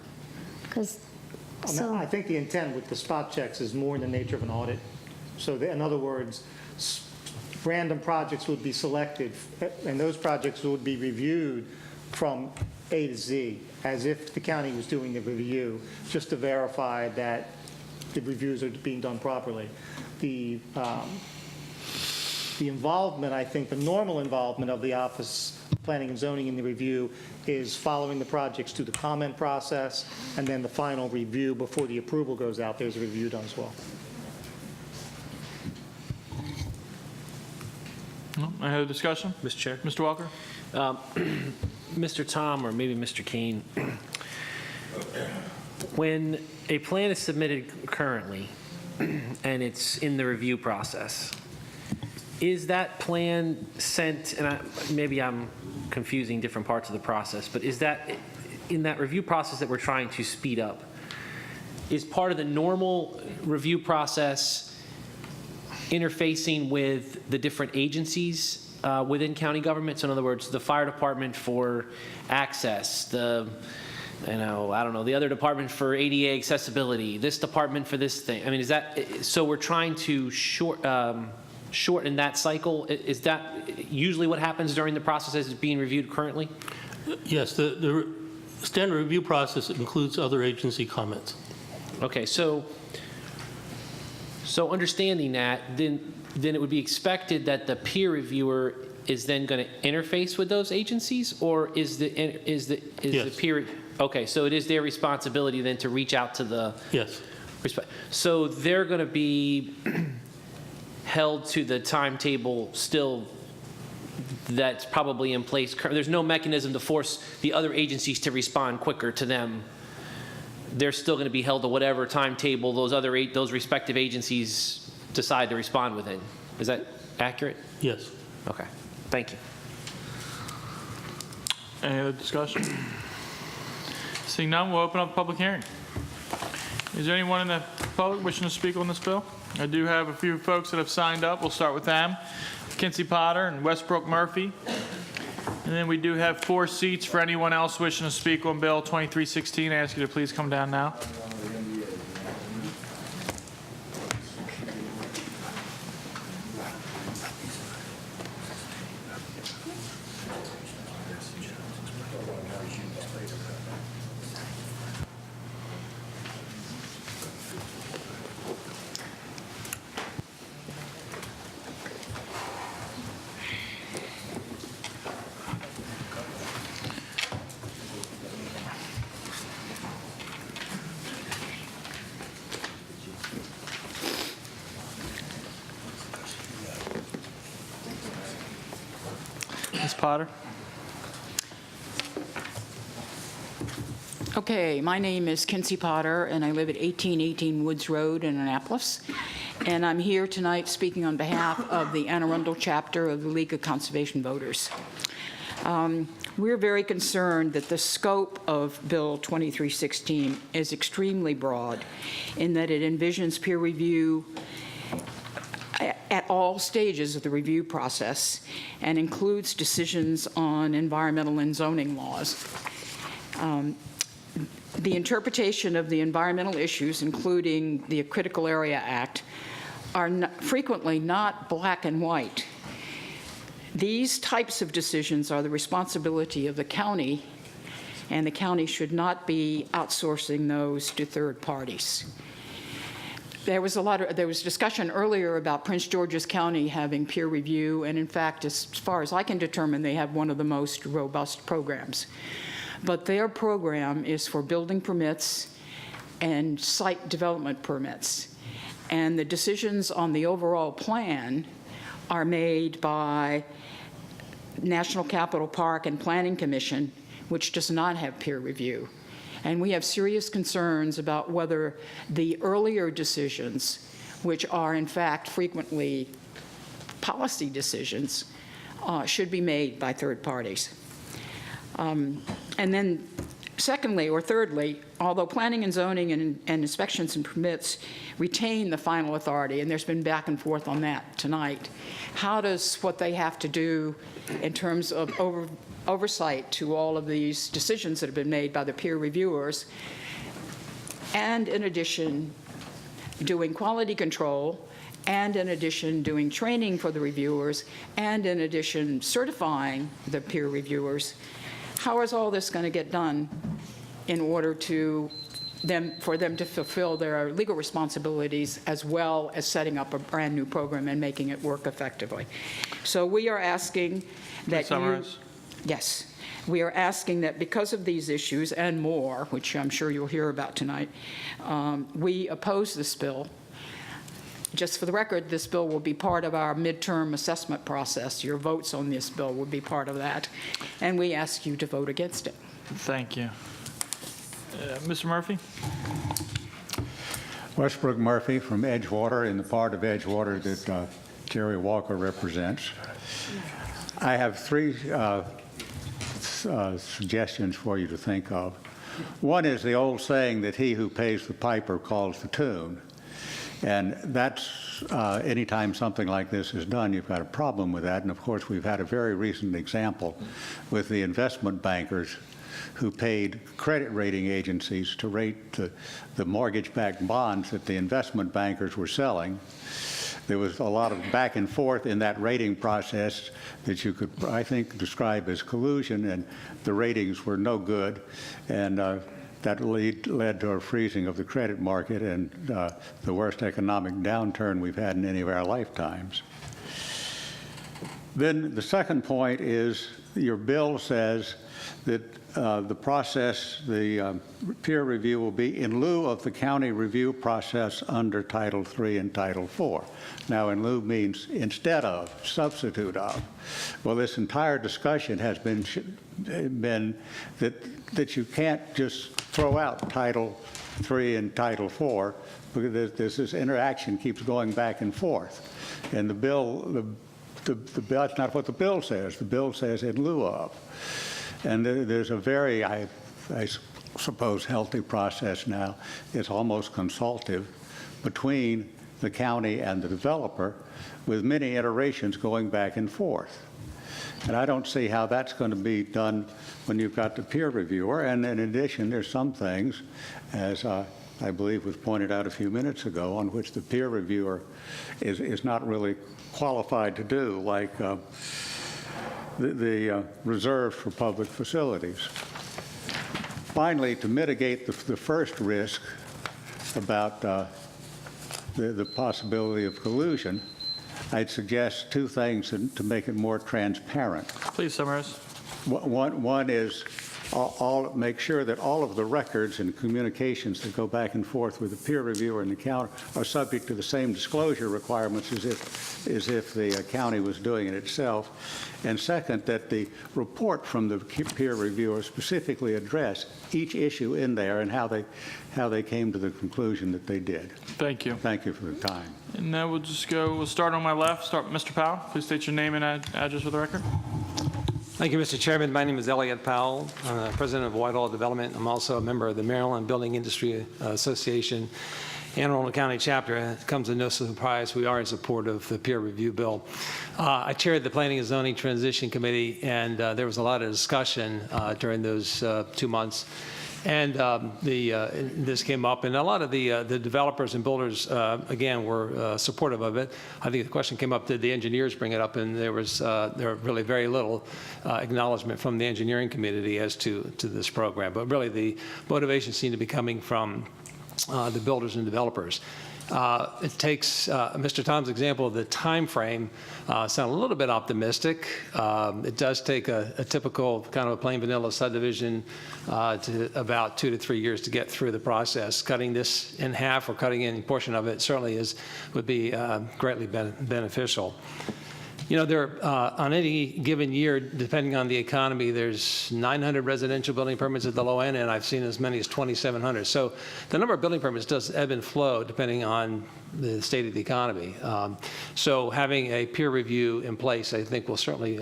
because, so.
I think the intent with the spot checks is more in the nature of an audit. So in other words, random projects would be selected, and those projects would be reviewed from A to Z, as if the county was doing the review, just to verify that the reviews are being done properly. The involvement, I think, the normal involvement of the Office of Planning and Zoning in the review is following the projects through the comment process, and then the final review before the approval goes out, there's a review done as well.
I have a discussion.
Mr. Chair.
Mr. Walker?
Mr. Tom, or maybe Mr. Kane, when a plan is submitted currently and it's in the review process, is that plan sent, and maybe I'm confusing different parts of the process, but is that, in that review process that we're trying to speed up, is part of the normal review process interfacing with the different agencies within county government? So in other words, the fire department for access, the, I don't know, the other department for ADA accessibility, this department for this thing. I mean, is that, so we're trying to shorten that cycle? Is that usually what happens during the process as it's being reviewed currently?
Yes, the standard review process includes other agency comments.
Okay, so understanding that, then it would be expected that the peer reviewer is then going to interface with those agencies, or is the peer? Okay, so it is their responsibility then to reach out to the.
Yes.
So they're going to be held to the timetable still that's probably in place. There's no mechanism to force the other agencies to respond quicker to them. They're still going to be held to whatever timetable those respective agencies decide to respond within. Is that accurate?
Yes.
Okay. Thank you.
Any other discussion? Seeing none, we'll open up the public hearing. Is there anyone in the public wishing to speak on this bill? I do have a few folks that have signed up. We'll start with them. Kinsey Potter and Westbrook Murphy. And then we do have 4 seats for anyone else wishing to speak on Bill 2316. I ask you to please come down now. Ms. Potter?
Okay, my name is Kinsey Potter, and I live at 1818 Woods Road in Annapolis. And I'm here tonight speaking on behalf of the Anne Arundel chapter of the League of Conservation Voters. We're very concerned that the scope of Bill 2316 is extremely broad in that it envisions peer review at all stages of the review process and includes decisions on environmental and zoning laws. The interpretation of the environmental issues, including the Critical Area Act, are frequently not black and white. These types of decisions are the responsibility of the county, and the county should not be outsourcing those to third parties. There was discussion earlier about Prince George's County having peer review, and in fact, as far as I can determine, they have one of the most robust programs. But their program is for building permits and site development permits. And the decisions on the overall plan are made by National Capital Park and Planning Commission, which does not have peer review. And we have serious concerns about whether the earlier decisions, which are in fact frequently policy decisions, should be made by third parties. And then Secondly, or thirdly, although planning and zoning and inspections and permits retain the final authority, and there's been back and forth on that tonight, how does what they have to do in terms of oversight to all of these decisions that have been made by the peer reviewers, and in addition, doing quality control, and in addition, doing training for the reviewers, and in addition, certifying the peer reviewers, how is all this going to get done in order for them to fulfill their legal responsibilities as well as setting up a brand new program and making it work effectively? So we are asking that yes, we are asking that because of these issues and more, which I'm sure you'll hear about tonight, we oppose this bill. Just for the record, this bill will be part of our midterm assessment process. Your votes on this bill will be part of that, and we ask you to vote against it.
Thank you. Mr. Murphy?
Westbrook Murphy from Edgewater, in the part of Edgewater that Jerry Walker represents. I have three suggestions for you to think of. One is the old saying that he who pays the piper calls the tune. And that's, anytime something like this is done, you've got a problem with that. And of course, we've had a very recent example with the investment bankers who paid credit rating agencies to rate the mortgage-backed bonds that the investment bankers were selling. There was a lot of back and forth in that rating process that you could, I think, describe as collusion, and the ratings were no good. And that led to a freezing of the credit market and the worst economic downturn we've had in any of our lifetimes. Then the second point is your bill says that the process, the peer review will be in lieu of the county review process under Title III and Title IV. Now, in lieu means instead of, substitute of. Well, this entire discussion has been that you can't just throw out Title III and Title IV because this interaction keeps going back and forth. And the bill, that's not what the bill says. The bill says in lieu of. And there's a very, I suppose, healthy process now. It's almost consultative between the county and the developer with many iterations going back and forth. And I don't see how that's going to be done when you've got the peer reviewer. And in addition, there's some things, as I believe was pointed out a few minutes ago, on which the peer reviewer is not really qualified to do, like the reserve for public facilities. Finally, to mitigate the first risk about the possibility of collusion, I'd suggest two things to make it more transparent.
Please summarize.
One is make sure that all of the records and communications that go back and forth with the peer reviewer and the county are subject to the same disclosure requirements as if the county was doing it itself. And second, that the report from the peer reviewer specifically address each issue in there and how they came to the conclusion that they did.
Thank you.
Thank you for the time.
And now we'll start on my left. Mr. Powell, please state your name and address for the record.
Thank you, Mr. Chairman. My name is Elliot Powell. I'm the president of Whitehall Development. I'm also a member of the Maryland Building Industry Association, Anne Arundel County chapter. It comes as no surprise we are in support of the peer review bill. I chaired the Planning and Zoning Transition Committee, and there was a lot of discussion during those 2 months. And this came up, and a lot of the developers and builders, again, were supportive of it. I think the question came up, did the engineers bring it up? And there was really very little acknowledgement from the engineering community as to this program. But really, the motivation seemed to be coming from the builders and developers. It takes Mr. Tom's example of the time frame sound a little bit optimistic. It does take a typical kind of a plain vanilla subdivision to about 2 to 3 years to get through the process. Cutting this in half or cutting any portion of it certainly would be greatly beneficial. You know, there on any given year, depending on the economy, there's 900 residential building permits at the low end, and I've seen as many as 2,700. So the number of building permits does ebb and flow depending on the state of the economy. So having a peer review in place, I think, will certainly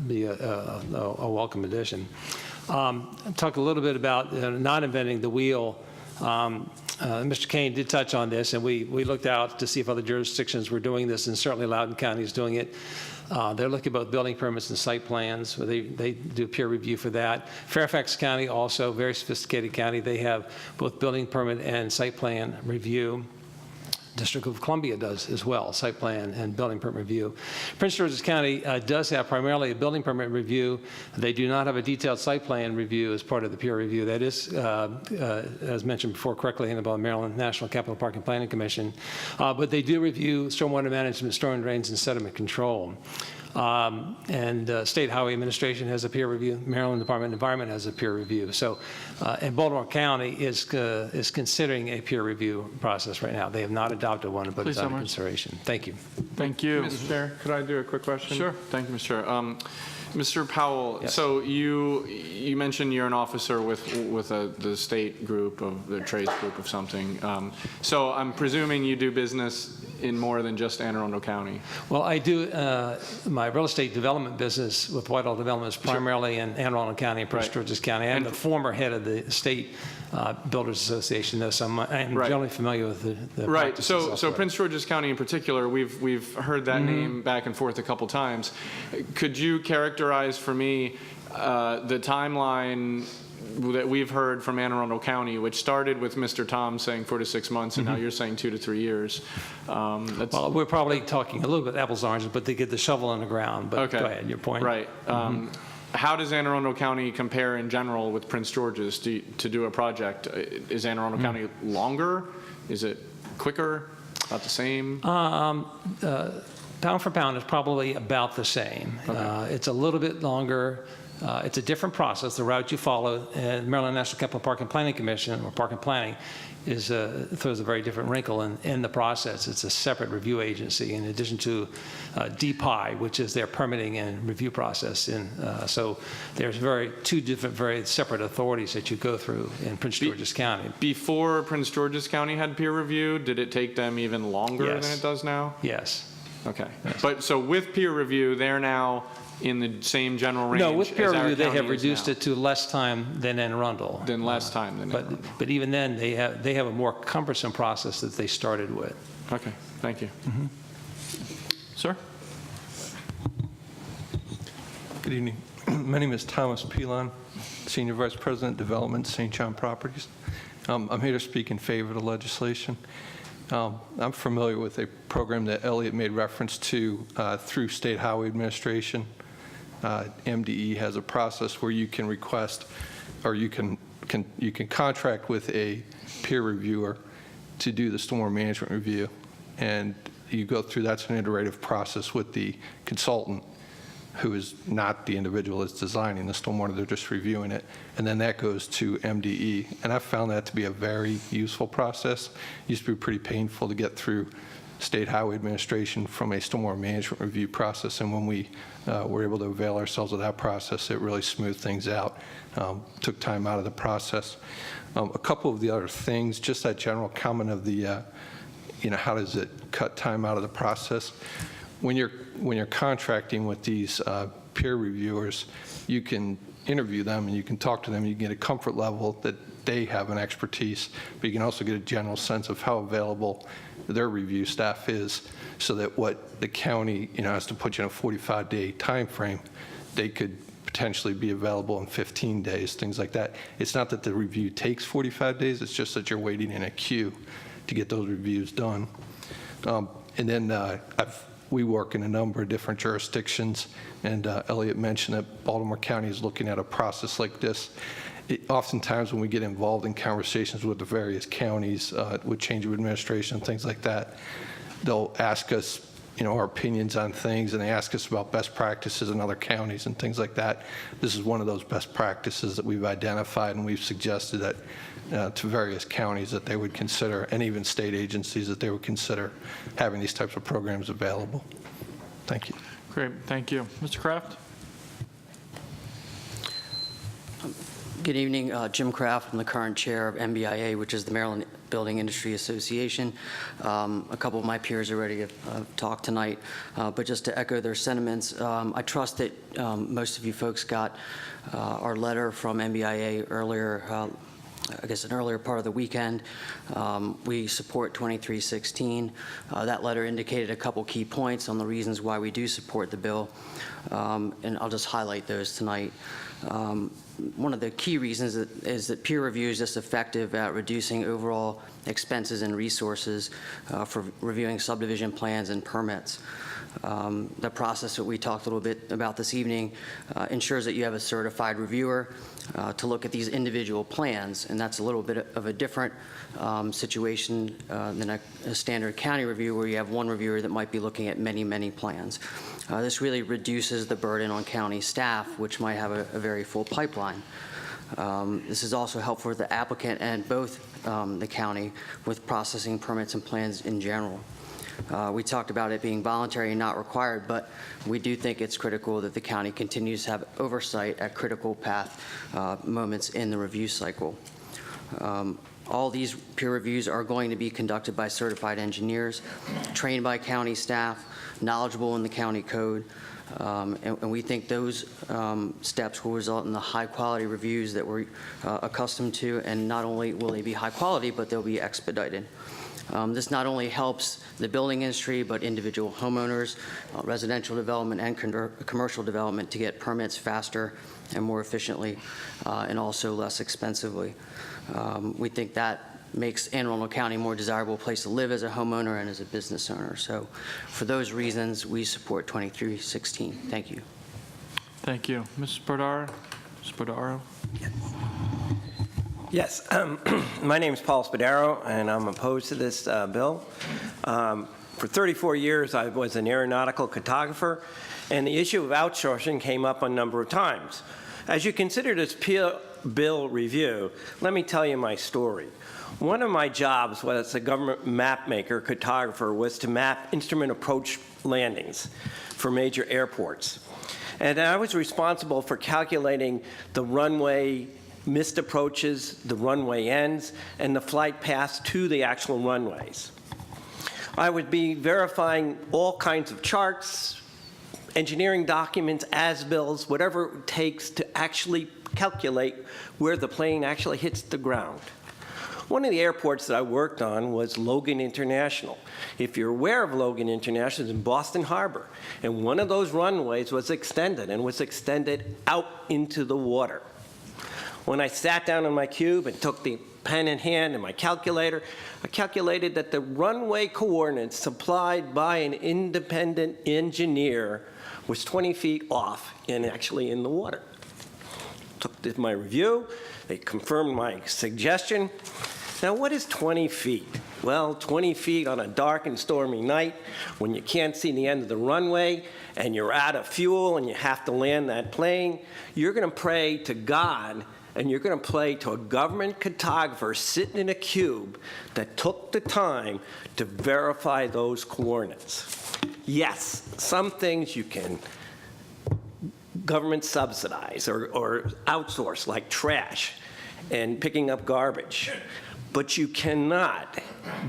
be a welcome addition. Talk a little bit about not inventing the wheel. Mr. Kane did touch on this, and we looked out to see if other jurisdictions were doing this, and certainly Loudoun County is doing it. They're looking at both building permits and site plans. They do peer review for that. Fairfax County, also very sophisticated county. They have both building permit and site plan review. District of Columbia does as well, site plan and building permit review. Prince George's County does have primarily a building permit review. They do not have a detailed site plan review as part of the peer review. That is, as mentioned before correctly, in the Maryland National Capital Park and Planning Commission. But they do review stormwater management, storm drains, and sediment control. State Highway Administration has a peer review. Maryland Department of Environment has a peer review. So, and Baltimore County is considering a peer review process right now. They have not adopted one, but it's under consideration. Thank you.
Thank you. Mr. Chair, could I do a quick question?
Sure.
Thank you, Mr. Chair. Mr. Powell,
Yes.
so you mentioned you're an officer with the state group of the trades group of something. So I'm presuming you do business in more than just Anne Arundel County.
Well, I do my real estate development business with Whitehall Development is primarily in Anne Arundel County and Prince George's County. I'm the former head of the State Builders Association, though, so I'm generally familiar with the
right.
practices
So Prince George's County in particular, we've heard that name back and forth a couple times. Could you characterize for me the timeline that we've heard from Anne Arundel County, which started with Mr. Tom saying 4 to 6 months, and now you're saying 2 to 3 years?
Well, we're probably talking a little bit apples and oranges, but they get the shovel in the ground. But go ahead, your point.
Right. How does Anne Arundel County compare in general with Prince George's to do a project? Is Anne Arundel County longer? Is it quicker? About the same?
Pound for pound is probably about the same.
Okay.
It's a little bit longer. It's a different process. The route you follow, and Maryland National Capital Park and Planning Commission, or Park and Planning, throws a very different wrinkle in the process. It's a separate review agency in addition to DPI, which is their permitting and review process. So there's two different, very separate authorities that you go through in Prince George's County.
Before Prince George's County had peer review, did it take them even longer than it does now?
Yes.
Okay. Yes. But so with peer review, they're now in the same general range?
No, with peer review, they have
reduced
reduced it to less time than Anne Arundel.
Less time than Anne Arundel.
But even then, they have a more cumbersome process that they started with.
Okay, thank you.
Sir?
Good evening. My name is Thomas Pilon, Senior Vice President, Development, St. John Properties. I'm here to speak in favor of the legislation. I'm familiar with a program that Elliot made reference to through State Highway Administration. MDE has a process where you can request, or you can contract with a peer reviewer to do the stormwater management review, and you go through. That's an iterative process with the consultant, who is not the individual that's designing the stormwater, they're just reviewing it. And then that goes to MDE. And I've found that to be a very useful process. It used to be pretty painful to get through State Highway Administration from a stormwater management review process. And when we were able to avail ourselves of that process, it really smoothed things out, took time out of the process. A couple of the other things, just that general comment of the, how does it cut time out of the process? When you're contracting with these peer reviewers, you can interview them and you can talk to them. You can get a comfort level that they have an expertise, but you can also get a general sense of how available their review staff is, so that what the county has to put you in a 45-day time frame, they could potentially be available in 15 days, things like that. It's not that the review takes 45 days, it's just that you're waiting in a queue to get those reviews done. And then we work in a number of different jurisdictions, and Elliot mentioned that Baltimore County is looking at a process like this. Oftentimes when we get involved in conversations with the various counties, with change of administration, things like that, they'll ask us, our opinions on things, and they ask us about best practices in other counties and things like that. This is one of those best practices that we've identified, and we've suggested that to various counties that they would consider, and even state agencies that they would consider having these types of programs available. Thank you.
Great, thank you. Mr. Kraft?
Good evening, Jim Kraft. I'm the current chair of MBIA, which is the Maryland Building Industry Association. A couple of my peers already have talked tonight, but just to echo their sentiments, I trust that most of you folks got our letter from MBIA earlier, I guess an earlier part of the weekend. We support 2316. That letter indicated a couple key points on the reasons why we do support the bill, and I'll just highlight those tonight. One of the key reasons is that peer review is just effective at reducing overall expenses and resources for reviewing subdivision plans and permits. The process that we talked a little bit about this evening ensures that you have a certified reviewer to look at these individual plans, and that's a little bit of a different situation than a standard county review where you have one reviewer that might be looking at many, many plans. This really reduces the burden on county staff, which might have a very full pipeline. This is also helpful for the applicant and both the county with processing permits and plans in general. We talked about it being voluntary and not required, but we do think it's critical that the county continues to have oversight at critical path moments in the review cycle. All these peer reviews are going to be conducted by certified engineers, trained by county staff, knowledgeable in the county code, and we think those steps will result in the high-quality reviews that we're accustomed to, and not only will they be high quality, but they'll be expedited. This not only helps the building industry, but individual homeowners, residential development, and commercial development to get permits faster and more efficiently, and also less expensively. We think that makes Anne Arundel County a more desirable place to live as a homeowner and as a business owner. So for those reasons, we support 2316. Thank you.
Thank you. Ms. Spadaro? Spadaro?
Yes, my name is Paul Spadaro, and I'm opposed to this bill. For 34 years, I was an aeronautical cartographer, and the issue of outsourcing came up a number of times. As you consider this bill review, let me tell you my story. One of my jobs as a government map maker, cartographer, was to map instrument approach landings for major airports. And I was responsible for calculating the runway missed approaches, the runway ends, and the flight paths to the actual runways. I would be verifying all kinds of charts, engineering documents, as-bills, whatever it takes to actually calculate where the plane actually hits the ground. One of the airports that I worked on was Logan International. If you're aware of Logan International, it's in Boston Harbor, and one of those runways was extended, and was extended out into the water. When I sat down in my cube and took the pen in hand and my calculator, I calculated that the runway coordinates supplied by an independent engineer was 20 feet off and actually in the water. Took my review, they confirmed my suggestion. Now, what is 20 feet? Well, 20 feet on a dark and stormy night when you can't see the end of the runway and you're out of fuel and you have to land that plane, you're going to pray to God and you're going to pray to a government cartographer sitting in a cube that took the time to verify those coordinates. Yes, some things you can government subsidize or outsource, like trash and picking up garbage. But you cannot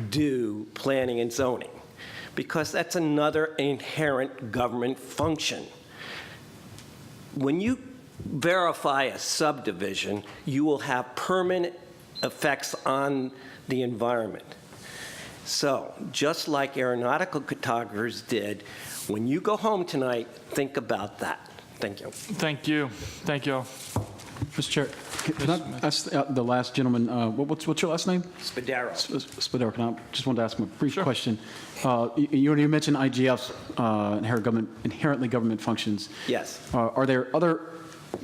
do planning and zoning because that's another inherent government function. When you verify a subdivision, you will have permanent effects on the environment. So, just like aeronautical cartographers did, when you go home tonight, think about that. Thank you.
Thank you. Thank you.
Mr. Chair, can I ask the last gentleman, what's your last name?
Spadaro.
Spadaro, can I just wanted to ask him a brief question. You mentioned IGF's inherently government functions.
Yes.
Are there other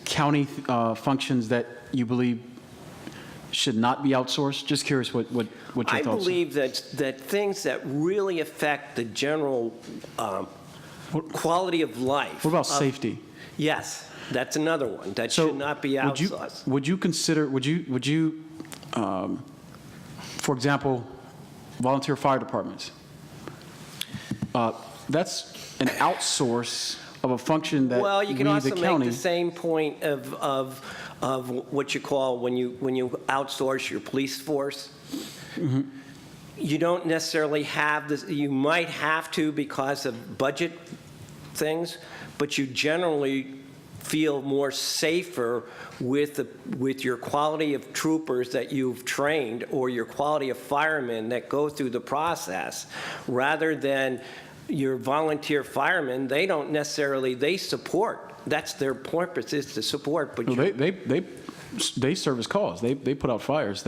county functions that you believe should not be outsourced? Just curious what your thoughts are.
I believe that things that really affect the general quality of life.
What about safety?
Yes, that's another one that should not be outsourced.
Would you consider, for example, volunteer fire departments? That's an outsource of a function that
well, you can also
the county.
make the same point of what you call when you outsource your police force. You don't necessarily have this, you might have to because of budget things, but you generally feel more safer with your quality of troopers that you've trained or your quality of firemen that go through the process, rather than your volunteer firemen. They don't necessarily, they support. That's their purpose, is to support. But
No, they serve as cause. They put out fires.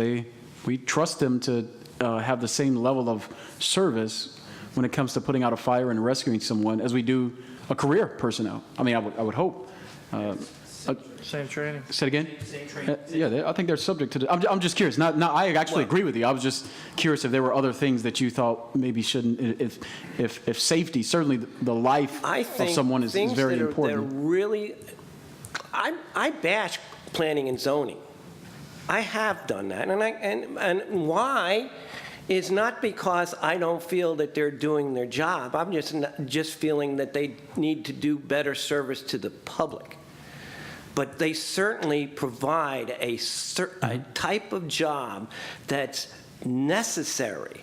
We trust them to have the same level of service when it comes to putting out a fire and rescuing someone as we do a career personnel. I mean, I would hope.
Same training.
Say it again?
Same training.
Yeah, I think they're subject to. I'm just curious. I actually agree with you. I was just curious if there were other things that you thought maybe shouldn't. If safety, certainly the life of someone is very important.
They're really, I bash planning and zoning. I have done that, and why is not because I don't feel that they're doing their job. I'm just feeling that they need to do better service to the public. But they certainly provide a type of job that's necessary,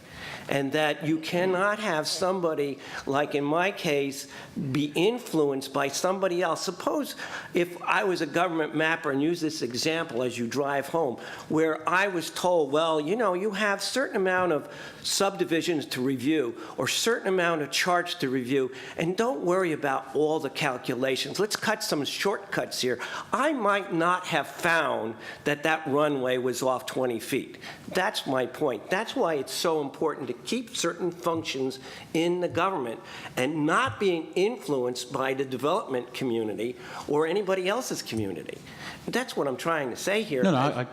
and that you cannot have somebody, like in my case, be influenced by somebody else. Suppose if I was a government mapper, and use this example as you drive home, where I was told, well, you have a certain amount of subdivisions to review or certain amount of charts to review, and don't worry about all the calculations. Let's cut some shortcuts here. I might not have found that runway was off 20 feet. That's my point. That's why it's so important to keep certain functions in the government and not being influenced by the development community or anybody else's community. That's what I'm trying to say here.
No,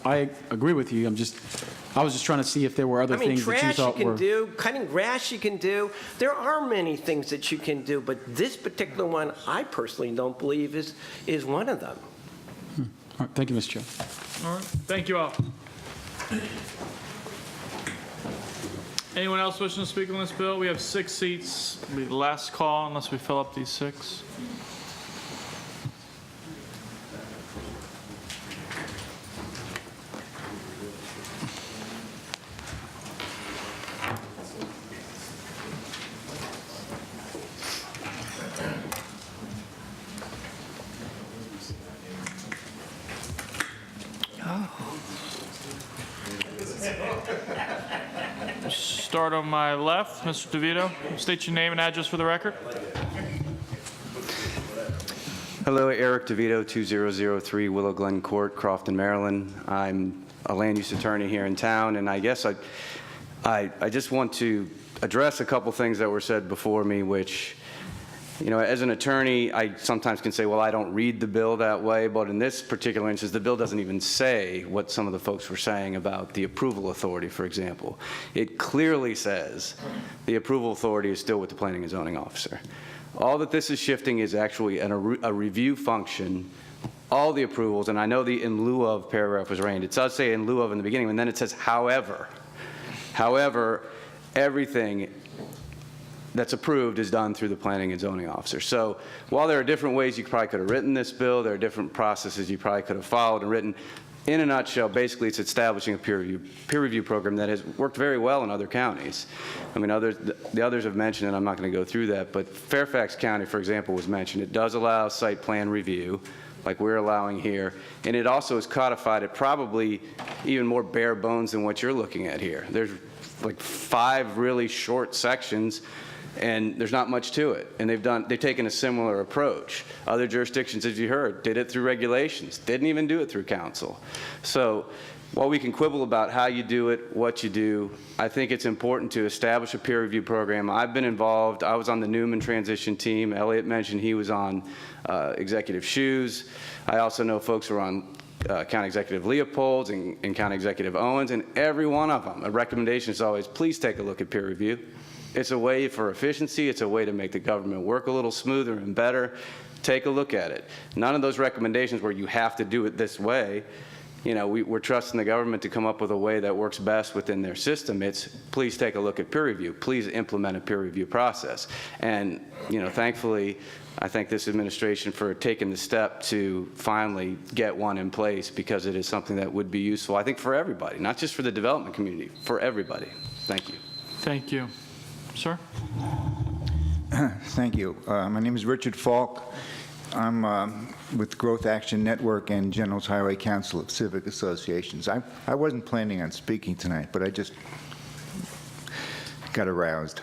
I agree with you. I was just trying to see if there were other things that you thought were.
Trash you can do, cutting grass you can do. There are many things that you can do, but this particular one, I personally don't believe is one of them.
All right, thank you, Mr. Chair.
All right, thank you all. Anyone else wishing to speak on this bill? We have 6 seats. It'll be the last call unless we fill up these 6. Start on my left, Mr. DeVito. State your name and address for the record.
Hello, Eric DeVito, 2003 Willow Glen Court, Crofton, Maryland. I'm a land use attorney here in town, and I guess I just want to address a couple things that were said before me, which, as an attorney, I sometimes can say, well, I don't read the bill that way, but in this particular instance, the bill doesn't even say what some of the folks were saying about the approval authority, for example. It clearly says the approval authority is still with the planning and zoning officer. All that this is shifting is actually a review function. All the approvals, and I know the in lieu of paragraph was rained. It does say in lieu of in the beginning, and then it says however. However, everything that's approved is done through the planning and zoning officer. So while there are different ways you probably could have written this bill, there are different processes you probably could have followed and written. In a nutshell, basically it's establishing a peer review program that has worked very well in other counties. I mean, the others have mentioned, and I'm not going to go through that, but Fairfax County, for example, was mentioned. It does allow site plan review, like we're allowing here, and it also is codified at probably even more bare bones than what you're looking at here. There's like 5 really short sections, and there's not much to it. And they've taken a similar approach. Other jurisdictions, as you heard, did it through regulations, didn't even do it through council. So while we can quibble about how you do it, what you do, I think it's important to establish a peer review program. I've been involved. I was on the Newman transition team. Elliot mentioned he was on Executive Shoes. I also know folks who are on County Executive Leopold's and County Executive Owens, and every one of them, a recommendation is always, please take a look at peer review. It's a way for efficiency. It's a way to make the government work a little smoother and better. Take a look at it. None of those recommendations where you have to do it this way we're trusting the government to come up with a way that works best within their system. It's please take a look at peer review. Please implement a peer review process. And, thankfully, I thank this administration for taking the step to finally get one in place, because it is something that would be useful, I think, for everybody, not just for the development community, for everybody. Thank you.
Thank you. Sir?
Thank you. My name is Richard Falk. I'm with Growth Action Network and General's Highway Council of Civic Associations. I wasn't planning on speaking tonight, but I just got aroused.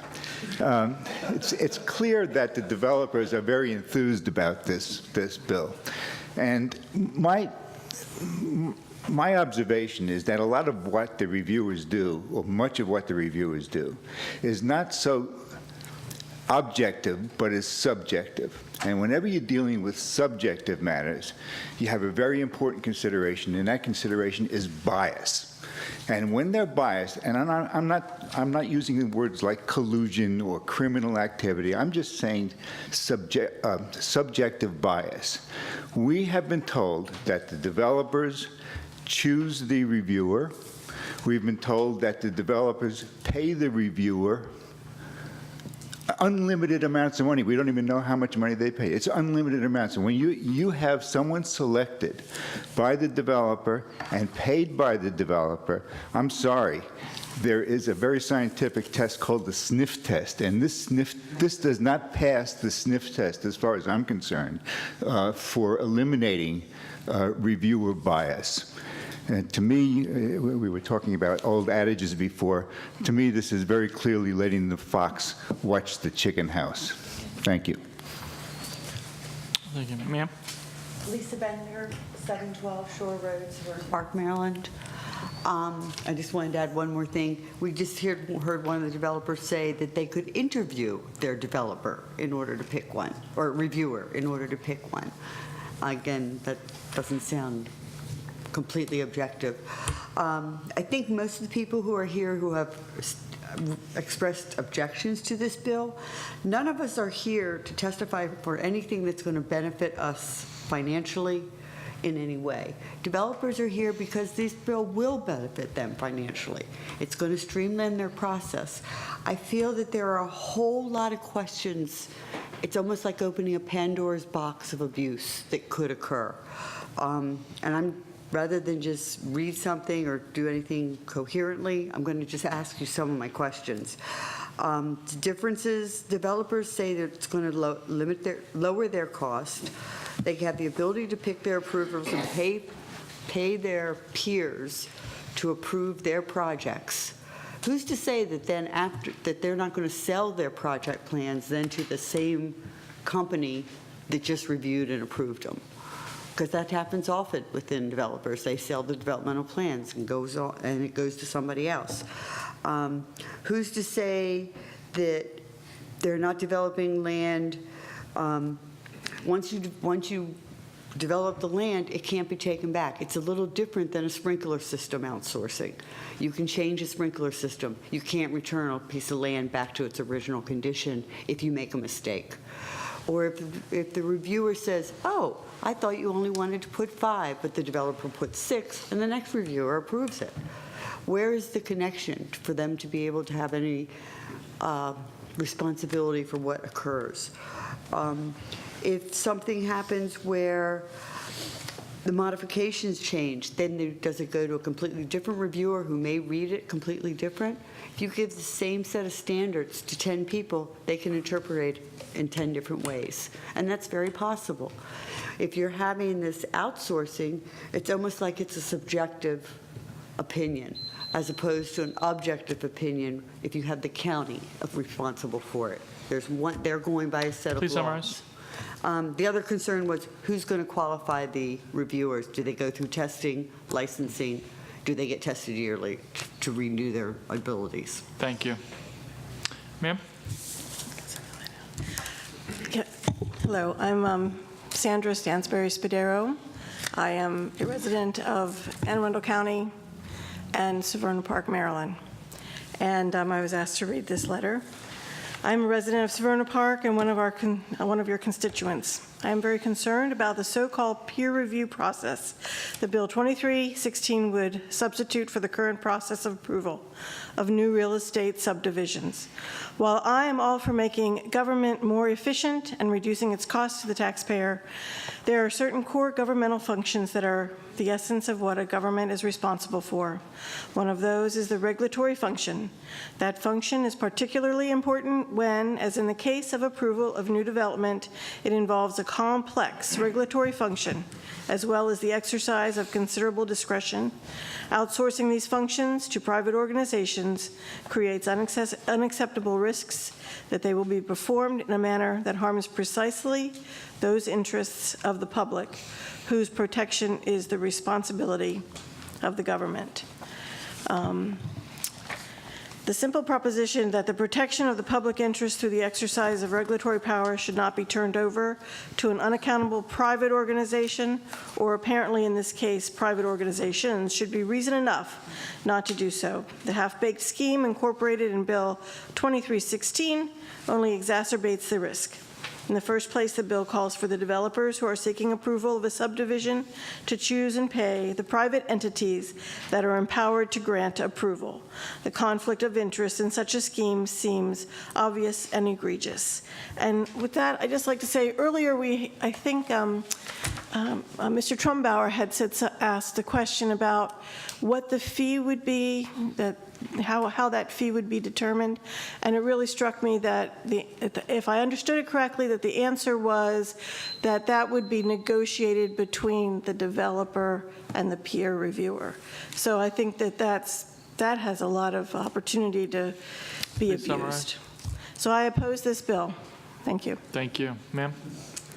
It's clear that the developers are very enthused about this bill. And my observation is that a lot of what the reviewers do, or much of what the reviewers do, is not so objective, but is subjective. And whenever you're dealing with subjective matters, you have a very important consideration, and that consideration is bias. And when they're biased, and I'm not using the words like collusion or criminal activity, I'm just saying subjective bias. We have been told that the developers choose the reviewer. We've been told that the developers pay the reviewer unlimited amounts of money. We don't even know how much money they pay. It's unlimited amounts. And when you have someone selected by the developer and paid by the developer, I'm sorry, there is a very scientific test called the sniff test, and this does not pass the sniff test, as far as I'm concerned, for eliminating reviewer bias. And to me, we were talking about old adages before. To me, this is very clearly letting the fox watch the chicken house. Thank you.
Thank you. Ma'am?
Lisa Bender, 712 Shore Road, Severna Park, Maryland. I just wanted to add one more thing. We just heard one of the developers say that they could interview their developer in order to pick one, or reviewer in order to pick one. Again, that doesn't sound completely objective. I think most of the people who are here who have expressed objections to this bill, none of us are here to testify for anything that's going to benefit us financially in any way. Developers are here because this bill will benefit them financially. It's going to streamline their process. I feel that there are a whole lot of questions. It's almost like opening a Pandora's box of abuse that could occur. And rather than just read something or do anything coherently, I'm going to just ask you some of my questions. Differences, developers say that it's going to lower their cost. They have the ability to pick their approvers and pay their peers to approve their projects. Who's to say that then that they're not going to sell their project plans then to the same company that just reviewed and approved them? Because that happens often within developers. They sell the developmental plans and it goes to somebody else. Who's to say that they're not developing land? Once you develop the land, it can't be taken back. It's a little different than a sprinkler system outsourcing. You can change a sprinkler system. You can't return a piece of land back to its original condition if you make a mistake. Or if the reviewer says, oh, I thought you only wanted to put 5, but the developer put 6, and the next reviewer approves it. Where is the connection for them to be able to have any responsibility for what occurs? If something happens where the modifications change, then does it go to a completely different reviewer who may read it completely different? If you give the same set of standards to 10 people, they can interpret it in 10 different ways. And that's very possible. If you're having this outsourcing, it's almost like it's a subjective opinion as opposed to an objective opinion if you have the county responsible for it. They're going by a set of laws.
Please summarize.
The other concern was who's going to qualify the reviewers? Do they go through testing, licensing? Do they get tested yearly to renew their abilities?
Thank you. Ma'am?
Hello, I'm Sandra Stansberry Spadero. I am a resident of Anne Arundel County and Severna Park, Maryland. And I was asked to read this letter. I'm a resident of Severna Park and one of your constituents. I am very concerned about the so-called peer review process that Bill 2316 would substitute for the current process of approval of new real estate subdivisions. While I am all for making government more efficient and reducing its costs to the taxpayer, there are certain core governmental functions that are the essence of what a government is responsible for. One of those is the regulatory function. That function is particularly important when, as in the case of approval of new development, it involves a complex regulatory function, as well as the exercise of considerable discretion. Outsourcing these functions to private organizations creates unacceptable risks that they will be performed in a manner that harms precisely those interests of the public, whose protection is the responsibility of the government. The simple proposition that the protection of the public interest through the exercise of regulatory power should not be turned over to an unaccountable private organization, or apparently in this case, private organizations, should be reason enough not to do so. The half-baked scheme incorporated in Bill 2316 only exacerbates the risk. In the first place, the bill calls for the developers who are seeking approval of a subdivision to choose and pay the private entities that are empowered to grant approval. The conflict of interest in such a scheme seems obvious and egregious. And with that, I'd just like to say earlier, I think Mr. Trumbauer had asked the question about what the fee would be, how that fee would be determined, and it really struck me that if I understood it correctly, that the answer was that that would be negotiated between the developer and the peer reviewer. So I think that has a lot of opportunity to be
Please summarize.
abused. So I oppose this bill. Thank you.
Thank you. Ma'am?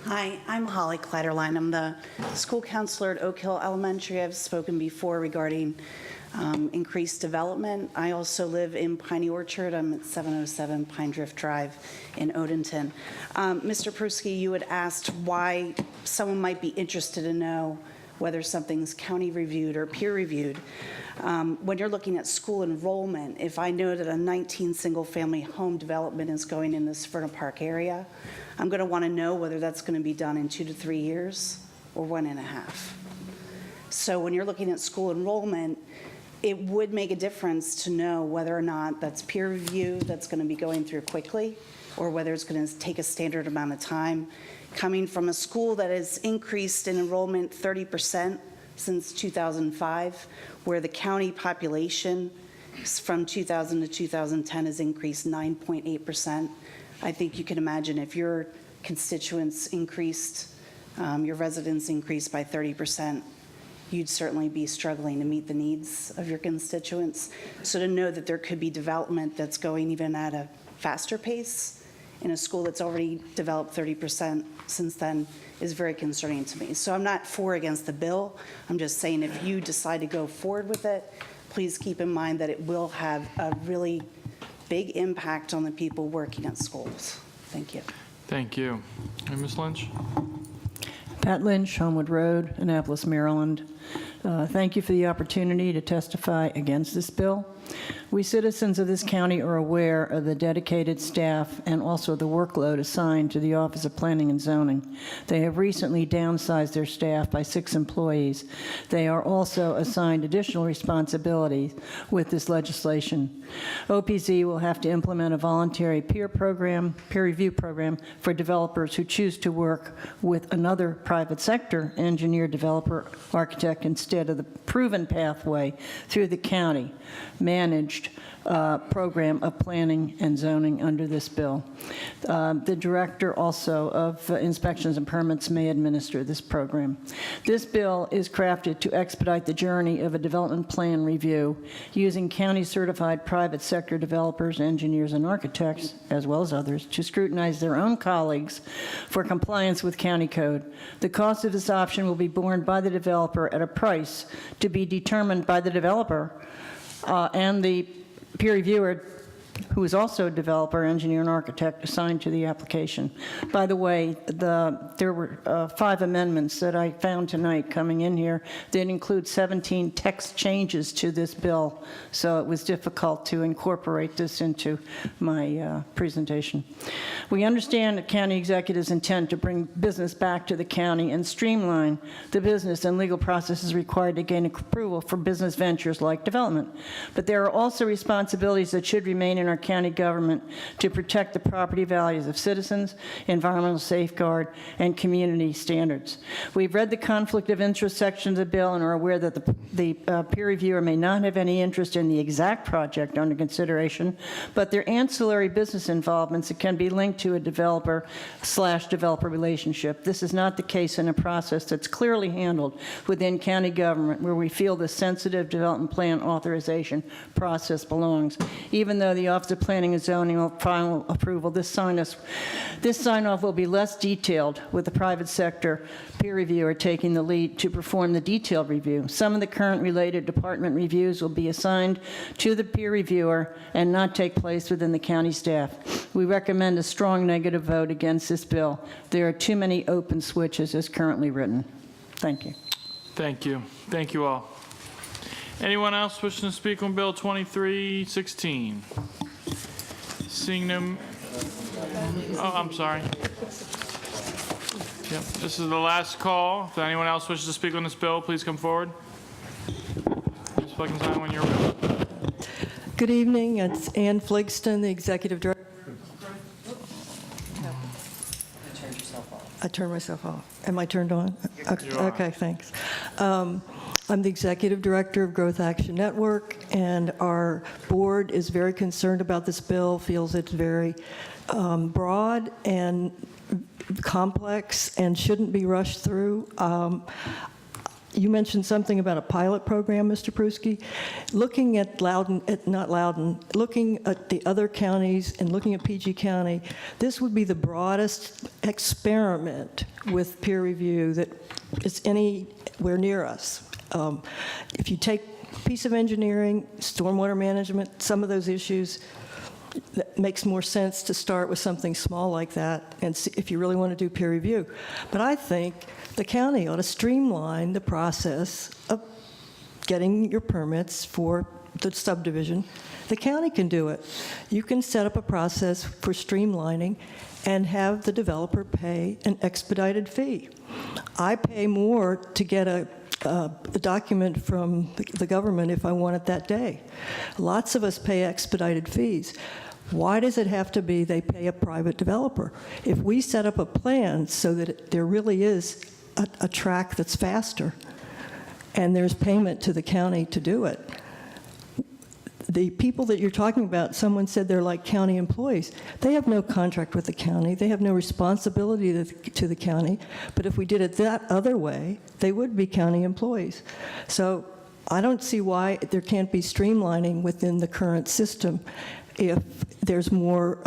Hi, I'm Holly Kleiderline. I'm the school counselor at Oak Hill Elementary. I've spoken before regarding increased development. I also live in Piney Orchard. I'm at 707 Pine Drift Drive in Odenton. Mr. Pruski, you had asked why someone might be interested to know whether something's county reviewed or peer reviewed. When you're looking at school enrollment, if I know that a 19 single-family home development is going in the Severna Park area, I'm going to want to know whether that's going to be done in 2 to 3 years or 1.5. So when you're looking at school enrollment, it would make a difference to know whether or not that's peer review that's going to be going through quickly, or whether it's going to take a standard amount of time. Coming from a school that has increased in enrollment 30% since 2005, where the county population from 2000 to 2010 has increased 9.8%. I think you can imagine if your constituents increased, your residents increased by 30%, you'd certainly be struggling to meet the needs of your constituents. So to know that there could be development that's going even at a faster pace in a school that's already developed 30% since then is very concerning to me. So I'm not for or against the bill. I'm just saying if you decide to go forward with it, please keep in mind that it will have a really big impact on the people working at schools. Thank you.
Thank you. And Ms. Lynch?
Pat Lynch, Homewood Road, Annapolis, Maryland. Thank you for the opportunity to testify against this bill. We citizens of this county are aware of the dedicated staff and also the workload assigned to the Office of Planning and Zoning. They have recently downsized their staff by 6 employees. They are also assigned additional responsibilities with this legislation. OPZ will have to implement a voluntary peer review program for developers who choose to work with another private sector engineer, developer, architect instead of the proven pathway through the county managed program of planning and zoning under this bill. The director also of inspections and permits may administer this program. This bill is crafted to expedite the journey of a development plan review using county certified private sector developers, engineers, and architects, as well as others, to scrutinize their own colleagues for compliance with county code. The cost of this option will be borne by the developer at a price to be determined by the developer and the peer reviewer who is also a developer, engineer, and architect assigned to the application. By the way, there were 5 amendments that I found tonight coming in here that include 17 text changes to this bill, so it was difficult to incorporate this into my presentation. We understand the county executive's intent to bring business back to the county and streamline the business and legal processes required to gain approval for business ventures like development. But there are also responsibilities that should remain in our county government to protect the property values of citizens, environmental safeguard, and community standards. We've read the conflict of interest section of the bill and are aware that the peer reviewer may not have any interest in the exact project under consideration, but their ancillary business involvements that can be linked to a developer/developer relationship. This is not the case in a process that's clearly handled within county government, where we feel the sensitive development plan authorization process belongs. Even though the Office of Planning and Zoning will final approval, this sign-off will be less detailed, with the private sector peer reviewer taking the lead to perform the detailed review. Some of the current related department reviews will be assigned to the peer reviewer and not take place within the county staff. We recommend a strong negative vote against this bill. There are too many open switches as currently written. Thank you.
Thank you. Thank you all. Anyone else wishing to speak on Bill 2316? Seeing them. Oh, I'm sorry. Yep, this is the last call. If anyone else wishes to speak on this bill, please come forward. Ms. Fleckenstein, when you're ready.
Good evening. It's Ann Fligston, the Executive Director. I turned myself off. Am I turned on? Okay, thanks. I'm the Executive Director of Growth Action Network, and our board is very concerned about this bill, feels it's very broad and complex and shouldn't be rushed through. You mentioned something about a pilot program, Mr. Pruski. Looking at looking at the other counties and looking at PG County, this would be the broadest experiment with peer review that is anywhere near us. If you take a piece of engineering, stormwater management, some of those issues, that makes more sense to start with something small like that and see if you really want to do peer review. But I think the county ought to streamline the process of getting your permits for the subdivision. The county can do it. You can set up a process for streamlining and have the developer pay an expedited fee. I pay more to get a document from the government if I want it that day. Lots of us pay expedited fees. Why does it have to be they pay a private developer? If we set up a plan so that there really is a track that's faster and there's payment to the county to do it, the people that you're talking about, someone said they're like county employees. They have no contract with the county. They have no responsibility to the county. But if we did it that other way, they would be county employees. So I don't see why there can't be streamlining within the current system if there's more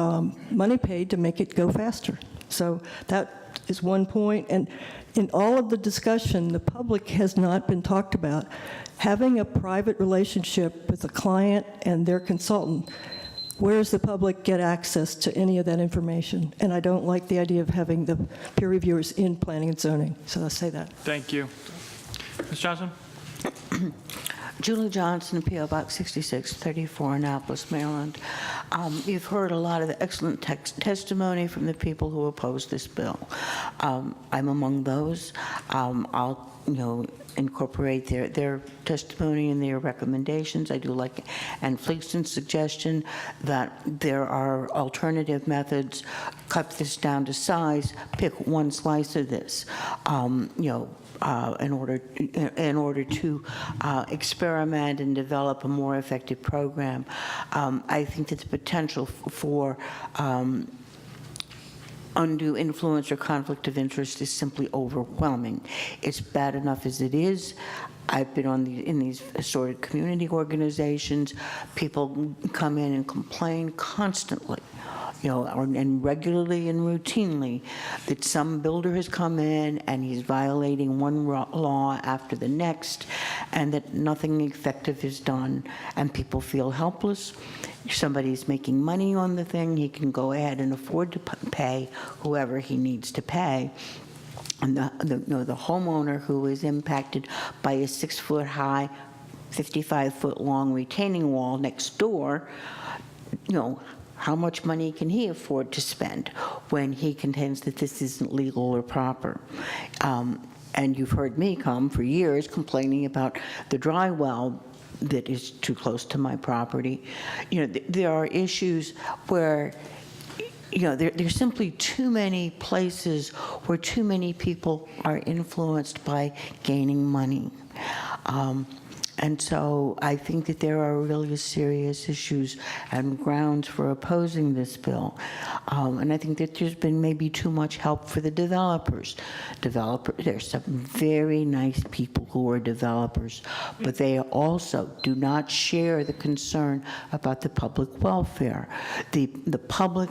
money paid to make it go faster. So that is one point. And in all of the discussion, the public has not been talked about. Having a private relationship with a client and their consultant, where does the public get access to any of that information? And I don't like the idea of having the peer reviewers in planning and zoning. So I'll say that.
Thank you. Ms. Johnson?
Julie Johnson, P.O. Box 6634, Annapolis, Maryland. You've heard a lot of the excellent testimony from the people who oppose this bill. I'm among those. I'll, incorporate their testimony and their recommendations. I do like Ann Fligston's suggestion that there are alternative methods. Cut this down to size. Pick one slice of this. In order to experiment and develop a more effective program. I think that the potential for undue influence or conflict of interest is simply overwhelming. It's bad enough as it is. I've been in these assorted community organizations. People come in and complain constantly, and regularly and routinely, that some builder has come in and he's violating one law after the next, and that nothing effective is done, and people feel helpless. If somebody's making money on the thing, he can go ahead and afford to pay whoever he needs to pay. And the homeowner who is impacted by a 6-foot-high, 55-foot-long retaining wall next door, how much money can he afford to spend when he contends that this isn't legal or proper? And you've heard me come for years complaining about the dry well that is too close to my property. There are issues where there's simply too many places where too many people are influenced by gaining money. And so I think that there are really serious issues and grounds for opposing this bill. And I think that there's been maybe too much help for the developers. There's some very nice people who are developers, but they also do not share the concern about the public welfare. The public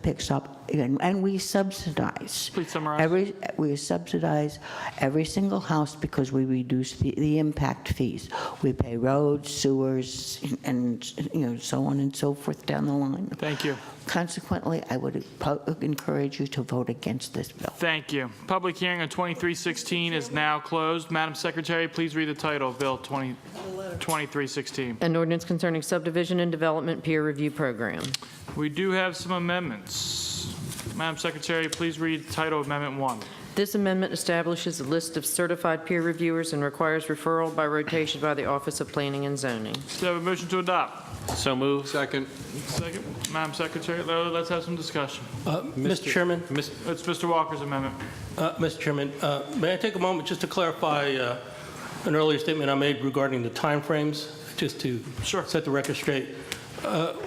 picks up, and we subsidize.
Please summarize.
We subsidize every single house because we reduce the impact fees. We pay roads, sewers, and so on and so forth down the line.
Thank you.
Consequently, I would encourage you to vote against this bill.
Thank you. Public hearing on 2316 is now closed. Madam Secretary, please read the title of Bill 2316.
An ordinance concerning subdivision and development peer review program.
We do have some amendments. Madam Secretary, please read the title of Amendment 1.
This amendment establishes a list of certified peer reviewers and requires referral by rotation by the Office of Planning and Zoning.
So I have a motion to adopt.
So moved.
Second.
Second. Madam Secretary, let's have some discussion.
Mr. Chairman.
It's Mr. Walker's amendment.
Mr. Chairman, may I take a moment just to clarify an earlier statement I made regarding the timeframes, just to set the record straight?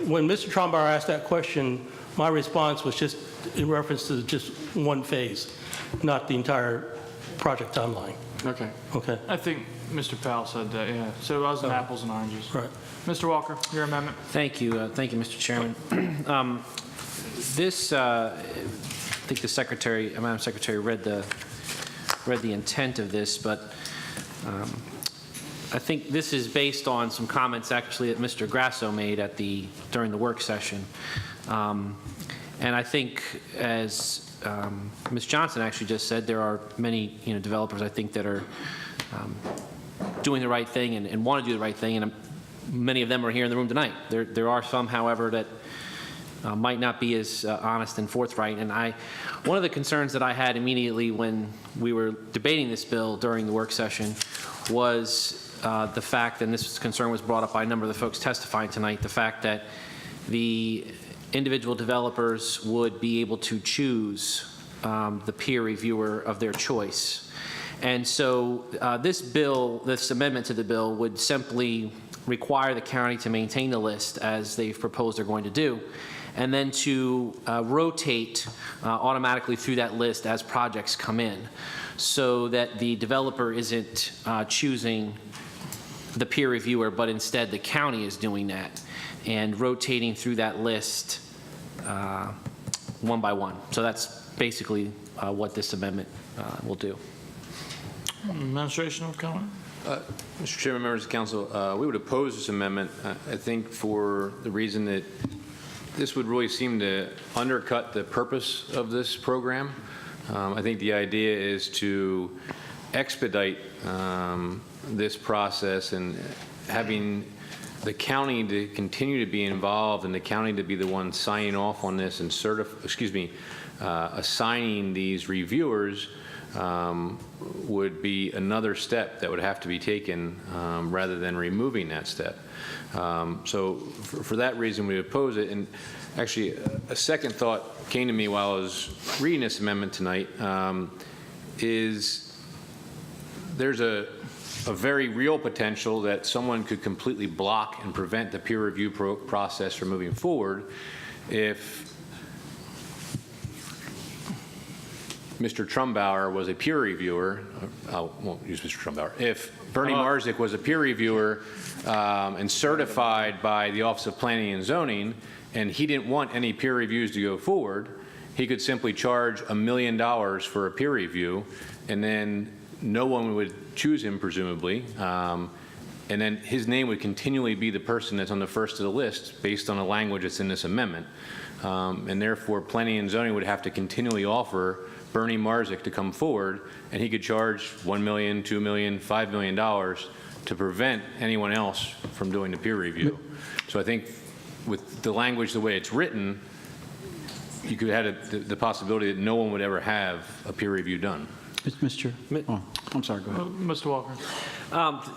When Mr. Trombauer asked that question, my response was just in reference to just one phase, not the entire project timeline.
Okay.
Okay.
I think Mr. Powell said that, yeah. So it wasn't apples and oranges.
Right.
Mr. Walker, your amendment.
Thank you, Mr. Chairman. I think the Secretary, Madam Secretary, read the intent of this, but I think this is based on some comments actually that Mr. Grasso made during the work session. And I think, as Ms. Johnson actually just said, there are many developers I think that are doing the right thing and want to do the right thing, and many of them are here in the room tonight. There are some, however, that might not be as honest and forthright. And one of the concerns that I had immediately when we were debating this bill during the work session was the fact, and this concern was brought up by a number of the folks testifying tonight, the fact that the individual developers would be able to choose the peer reviewer of their choice. And so this amendment to the bill would simply require the county to maintain the list as they've proposed they're going to do, and then to rotate automatically through that list as projects come in, so that the developer isn't choosing the peer reviewer, but instead the county is doing that and rotating through that list one by one. So that's basically what this amendment will do.
Administration will comment.
Mr. Chairman, members of council, we would oppose this amendment, I think, for the reason that this would really seem to undercut the purpose of this program. I think the idea is to expedite this process, and having the county to continue to be involved and the county to be the one signing off on this and assigning these reviewers would be another step that would have to be taken rather than removing that step. So for that reason, we oppose it. And actually, a second thought came to me while I was reading this amendment tonight, is there's a very real potential that someone could completely block and prevent the peer review process from moving forward if Mr. Trumbauer was a peer reviewer. I won't use Mr. Trumbauer. If Bernie Marzik was a peer reviewer and certified by the Office of Planning and Zoning, and he didn't want any peer reviews to go forward, he could simply charge $1 million for a peer review, and then no one would choose him, presumably, and then his name would continually be the person that's on the first of the list based on the language that's in this amendment. And therefore, planning and zoning would have to continually offer Bernie Marzik to come forward, and he could charge $1 million, $2 million, $5 million to prevent anyone else from doing the peer review. So I think with the language the way it's written, you could have the possibility that no one would ever have a peer review done.
Mr. Oh, I'm sorry, go ahead.
Mr. Walker.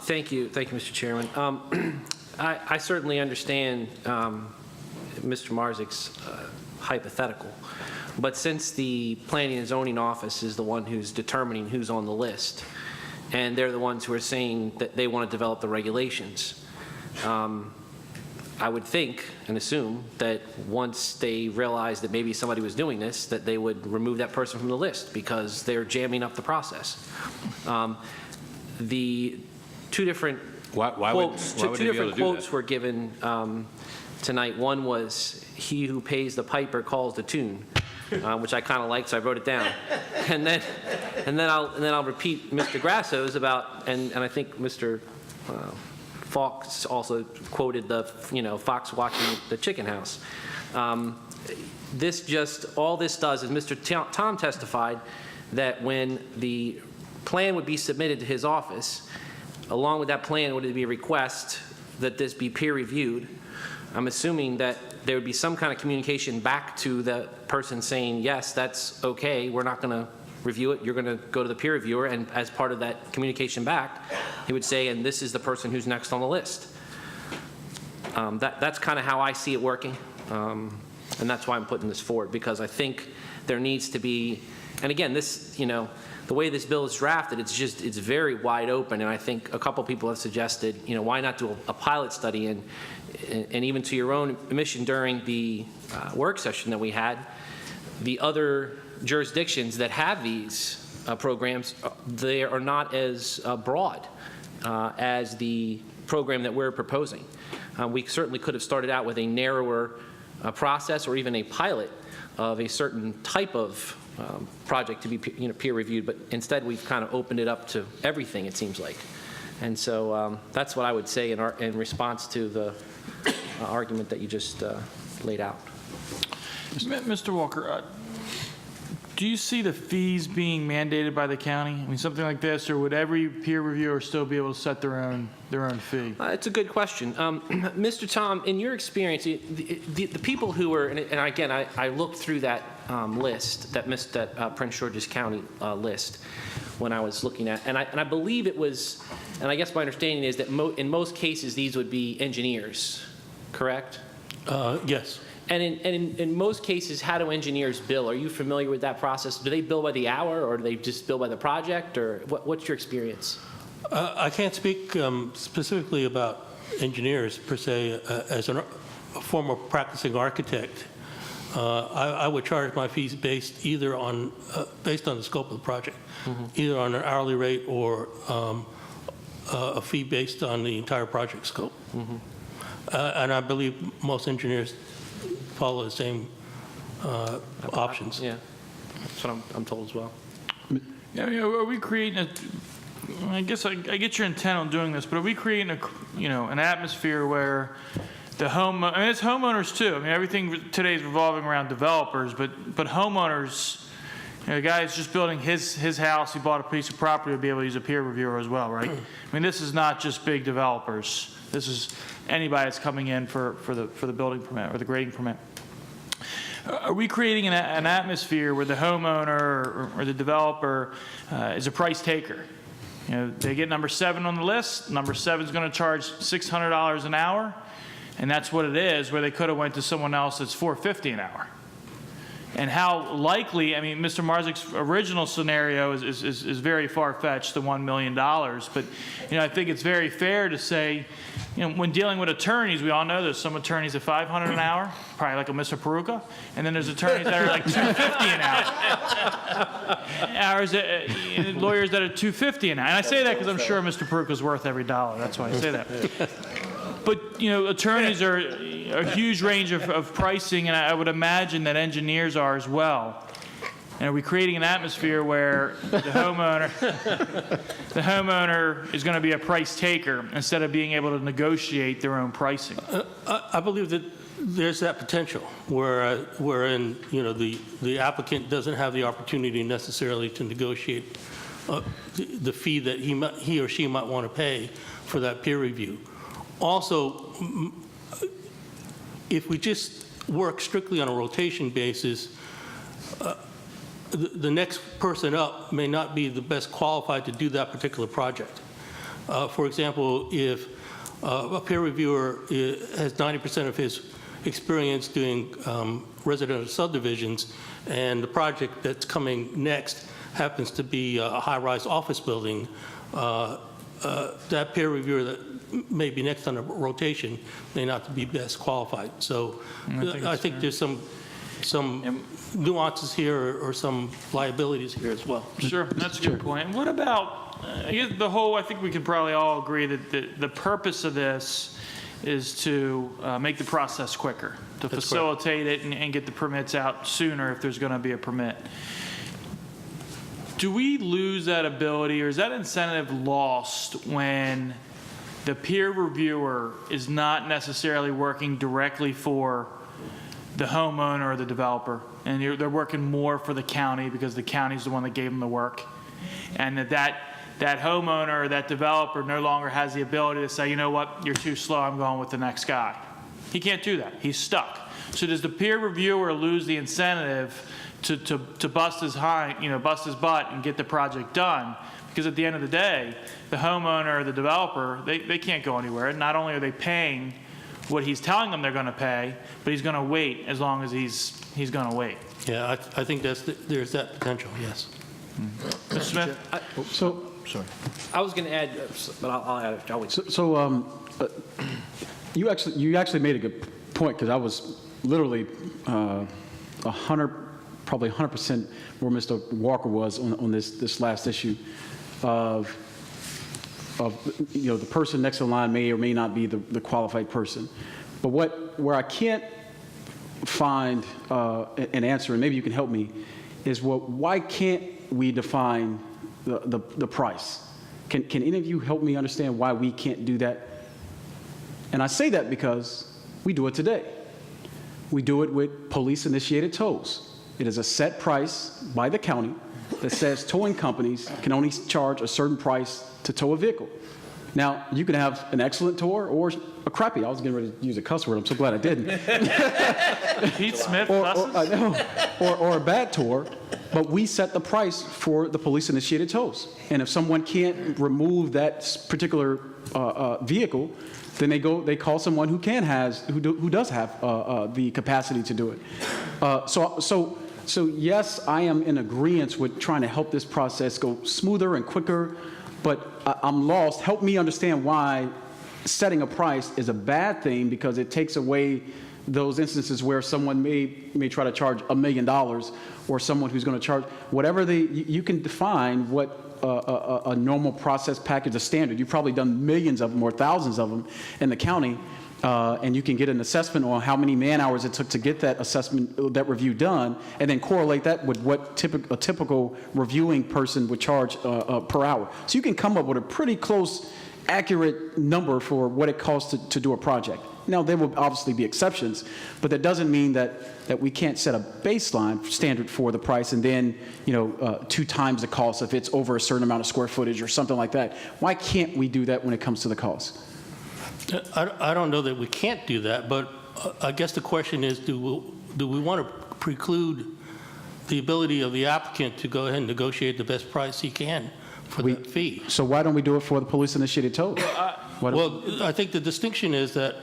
Thank you, Mr. Chairman. I certainly understand Mr. Marzik's hypothetical, but since the Planning and Zoning Office is the one who's determining who's on the list, and they're the ones who are saying that they want to develop the regulations, I would think and assume that once they realize that maybe somebody was doing this, that they would remove that person from the list because they're jamming up the process. The two different quotes were given tonight. One was, "He who pays the piper calls the tune," which I kind of liked, so I wrote it down. And then I'll repeat Mr. Grasso's about, and I think Mr. Fox also quoted the, fox watching the chicken house. All this does is Mr. Tom testified that when the plan would be submitted to his office, along with that plan would be a request that this be peer reviewed. I'm assuming that there would be some kind of communication back to the person saying, yes, that's okay, we're not going to review it, you're going to go to the peer reviewer, and as part of that communication back, he would say, and this is the person who's next on the list. That's kind of how I see it working, and that's why I'm putting this forward, because I think there needs to be, and again, this, the way this bill is drafted, it's very wide open, and I think a couple people have suggested, why not do a pilot study, and even to your own admission during the work session that we had, the other jurisdictions that have these programs, they are not as broad as the program that we're proposing. We certainly could have started out with a narrower process or even a pilot of a certain type of project to be peer reviewed, but instead we've kind of opened it up to everything, it seems like. And so that's what I would say in response to the argument that you just laid out.
Mr. Walker, do you see the fees being mandated by the county? I mean, something like this, or would every peer reviewer still be able to set their own fee?
It's a good question. Mr. Tom, in your experience, the people who were, and again, I looked through that list, that Prince George's County list when I was looking at, and I believe it was, and I guess my understanding is that in most cases these would be engineers, correct?
Yes.
And in most cases, how do engineers bill? Are you familiar with that process? Do they bill by the hour, or do they just bill by the project, or what's your experience?
I can't speak specifically about engineers per se. As a former practicing architect, I would charge my fees based on the scope of the project, either on an hourly rate or a fee based on the entire project scope. And I believe most engineers follow the same options.
Yeah, that's what I'm told as well.
Yeah, are we creating I guess I get your intent on doing this, but are we creating an atmosphere where it's homeowners too. I mean, everything today is revolving around developers, but homeowners, the guy is just building his house, he bought a piece of property, will be able to use a peer reviewer as well, right? I mean, this is not just big developers. This is anybody that's coming in for the building permit or the grading permit. Are we creating an atmosphere where the homeowner or the developer is a price taker? They get number 7 on the list. Number 7 is going to charge $600 an hour, and that's what it is. Where they could have went to someone else that's $450 an hour. And how likely? I mean, Mr. Marzik's original scenario is very far-fetched, the $1 million. But I think it's very fair to say, when dealing with attorneys, we all know there's some attorneys at $500 an hour, probably like a Mr. Peruca, and then there's attorneys that are like $250 an hour. Lawyers that are $250 an hour. And I say that because I'm sure Mr. Peruca's worth every dollar. That's why I say that. But attorneys are a huge range of pricing, and I would imagine that engineers are as well. And are we creating an atmosphere where the homeowner is going to be a price taker instead of being able to negotiate their own pricing?
I believe that there's that potential wherein, you know, the applicant doesn't have the opportunity necessarily to negotiate the fee that he or she might want to pay for that peer review. Also, if we just work strictly on a rotation basis, the next person up may not be the best qualified to do that particular project. For example, if a peer reviewer has 90% of his experience doing residential subdivisions, and the project that's coming next happens to be a high-rise office building, that peer reviewer that may be next on a rotation may not be best qualified. So I think there's some nuances here or some liabilities here as well.
Sure, that's a good point. And what about, I guess I think we can probably all agree that the purpose of this is to make the process quicker, to facilitate it and get the permits out sooner if there's going to be a permit. Do we lose that ability, or is that incentive lost when the peer reviewer is not necessarily working directly for the homeowner or the developer, and they're working more for the county because the county's the one that gave them the work, and that homeowner or that developer no longer has the ability to say, you know what, you're too slow, I'm going with the next guy. He can't do that. He's stuck. So does the peer reviewer lose the incentive to bust his butt and get the project done? Because at the end of the day, the homeowner or the developer, they can't go anywhere. Not only are they paying what he's telling them they're going to pay, but he's going to wait as long as he's going to wait.
Yeah, I think there's that potential, yes.
Mr. Smith?
Sorry.
I was going to add, but I'll add it. I'll wait.
You actually made a good point, because I was literally 100% where Mr. Walker was on this last issue of the person next in line may or may not be the qualified person. But where I can't find an answer, and maybe you can help me, is why can't we define the price? Can any of you help me understand why we can't do that? And I say that because we do it today. We do it with police-initiated tows. It is a set price by the county that says towing companies can only charge a certain price to tow a vehicle. Now, you can have an excellent tour or a crappy. I was getting ready to use a cuss word. I'm so glad I didn't.
Pete Smith
or a bad tour, but we set the price for the police-initiated tows. And if someone can't remove that particular vehicle, then they call someone who does have the capacity to do it. So yes, I am in agreement with trying to help this process go smoother and quicker, but I'm lost. Help me understand why setting a price is a bad thing, because it takes away those instances where someone may try to charge $1 million, or someone who's going to charge whatever you can define what a normal process package, a standard. You've probably done millions of them or thousands of them in the county, and you can get an assessment on how many man hours it took to get that assessment, that review done, and then correlate that with what a typical reviewing person would charge per hour. So you can come up with a pretty close, accurate number for what it costs to do a project. Now, there will obviously be exceptions, but that doesn't mean that we can't set a baseline standard for the price and then, 2 times the cost if it's over a certain amount of square footage or something like that. Why can't we do that when it comes to the cost?
I don't know that we can't do that, but I guess the question is, do we want to preclude the ability of the applicant to go ahead and negotiate the best price he can for that fee?
So why don't we do it for the police-initiated tow?
Well, I think the distinction is that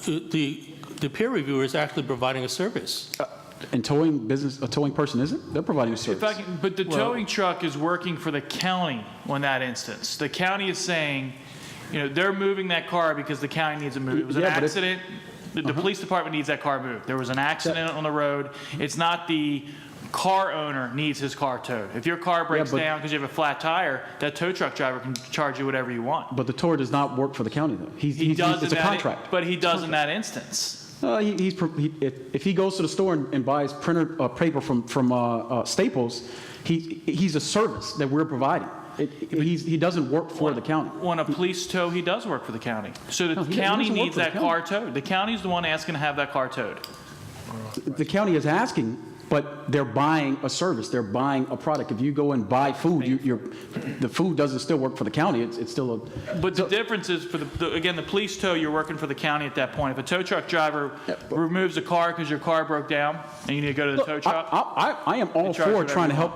the peer reviewer is actually providing a service.
And a towing person isn't? They're providing a service.
But the towing truck is working for the county on that instance. The county is saying, they're moving that car because the county needs it moved. It was an accident. The police department needs that car moved. There was an accident on the road. It's not the car owner needs his car towed. If your car breaks down because you have a flat tire, that tow truck driver can charge you whatever you want.
But the tower does not work for the county, though.
He does
it's a contract.
But he does in that instance.
If he goes to the store and buys printer paper from Staples, he's a service that we're providing. He doesn't work for the county.
On a police tow, he does work for the county. So the county needs that car towed. The county's the one asking to have that car towed.
The county is asking, but they're buying a service. They're buying a product. If you go and buy food, the food doesn't still work for the county. It's still a...
But the difference is, for again, the police tow, you're working for the county at that point. If a tow truck driver removes a car because your car broke down and you need to go to the tow truck...
I am all for trying to help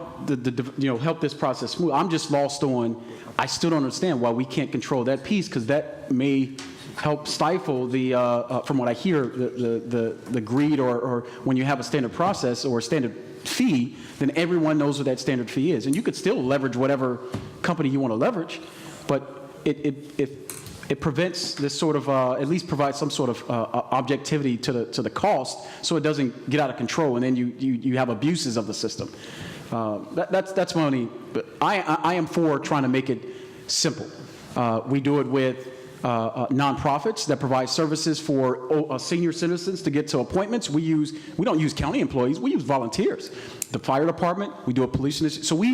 help this process smooth. I'm just lost on, I still don't understand why we can't control that piece, because that may help stifle the, from what I hear, the greed, or when you have a standard process or a standard fee, then everyone knows what that standard fee is. And you could still leverage whatever company you want to leverage, but it prevents this sort of, at least provides some sort of objectivity to the cost, so it doesn't get out of control, and then you have abuses of the system. That's my only, but I am for trying to make it simple. We do it with nonprofits that provide services for senior citizens to get to appointments. We don't use county employees, we use volunteers. The fire department, we do a police initiative. So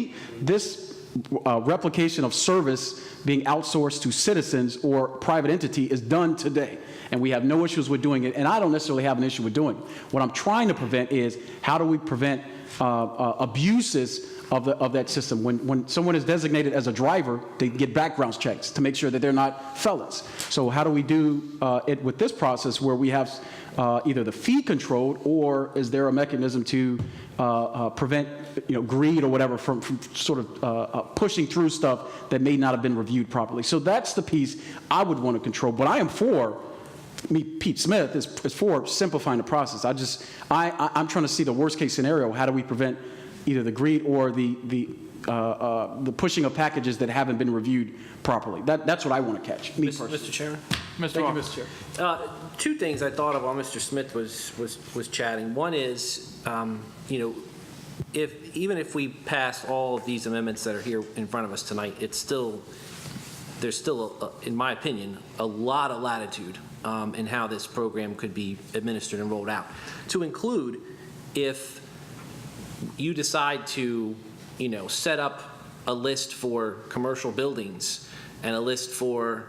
this replication of service being outsourced to citizens or private entity is done today, and we have no issues with doing it, and I don't necessarily have an issue with doing it. What I'm trying to prevent is, how do we prevent abuses of that system? When someone is designated as a driver, they get background checks to make sure that they're not felons. So how do we do it with this process, where we have either the fee controlled, or is there a mechanism to prevent greed or whatever from sort of pushing through stuff that may not have been reviewed properly? So that's the piece I would want to control. But I am for, Pete Smith is for simplifying the process. I'm trying to see the worst case scenario. How do we prevent either the greed or the pushing of packages that haven't been reviewed properly? That's what I want to catch.
Mr. Chairman?
Thank you, Mr. Chair.
Two things I thought of while Mr. Smith was chatting. One is, even if we pass all of these amendments that are here in front of us tonight, there's still, in my opinion, a lot of latitude in how this program could be administered and rolled out. To include, if you decide to, set up a list for commercial buildings and a list for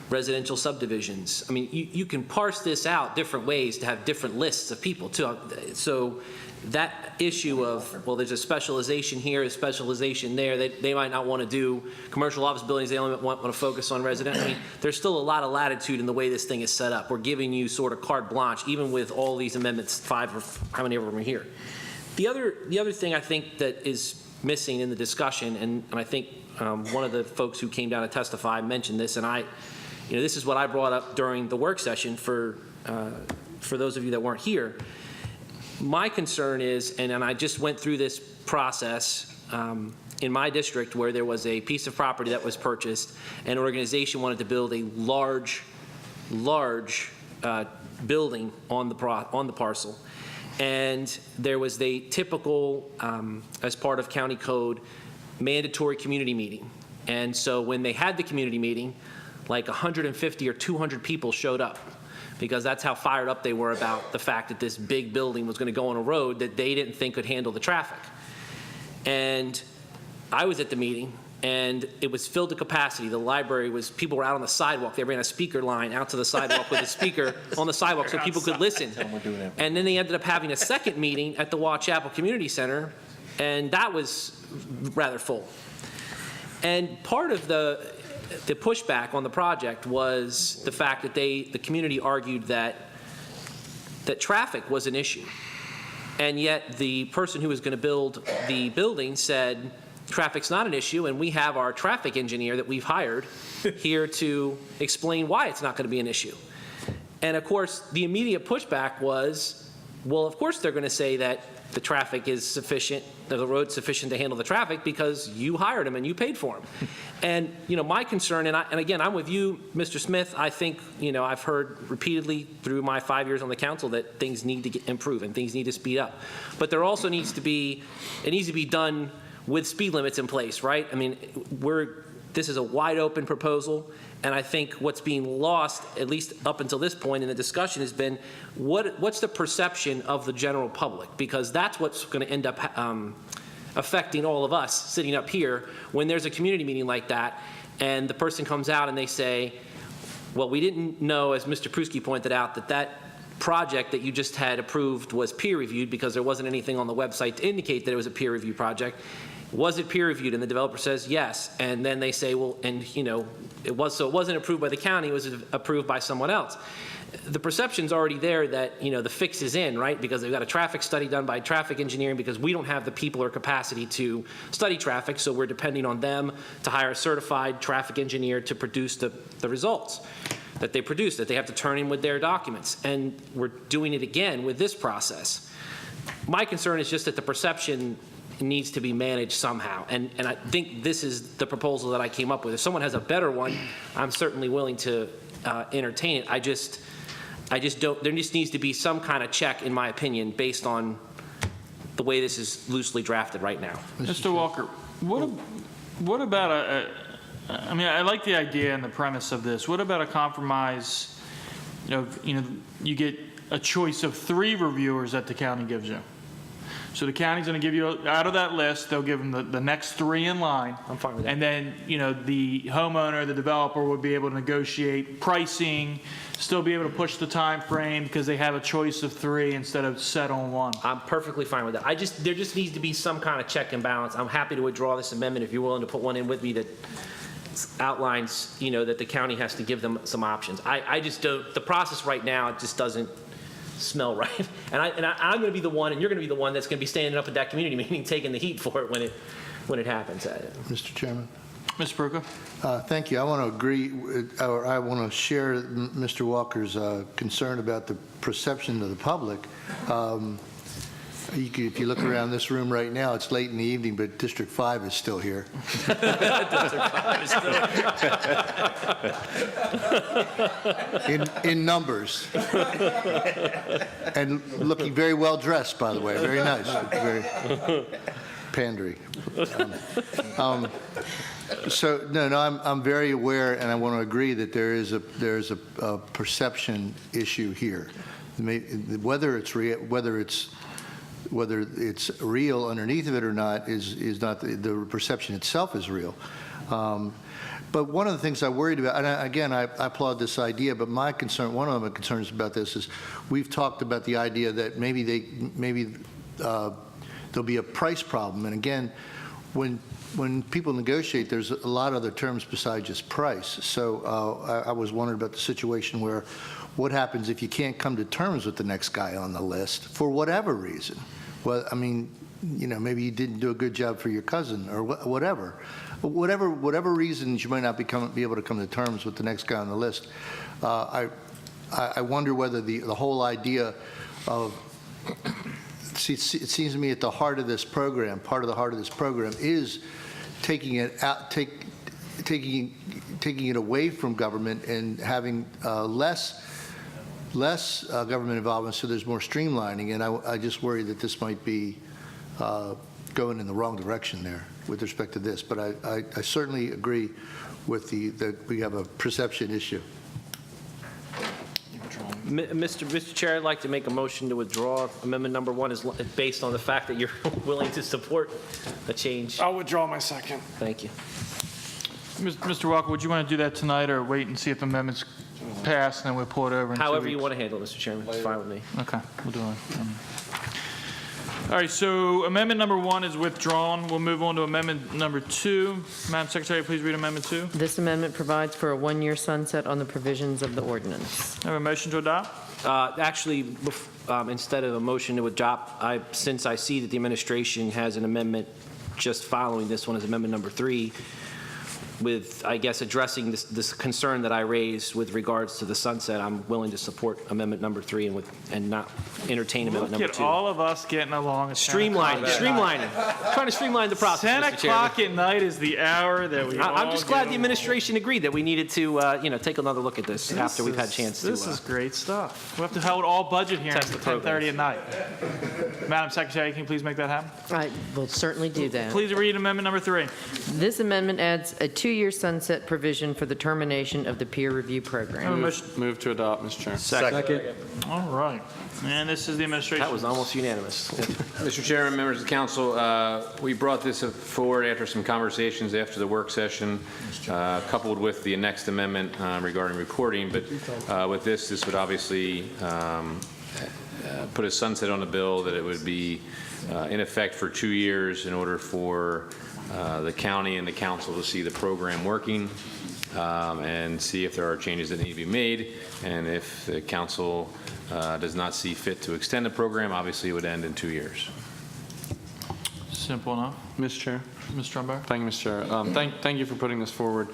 residential subdivisions. I mean, you can parse this out different ways to have different lists of people too. So that issue of, well, there's a specialization here, a specialization there, they might not want to do commercial office buildings, they only want to focus on residential. I mean, there's still a lot of latitude in the way this thing is set up. We're giving you sort of carte blanche, even with all these amendments, 5 or how many of them are here. The other thing I think that is missing in the discussion, and I think one of the folks who came down to testify mentioned this, and this is what I brought up during the work session for those of you that weren't here. My concern is, and I just went through this process in my district, where there was a piece of property that was purchased, and an organization wanted to build a large building on the parcel. And there was the typical, as part of county code, mandatory community meeting. And so when they had the community meeting, like 150 or 200 people showed up, because that's how fired up they were about the fact that this big building was going to go on a road that they didn't think could handle the traffic. And I was at the meeting, and it was filled to capacity. The library people were out on the sidewalk. They ran a speaker line out to the sidewalk with a speaker on the sidewalk so people could listen. And then they ended up having a second meeting at the Waugh Chapel Community Center, and that was rather full. And part of the pushback on the project was the fact that the community argued that traffic was an issue. And yet the person who was going to build the building said, traffic's not an issue, and we have our traffic engineer that we've hired here to explain why it's not going to be an issue. And of course, the immediate pushback was, well, of course they're going to say that the traffic is sufficient, that the road's sufficient to handle the traffic because you hired them and you paid for them. And my concern, and again, I'm with you, Mr. Smith. I think I've heard repeatedly through my 5 years on the council that things need to improve and things need to speed up. But there also needs to be, it needs to be done with speed limits in place, right? I mean, This is a wide-open proposal, and I think what's being lost, at least up until this point in the discussion, has been what's the perception of the general public? Because that's what's going to end up affecting all of us sitting up here when there's a community meeting like that, and the person comes out and they say, well, we didn't know, as Mr. Pruski pointed out, that project that you just had approved was peer-reviewed because there wasn't anything on the website to indicate that it was a peer-review project. Was it peer-reviewed? And the developer says yes. And then they say, well, and it wasn't approved by the county, it was approved by someone else. The perception's already there that, the fix is in, right? Because they've got a traffic study done by traffic engineering because we don't have the people or capacity to study traffic, so we're depending on them to hire a certified traffic engineer to produce the results that they produce, that they have to turn in with their documents. And we're doing it again with this process. My concern is just that the perception needs to be managed somehow. And I think this is the proposal that I came up with. If someone has a better one, I'm certainly willing to entertain it. I just don't, there just needs to be some kind of check, in my opinion, based on the way this is loosely drafted right now.
Mr. Walker, what about I like the idea and the premise of this. What about a compromise, you get a choice of 3 reviewers that the county gives you? So the county's going to give you, out of that list, they'll give them the next 3 in line.
I'm fine with that.
And then, the homeowner, the developer would be able to negotiate pricing, still be able to push the time frame because they have a choice of 3 instead of set on 1.
I'm perfectly fine with that. There just needs to be some kind of check and balance. I'm happy to withdraw this amendment if you're willing to put one in with me that outlines, that the county has to give them some options. I just don't, the process right now, it just doesn't smell right. And I'm going to be the one, and you're going to be the one that's going to be standing up at that community meeting taking the heat for it when it happens.
Mr. Chairman.
Mr. Peruka.
Thank you. I want to agree, or I want to share Mr. Walker's concern about the perception of the public. If you look around this room right now, it's late in the evening, but District 5 is still here. in numbers. And looking very well dressed, by the way. Very nice. Very pandery. So I'm very aware, and I want to agree that there is a perception issue here. Whether it's real underneath of it or not is not the perception itself is real. But one of the things I worried about, and again, I applaud this idea, but my concern, one of my concerns about this is we've talked about the idea that maybe there'll be a price problem. And again, when people negotiate, there's a lot of other terms besides just price. So I was wondering about the situation where what happens if you can't come to terms with the next guy on the list for whatever reason? Well, I mean, maybe you didn't do a good job for your cousin or whatever. Whatever reasons you might not be able to come to terms with the next guy on the list. I wonder whether the whole idea of, it seems to me at the heart of this program, part of the heart of this program is taking it out, taking it away from government and having less government involvement, so there's more streamlining. And I just worry that this might be going in the wrong direction there with respect to this. But I certainly agree with that we have a perception issue.
Mr. Chair, I'd like to make a motion to withdraw amendment number 1 is based on the fact that you're willing to support a change.
I'll withdraw my second.
Thank you.
Mr. Walker, would you want to do that tonight or wait and see if the amendments pass and then we'll pull it over in 2
However
weeks?
you want to handle it, Mr. Chairman. It's fine with me.
Okay, we'll do it. All right, so amendment number 1 is withdrawn. We'll move on to amendment number 2. Madam Secretary, please read amendment 2.
This amendment provides for a 1-year sunset on the provisions of the ordinance.
Have a motion to adopt?
Actually, instead of a motion to adopt, since I see that the administration has an amendment just following this one as amendment number 3, with, I guess, addressing this concern that I raised with regards to the sunset, I'm willing to support amendment number 3 and not entertain amendment number 2.
Look at all of us getting along.
Streamlining. Trying to streamline the process,
10
Mr. Chairman.
o'clock at night is the hour that we
I'm just glad the
get
administration agreed that we needed to, take another look at this after we've had a chance to.
This is great stuff. We'll have to hold all budget hearings
test
at
the
10:30 at night. Madam Secretary, can you please make that happen?
I will certainly do that.
Please read amendment number 3.
This amendment adds a 2-year sunset provision for the termination of the peer review program.
Move to adopt, Mr. Chair.
Second.
All right. And this is the administration.
That was almost unanimous.
Mr. Chairman, members of the council, we brought this forward after some conversations after the work session, coupled with the next amendment regarding reporting. But with this would obviously put a sunset on the bill, that it would be in effect for 2 years in order for the county and the council to see the program working and see if there are changes that need to be made. And if the council does not see fit to extend the program, obviously it would end in 2 years.
Simple enough.
Mr. Chair.
Mr. Trumbull.
Thank you, Mr. Chair. Thank you for putting this forward.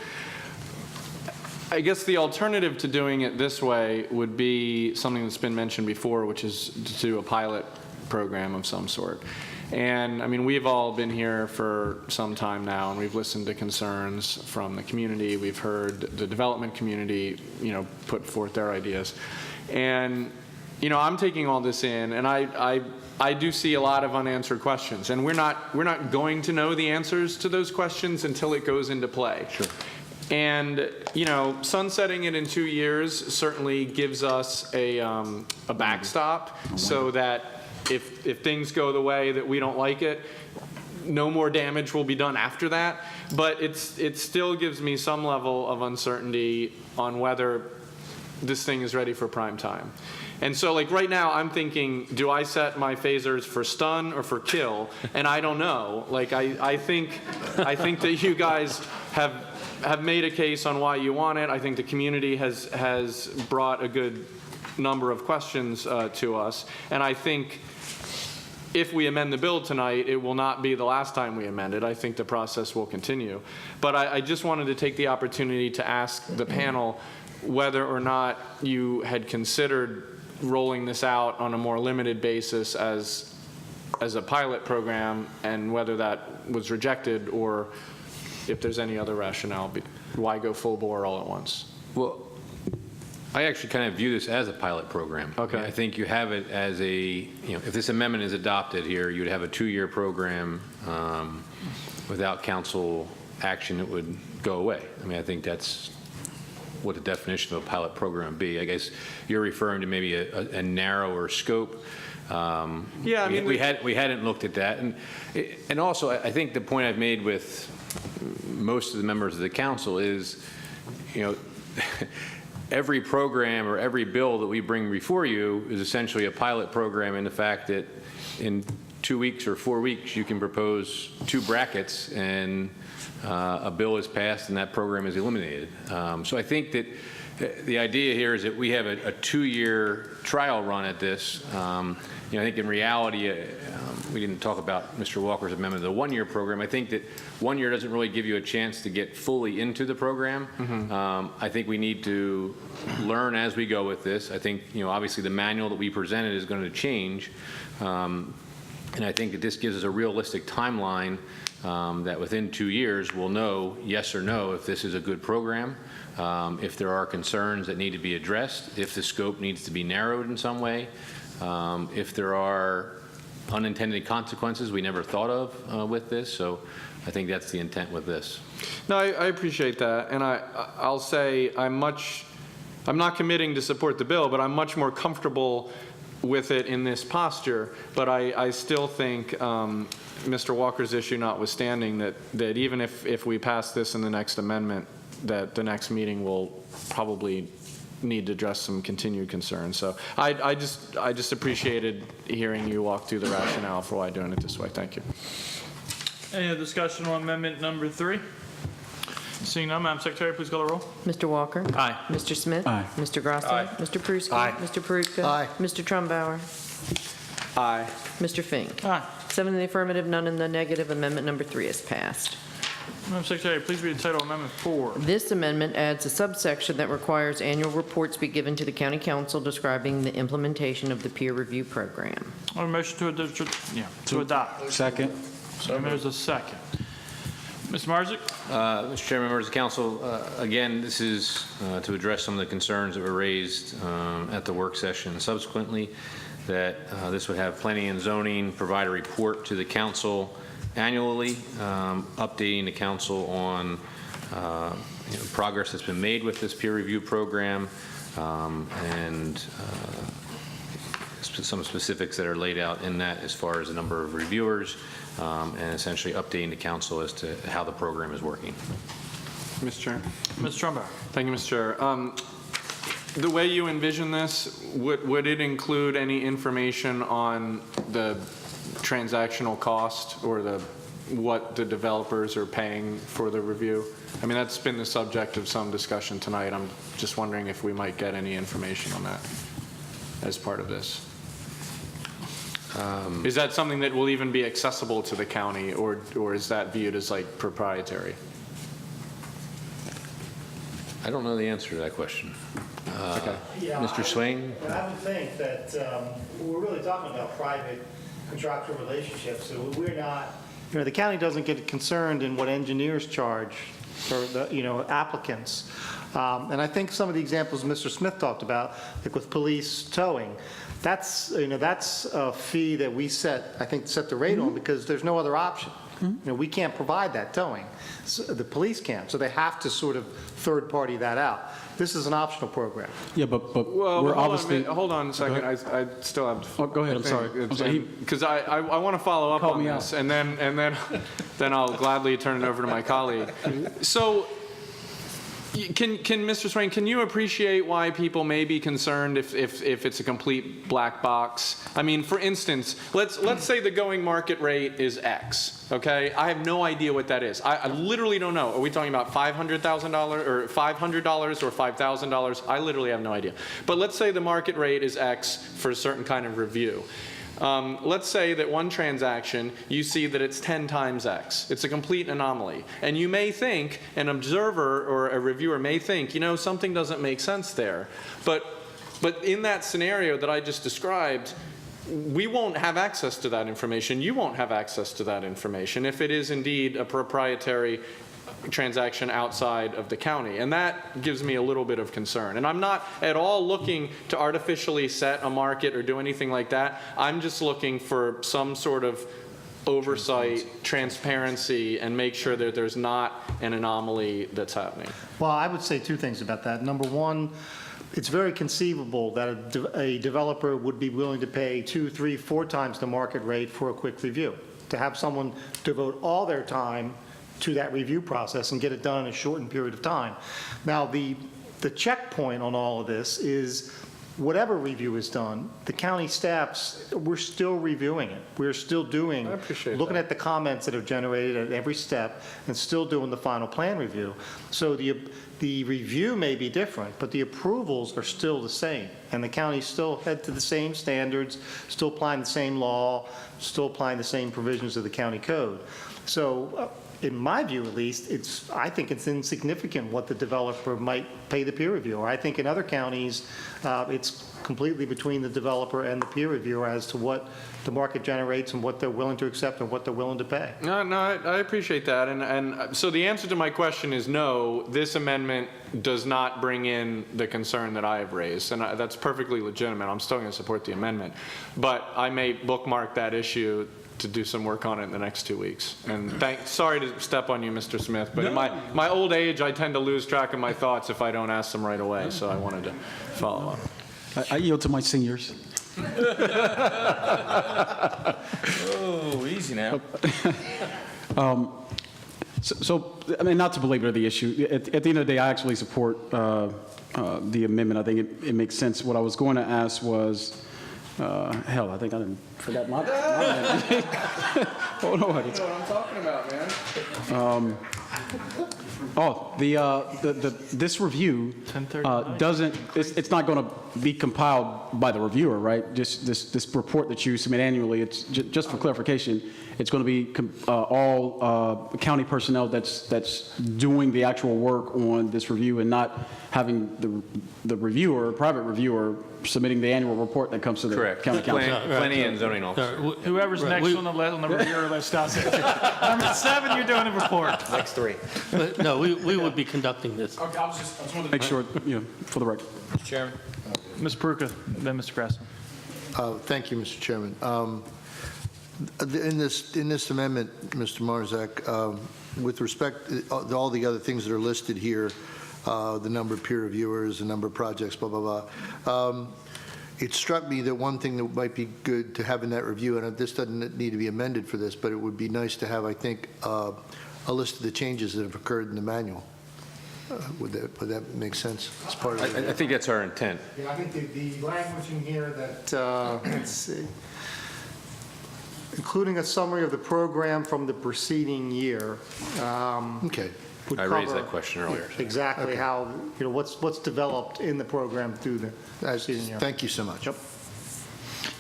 I guess the alternative to doing it this way would be something that's been mentioned before, which is to do a pilot program of some sort. And I mean, we've all been here for some time now, and we've listened to concerns from the community. We've heard the development community, put forth their ideas. And, I'm taking all this in, and I do see a lot of unanswered questions. And we're not going to know the answers to those questions until it goes into play. Sure. And, sunsetting it in 2 years certainly gives us a backstop so that if things go the way that we don't like it, no more damage will be done after that. But it still gives me some level of uncertainty on whether this thing is ready for prime time. And so, like, right now, I'm thinking, do I set my phasers for stun or for kill? And I don't know. Like, I think that you guys have made a case on why you want it. I think the community has brought a good number of questions to us. And I think if we amend the bill tonight, it will not be the last time we amend it. I think the process will continue. But I just wanted to take the opportunity to ask the panel whether or not you had considered rolling this out on a more limited basis as a pilot program, and whether that was rejected, or if there's any other rationale, why go full bore all at once?
Well, I actually kind of view this as a pilot program. Okay. I think you have it as if this amendment is adopted here, you'd have a 2-year program. Without council action, it would go away. I mean, I think that's what the definition of a pilot program would be. I guess you're referring to maybe a narrower scope.
Yeah, I mean,
we hadn't looked at that, and also I think the point I've made with most of the members of the council is, every program or every bill that we bring before you is essentially a pilot program, in the fact that in 2 weeks or 4 weeks you can propose 2 brackets and a bill is passed and that program is eliminated. So I think that the idea here is that we have a 2-year trial run at this. I think in reality, we didn't talk about Mr. Walker's amendment of the 1-year program. I think that 1 year doesn't really give you a chance to get fully into the program. Mm-hmm. I think we need to learn as we go with this. I think, obviously the manual that we presented is going to change. And I think that this gives us a realistic timeline that within 2 years we'll know yes or no if this is a good program, if there are concerns that need to be addressed, if the scope needs to be narrowed in some way, if there are unintended consequences we never thought of with this. So I think that's the intent with this.
No, I appreciate that, and I'll say I'm not committing to support the bill, but I'm much more comfortable with it in this posture. But I still think, Mr. Walker's issue notwithstanding, that even if we pass this in the next amendment, that the next meeting will probably need to address some continued concerns. So I just appreciated hearing you walk through the rationale for why doing it this way. Thank you.
Any other discussion on amendment number 3? Seeing none, Madam Secretary, please call the roll.
Mr. Walker?
Aye.
Mr. Smith?
Aye.
Mr. Grassley?
Aye.
Mr. Pruski?
Aye.
Mr. Perutka?
Aye.
Mr. Trumbauer?
Aye.
Mr. Fink?
Aye.
7 in the affirmative, none in the negative. Amendment number 3 is passed.
Madam Secretary, please read the title of amendment 4.
This amendment adds a subsection that requires annual reports be given to the county council describing the implementation of the peer review program.
On a motion to adopt.
Second.
So there's a second. Mr. Marzick?
Mr. Chairman, members of the council, again, this is to address some of the concerns that were raised at the work session subsequently. that this would have planning and zoning provide a report to the council annually, updating the council on progress that's been made with this peer review program, and some specifics that are laid out in that as far as the number of reviewers, and essentially updating the council as to how the program is working.
Mr. Chair.
Mr. Trumbo.
Thank you, Mr. Chair. The way you envision this, would it include any information on the transactional cost or what the developers are paying for the review? I mean, that's been the subject of some discussion tonight. I'm just wondering if we might get any information on that as part of this. Is that something that will even be accessible to the county, or is that viewed as like proprietary?
I don't know the answer to that question. Mr. Swain?
I would think that we're really talking about private contractual relationships. So we're not, the county doesn't get concerned in what engineers charge for the, applicants. And I think some of the examples Mr. Smith talked about, like with police towing, that's a fee that we set the rate on because there's no other option. We can't provide that towing. So the police can't, so they have to sort of third party that out. This is an optional program.
Yeah, but
Well,
we're
hold
obviously.
hold on a second. I still have.
Oh, go ahead. I'm sorry.
Because I want to follow up on this, and then I'll gladly turn it over to my colleague. So, can Mr. Swain, can you appreciate why people may be concerned if it's a complete black box? I mean, for instance, let's say the going market rate is X. Okay, I have no idea what that is. I literally don't know. Are we talking about $500,000 or $500 or $5,000? I literally have no idea. But let's say the market rate is X for a certain kind of review. Let's say that one transaction, you see that it's 10 times X. It's a complete anomaly. And you may think, an observer or a reviewer may think, something doesn't make sense there. But in that scenario that I just described, we won't have access to that information. You won't have access to that information if it is indeed a proprietary transaction outside of the county. And that gives me a little bit of concern. And I'm not at all looking to artificially set a market or do anything like that. I'm just looking for some sort of oversight, transparency, and make sure that there's not an anomaly that's happening.
Well, I would say two things about that. Number one, it's very conceivable that a developer would be willing to pay 2, 3, 4 times the market rate for a quick review. To have someone devote all their time to that review process and get it done in a shortened period of time. Now, the checkpoint on all of this is whatever review is done, the county staffs, we're still reviewing it. We're still looking at the comments that are generated at every step and still doing the final plan review. So the review may be different, but the approvals are still the same. And the county still head to the same standards, still applying the same law, still applying the same provisions of the county code. So in my view, at least, I think it's insignificant what the developer might pay the peer reviewer. I think in other counties, it's completely between the developer and the peer reviewer as to what the market generates and what they're willing to accept and what they're willing to pay.
No, I appreciate that. And so the answer to my question is no, this amendment does not bring in the concern that I have raised. And that's perfectly legitimate. I'm still going to support the amendment. But I may bookmark that issue to do some work on it in the next 2 weeks. And sorry to step on you, Mr. Smith, but in my old age, I tend to lose track of my thoughts if I don't ask them right away. So I wanted to follow up.
I yield to my seniors.
Oh, easy now.
So, I mean, not to belabor the issue, at the end of the day, I actually support the amendment. I think it makes sense. What I was going to ask was, hell, I think I forgot my hold on.
You know what I'm talking about, man.
This review doesn't, it's not going to be compiled by the reviewer, right? Just this report that you submit annually, it's just for clarification, it's going to be all county personnel that's doing the actual work on this review and not having the reviewer, private reviewer, submitting the annual report that comes to the county council.
Planning and zoning officer.
Whoever's next on the reviewer list does it. Number 7, you're doing a report.
Next 3.
No, we would be conducting this.
Okay, I just wanted to
Make sure, for the record.
Chairman. Ms. Peruka, then Mr. Grassley.
Thank you, Mr. Chairman. In this amendment, Mr. Marzak, with respect to all the other things that are listed here, the number of peer reviewers, the number of projects, blah, blah, blah, it struck me that one thing that might be good to have in that review, and this doesn't need to be amended for this, but it would be nice to have, I think, a list of the changes that have occurred in the manual. Would that make sense as part of it?
I think that's our intent.
Yeah, I think the language in here that, let's see, including a summary of the program from the preceding year.
Okay.
I raised that question earlier.
Exactly how, what's developed in the program through the preceding year.
Thank you so much.
Yep.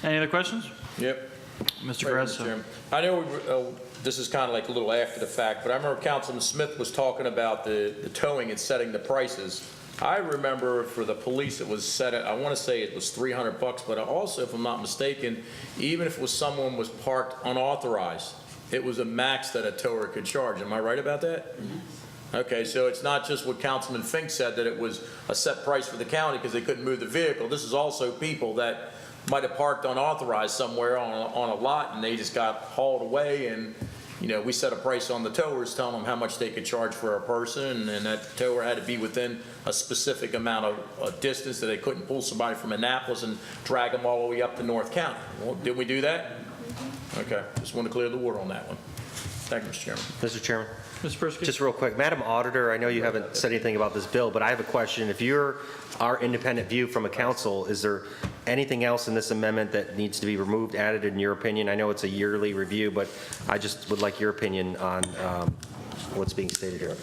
Any other questions?
Yep.
Mr.
Mr.
Grasso.
Chairman. I know this is kind of like a little after the fact, but I remember Councilman Smith was talking about the towing and setting the prices. I remember for the police it was set at, I want to say it was $300, but also, if I'm not mistaken, even if it was someone was parked unauthorized, it was a max that a tower could charge. Am I right about that? Okay, so it's not just what Councilman Fink said, that it was a set price for the county because they couldn't move the vehicle. This is also people that might have parked unauthorized somewhere on a lot and they just got hauled away, and we set a price on the towers telling them how much they could charge for a person, and that tower had to be within a specific amount of distance, that they couldn't pull somebody from Annapolis and drag them all the way up to North County. Well, didn't we do that? Okay, just want to clear the water on that one. Thank you, Mr. Chairman.
Mr. Chairman.
Mr. Persky?
Just real quick, Madam Auditor, I know you haven't said anything about this bill, but I have a question. If you're our independent view from a council, is there anything else in this amendment that needs to be removed, added, in your opinion? I know it's a yearly review, but I just would like your opinion on what's being stated here.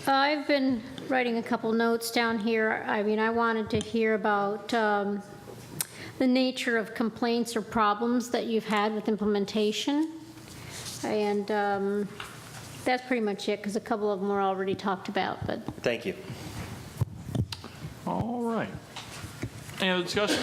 I've been writing a couple notes down here. I mean, I wanted to hear about the nature of complaints or problems that you've had with implementation. And that's pretty much it, because a couple of them were already talked about. But
thank you.
All right. Any other discussion?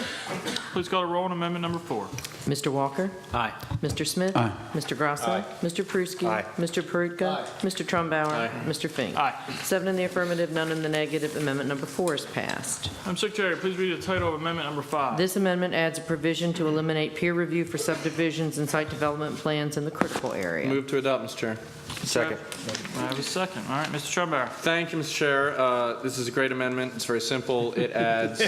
Please call the roll on amendment number 4.
Mr. Walker?
Aye.
Mr. Smith?
Aye.
Mr. Grasso?
Aye.
Mr. Pruski?
Aye.
Mr. Perutka? Mr. Trumbauer?
Aye.
Mr. Fink?
Aye.
7 in the affirmative, none in the negative. Amendment number 4 is passed.
Madam Secretary, please read the title of amendment number 5.
This amendment adds a provision to eliminate peer review for subdivisions and site development plans in the critical area.
Move to adopt, Mr. Chair.
Second.
I have a second. All right, Mr. Trumbauer.
Thank you, Mr. Chair. This is a great amendment. It's very simple. It adds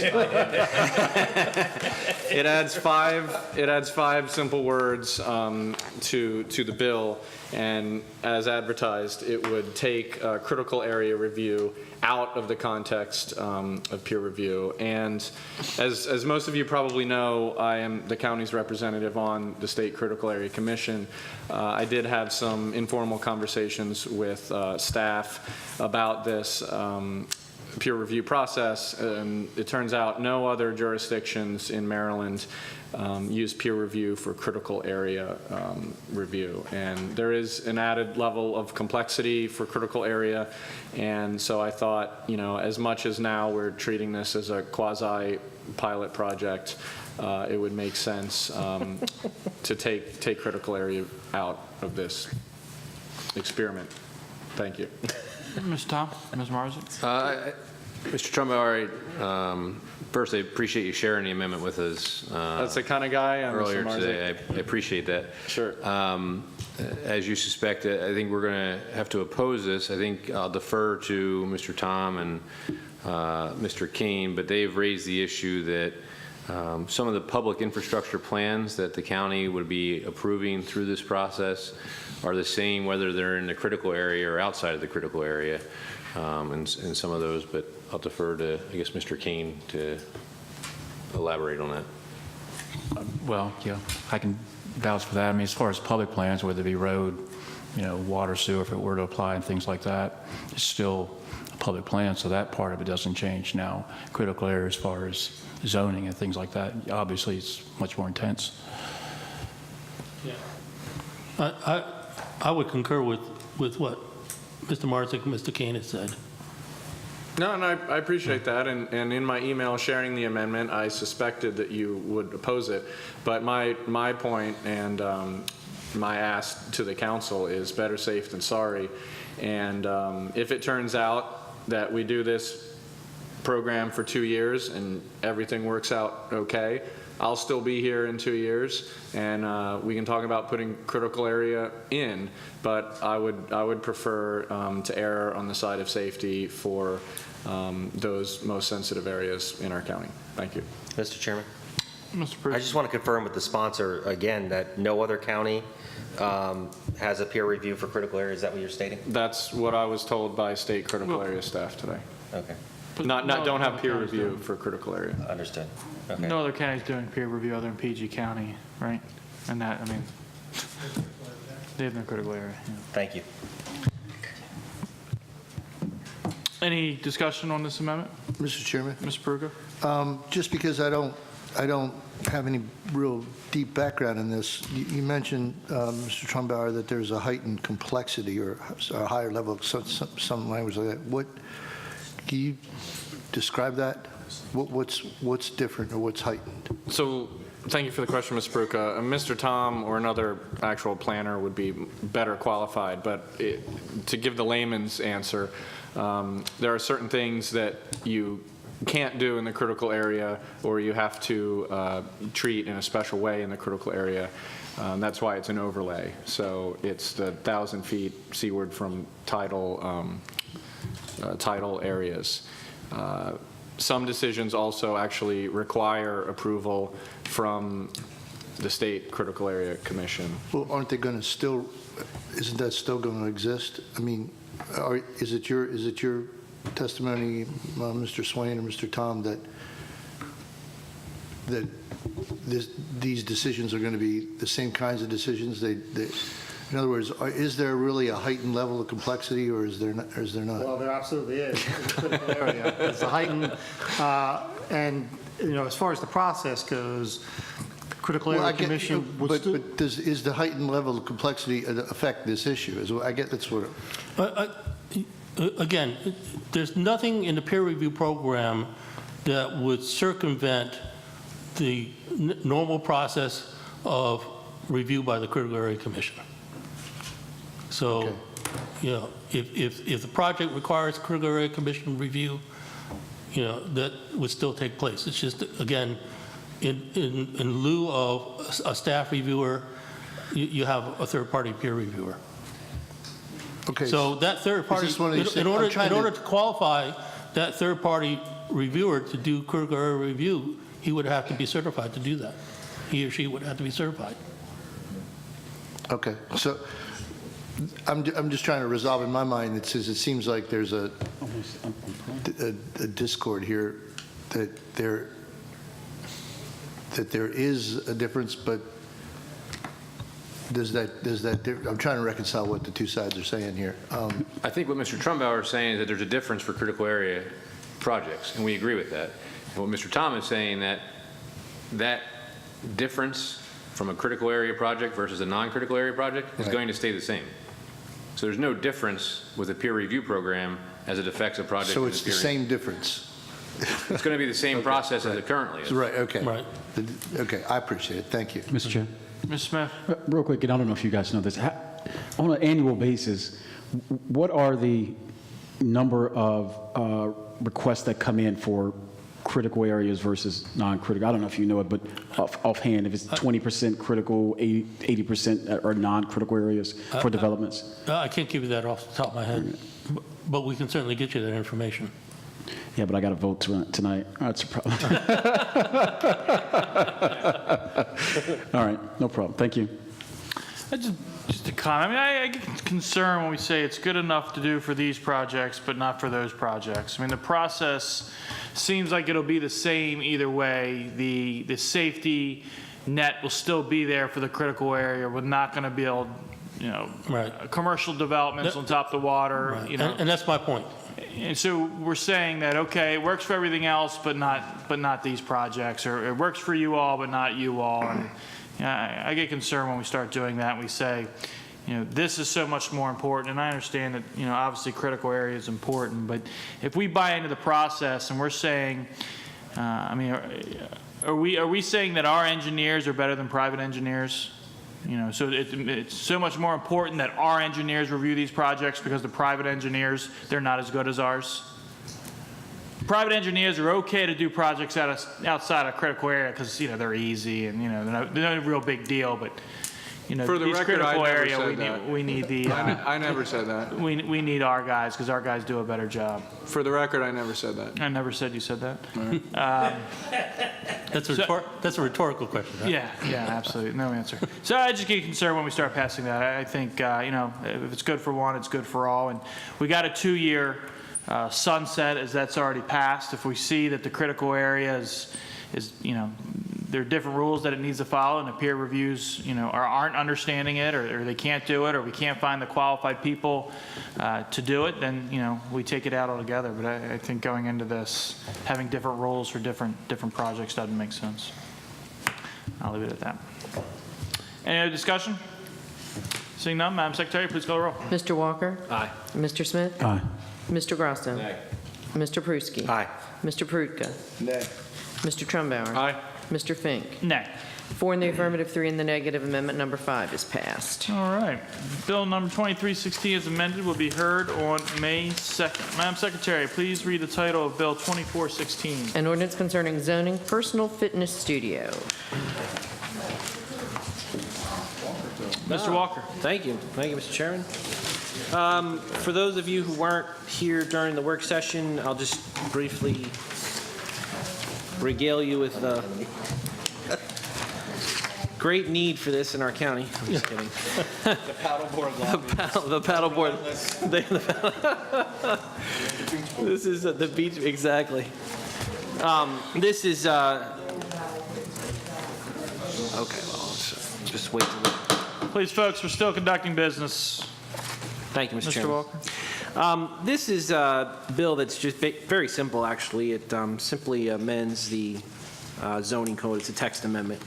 it adds five simple words to the bill, and as advertised, it would take critical area review out of the context of peer review. And as most of you probably know, I am the county's representative on the State Critical Area Commission. I did have some informal conversations with staff about this peer review process, and it turns out no other jurisdictions in Maryland use peer review for critical area review. And there is an added level of complexity for critical area, and so I thought, as much as now we're treating this as a quasi-pilot project, it would make sense to take critical area out of this experiment. Thank you.
Mr. Tom, Ms. Marzak.
Mr. Trumbauer, first, I appreciate you sharing the amendment with us.
That's the kind of guy I am,
earlier
Mr.
today. I appreciate that.
Sure.
As you suspect, I think we're going to have to oppose this. I think I'll defer to Mr. Tom and Mr. Kane, but they've raised the issue that some of the public infrastructure plans that the county would be approving through this process are the same whether they're in the critical area or outside of the critical area, and some of those, but I'll defer to, I guess, Mr. Kane to elaborate on that.
Well, yeah, I can vouch for that. I mean, as far as public plans, whether it be road, water, sewer, if it were to apply and things like that, it's still a public plan, so that part of it doesn't change. Now, critical area as far as zoning and things like that, obviously it's much more intense.
Yeah. I would concur with what Mr. Marzak and Mr. Kane has said.
No, and I appreciate that, and in my email sharing the amendment, I suspected that you would oppose it, but my point and my ask to the council is better safe than sorry, and if it turns out that we do this program for 2 years and everything works out okay, I'll still be here in 2 years, and we can talk about putting critical area in, but I would prefer to err on the side of safety for those most sensitive areas in our county. Thank you.
Mr. Chairman?
Mr. Bruce.
I just want to confirm with the sponsor, again, that no other county has a peer review for critical area. Is that what you're stating?
That's what I was told by state critical area staff today.
Okay.
Don't have peer review for critical area.
Understood. Okay.
No other county's doing peer review other than PG County, right? And that, I mean, they have no critical area. Yeah.
Thank you.
Any discussion on this amendment?
Mr. Chairman?
Mr. Peruka?
Just because I don't have any real deep background in this, you mentioned, Mr. Trumbauer, that there's a heightened complexity or a higher level of some language like that. What, can you describe that? What's different or what's heightened?
So, thank you for the question, Ms. Peruka. Mr. Tom or another actual planner would be better qualified, but to give the layman's answer, there are certain things that you can't do in the critical area, or you have to treat in a special way in the critical area. That's why it's an overlay. So it's the 1,000 feet seaward from tidal areas. Some decisions also actually require approval from the State Critical Area Commission.
Well, aren't they going to still, isn't that still going to exist? I mean, is it your testimony, Mr. Swain or Mr. Tom, that these decisions are going to be the same kinds of decisions? In other words, is there really a heightened level of complexity, or is there not?
Well, there absolutely is in the critical area. It's a heightened, and as far as the process goes, critical area commission.
But is the heightened level of complexity affect this issue? I get that's what.
Again, there's nothing in the peer review program that would circumvent the normal process of review by the Critical Area Commission. So, if the project requires Critical Area Commission review, that would still take place. It's just, again, in lieu of a staff reviewer, you have a third-party peer reviewer.
Okay.
So that third party, in order to qualify that third party reviewer to do critical area review, he would have to be certified to do that. He or she would have to be certified.
Okay. So I'm just trying to resolve in my mind. It seems like there's a discord here that there is a difference, but does that I'm trying to reconcile what the two sides are saying here.
I think what Mr. Trumbauer is saying is that there's a difference for critical area projects, and we agree with that. And what Mr. Tom is saying that difference from a critical area project versus a non-critical area project is going to stay the same. So there's no difference with a peer review program as it affects a project.
So it's the same difference.
It's going to be the same process as it currently is.
Right. Okay.
Right.
Okay. I appreciate it. Thank you,
Mr. Chair.
Ms. Smith?
Real quick, and I don't know if you guys know this. On an annual basis, what are the number of requests that come in for critical areas versus non-critical? I don't know if you know it, but offhand, if it's 20% critical, 80% are non-critical areas for developments?
I can't give you that off the top of my head, but we can certainly get you that information.
Yeah, but I got to vote tonight. That's a problem. All right, no problem. Thank you.
Just a comment. I get concerned when we say it's good enough to do for these projects, but not for those projects. I mean, the process seems like it'll be the same either way. The safety net will still be there for the critical area. We're not going to be able, commercial developments on top of the water.
Right. And that's my point.
And so we're saying that, okay, it works for everything else, but not these projects, or it works for you all, but not you all. And, I get concerned when we start doing that and we say, this is so much more important. And I understand that, obviously critical area is important, but if we buy into the process and we're saying, are we saying that our engineers are better than private engineers? So it's so much more important that our engineers review these projects because the private engineers, they're not as good as ours. private engineers are okay to do projects outside of critical area because, they're easy and, they're not a real big deal, but,
For the
these
record, I
critical
never
area,
said that.
we need the,
I never said that.
we need our guys because our guys do a better job.
For the record, I never said that.
I never said you said that.
That's a rhetorical question, right?
Yeah, absolutely. No answer. So I just get concerned when we start passing that. I think, if it's good for one, it's good for all. And we got a 2-year sunset as that's already passed. If we see that the critical area is there are different rules that it needs to follow and the peer reviews, aren't understanding it or they can't do it or we can't find the qualified people to do it, then, we take it out altogether. But I think going into this, having different rules for different projects doesn't make sense. I'll leave it at that. Any other discussion? Seeing none, Madam Secretary, please call the roll.
Mr. Walker?
Aye.
Mr. Smith?
Aye.
Mr. Grasso?
Nay.
Mr. Pruski?
Aye.
Mr. Perutka?
Nay.
Mr. Trumbauer?
Aye.
Mr. Fink?
Nay.
4 in the affirmative, 3 in the negative. Amendment number 5 is passed.
All right. Bill number 2316 as amended will be heard on May 2nd. Madam Secretary, please read the title of Bill 2416.
An ordinance concerning zoning personal fitness studio.
Mr. Walker.
Thank you, Mr. Chairman. For those of you who weren't here during the work session, I'll just briefly regale you with the great need for this in our county. I'm just kidding.
The paddleboard lobby.
The paddleboard. This is the beach, exactly. This is, okay, well, let's just wait till
Please, folks, we're still conducting business.
Thank you, Mr.
Mr.
Chairman.
Walker.
This is a bill that's just very simple, actually. It simply amends the zoning code. It's a text amendment.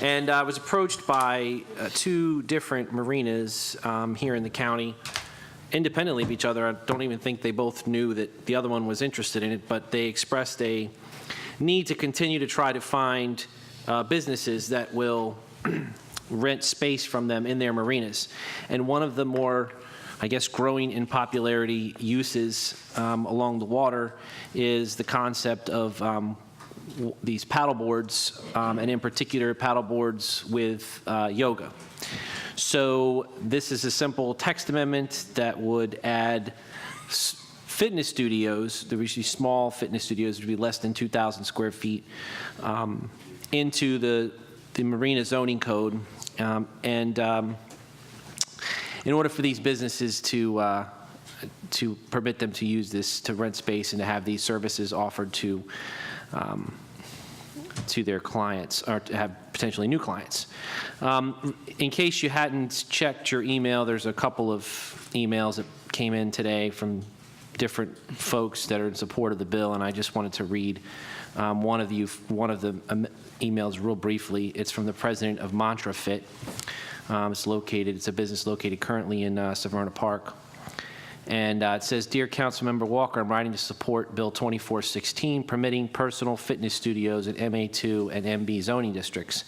And I was approached by 2 different marinas here in the county, independently of each other. I don't even think they both knew that the other one was interested in it, but they expressed a need to continue to try to find businesses that will rent space from them in their marinas. And one of the more, I guess, growing in popularity uses along the water is the concept of these paddleboards, and in particular paddleboards with yoga. So this is a simple text amendment that would add fitness studios, there would be small fitness studios, would be less than 2,000 square feet, into the marina zoning code. In order for these businesses to permit them to use this to rent space and to have these services offered to their clients or to have potentially new clients. In case you hadn't checked your email, there's a couple of emails that came in today from different folks that are in support of the bill, and I just wanted to read one of the emails real briefly. It's from the president of Mantra Fit. It's a business located currently in Severna Park. And it says, Dear Councilmember Walker, I'm writing to support Bill 2416, permitting personal fitness studios in MA2 and MB zoning districts.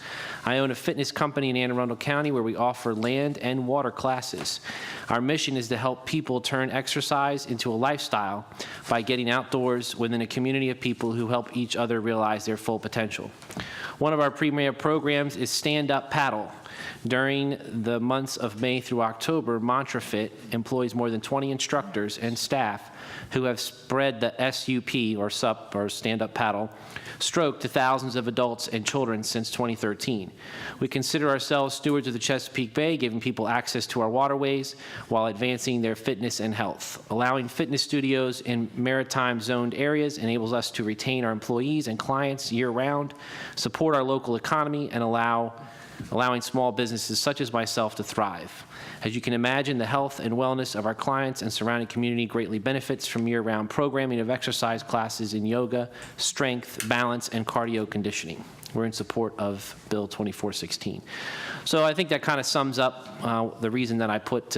I own a fitness company in Anne Arundel County where we offer land and water classes. Our mission is to help people turn exercise into a lifestyle by getting outdoors within a community of people who help each other realize their full potential. One of our premier programs is Stand Up Paddle. During the months of May through October, Mantra Fit employs more than 20 instructors and staff who have spread the SUP, or SUP, or stand-up paddle, stroke to thousands of adults and children since 2013. We consider ourselves stewards of the Chesapeake Bay, giving people access to our waterways while advancing their fitness and health. Allowing fitness studios in maritime zoned areas enables us to retain our employees and clients year-round, support our local economy, and allowing small businesses such as myself to thrive. As you can imagine, the health and wellness of our clients and surrounding community greatly benefits from year-round programming of exercise classes in yoga, strength, balance, and cardio conditioning. We're in support of Bill 2416. So I think that kind of sums up the reason that I put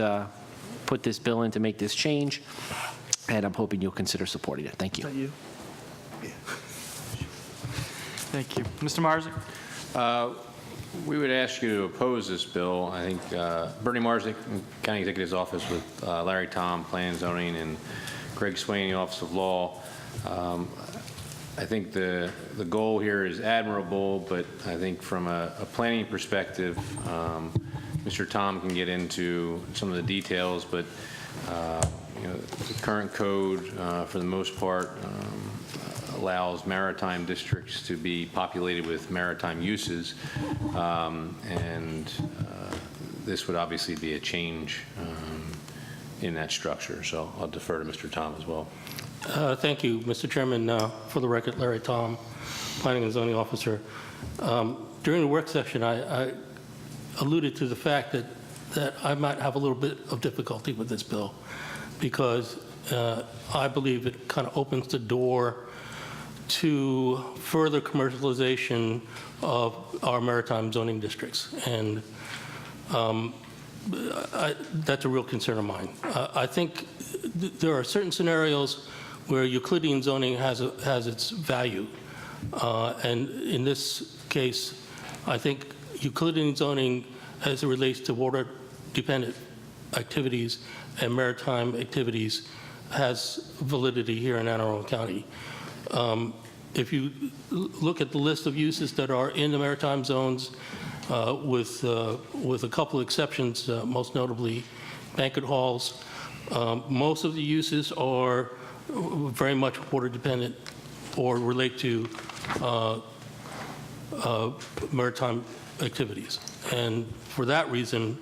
this bill in to make this change, and I'm hoping you'll consider supporting it. Thank you.
Thank you. Thank you. Mr. Marzick?
We would ask you to oppose this bill. I think Bernie Marzick, County Executive's Office, with Larry Tom, Plan and Zoning, and Greg Swain, Office of Law. I think the goal here is admirable, but I think from a planning perspective, Mr. Tom can get into some of the details, but you know, the current code, for the most part, allows maritime districts to be populated with maritime uses, and this would obviously be a change in that structure. So I'll defer to Mr. Tom as well.
Thank you, Mr. Chairman. For the record, Larry Tom, Planning and Zoning Officer. During the work session, I alluded to the fact that I might have a little bit of difficulty with this bill because I believe it kind of opens the door to further commercialization of our maritime zoning districts. And that's a real concern of mine. I think there are certain scenarios where Euclidean zoning has its value. And in this case, I think Euclidean zoning, as it relates to water-dependent activities and maritime activities, has validity here in Anne Arundel County. If you look at the list of uses that are in the maritime zones, with a couple of exceptions, most notably banquet halls, most of the uses are very much water dependent or relate to maritime activities. And for that reason,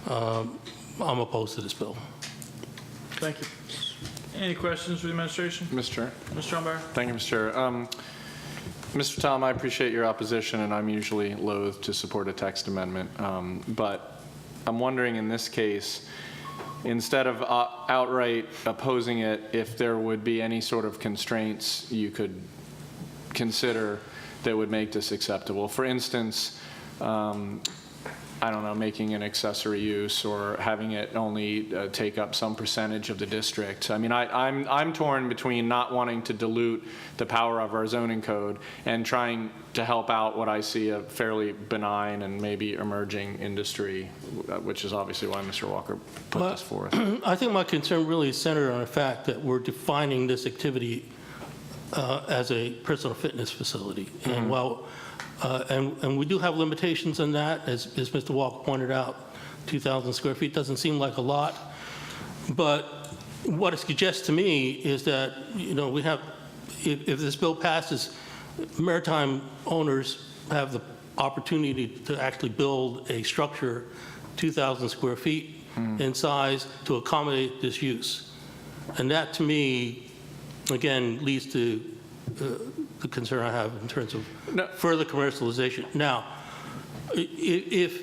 I'm opposed to this bill.
Thank you. Any questions for the administration?
Mr. Chair.
Mr. Umber.
Thank you, Mr. Chair. Mr. Tom, I appreciate your opposition, and I'm usually loath to support a text amendment. But I'm wondering in this case, instead of outright opposing it, if there would be any sort of constraints you could consider that would make this acceptable. For instance, I don't know, making an accessory use or having it only take up some percentage of the district. I mean, I'm torn between not wanting to dilute the power of our zoning code and trying to help out what I see a fairly benign and maybe emerging industry, which is obviously why Mr. Walker put this forth.
I think my concern really is centered on the fact that we're defining this activity as a personal fitness facility. Mm-hmm. And while and we do have limitations on that, as Mr. Walker pointed out, 2,000 square feet doesn't seem like a lot. But what it suggests to me is that, you know, we have, if this bill passes, maritime owners have the opportunity to actually build a structure 2,000 square feet in size to accommodate this use. And that, to me, again, leads to the concern I have in terms of further commercialization. Now, if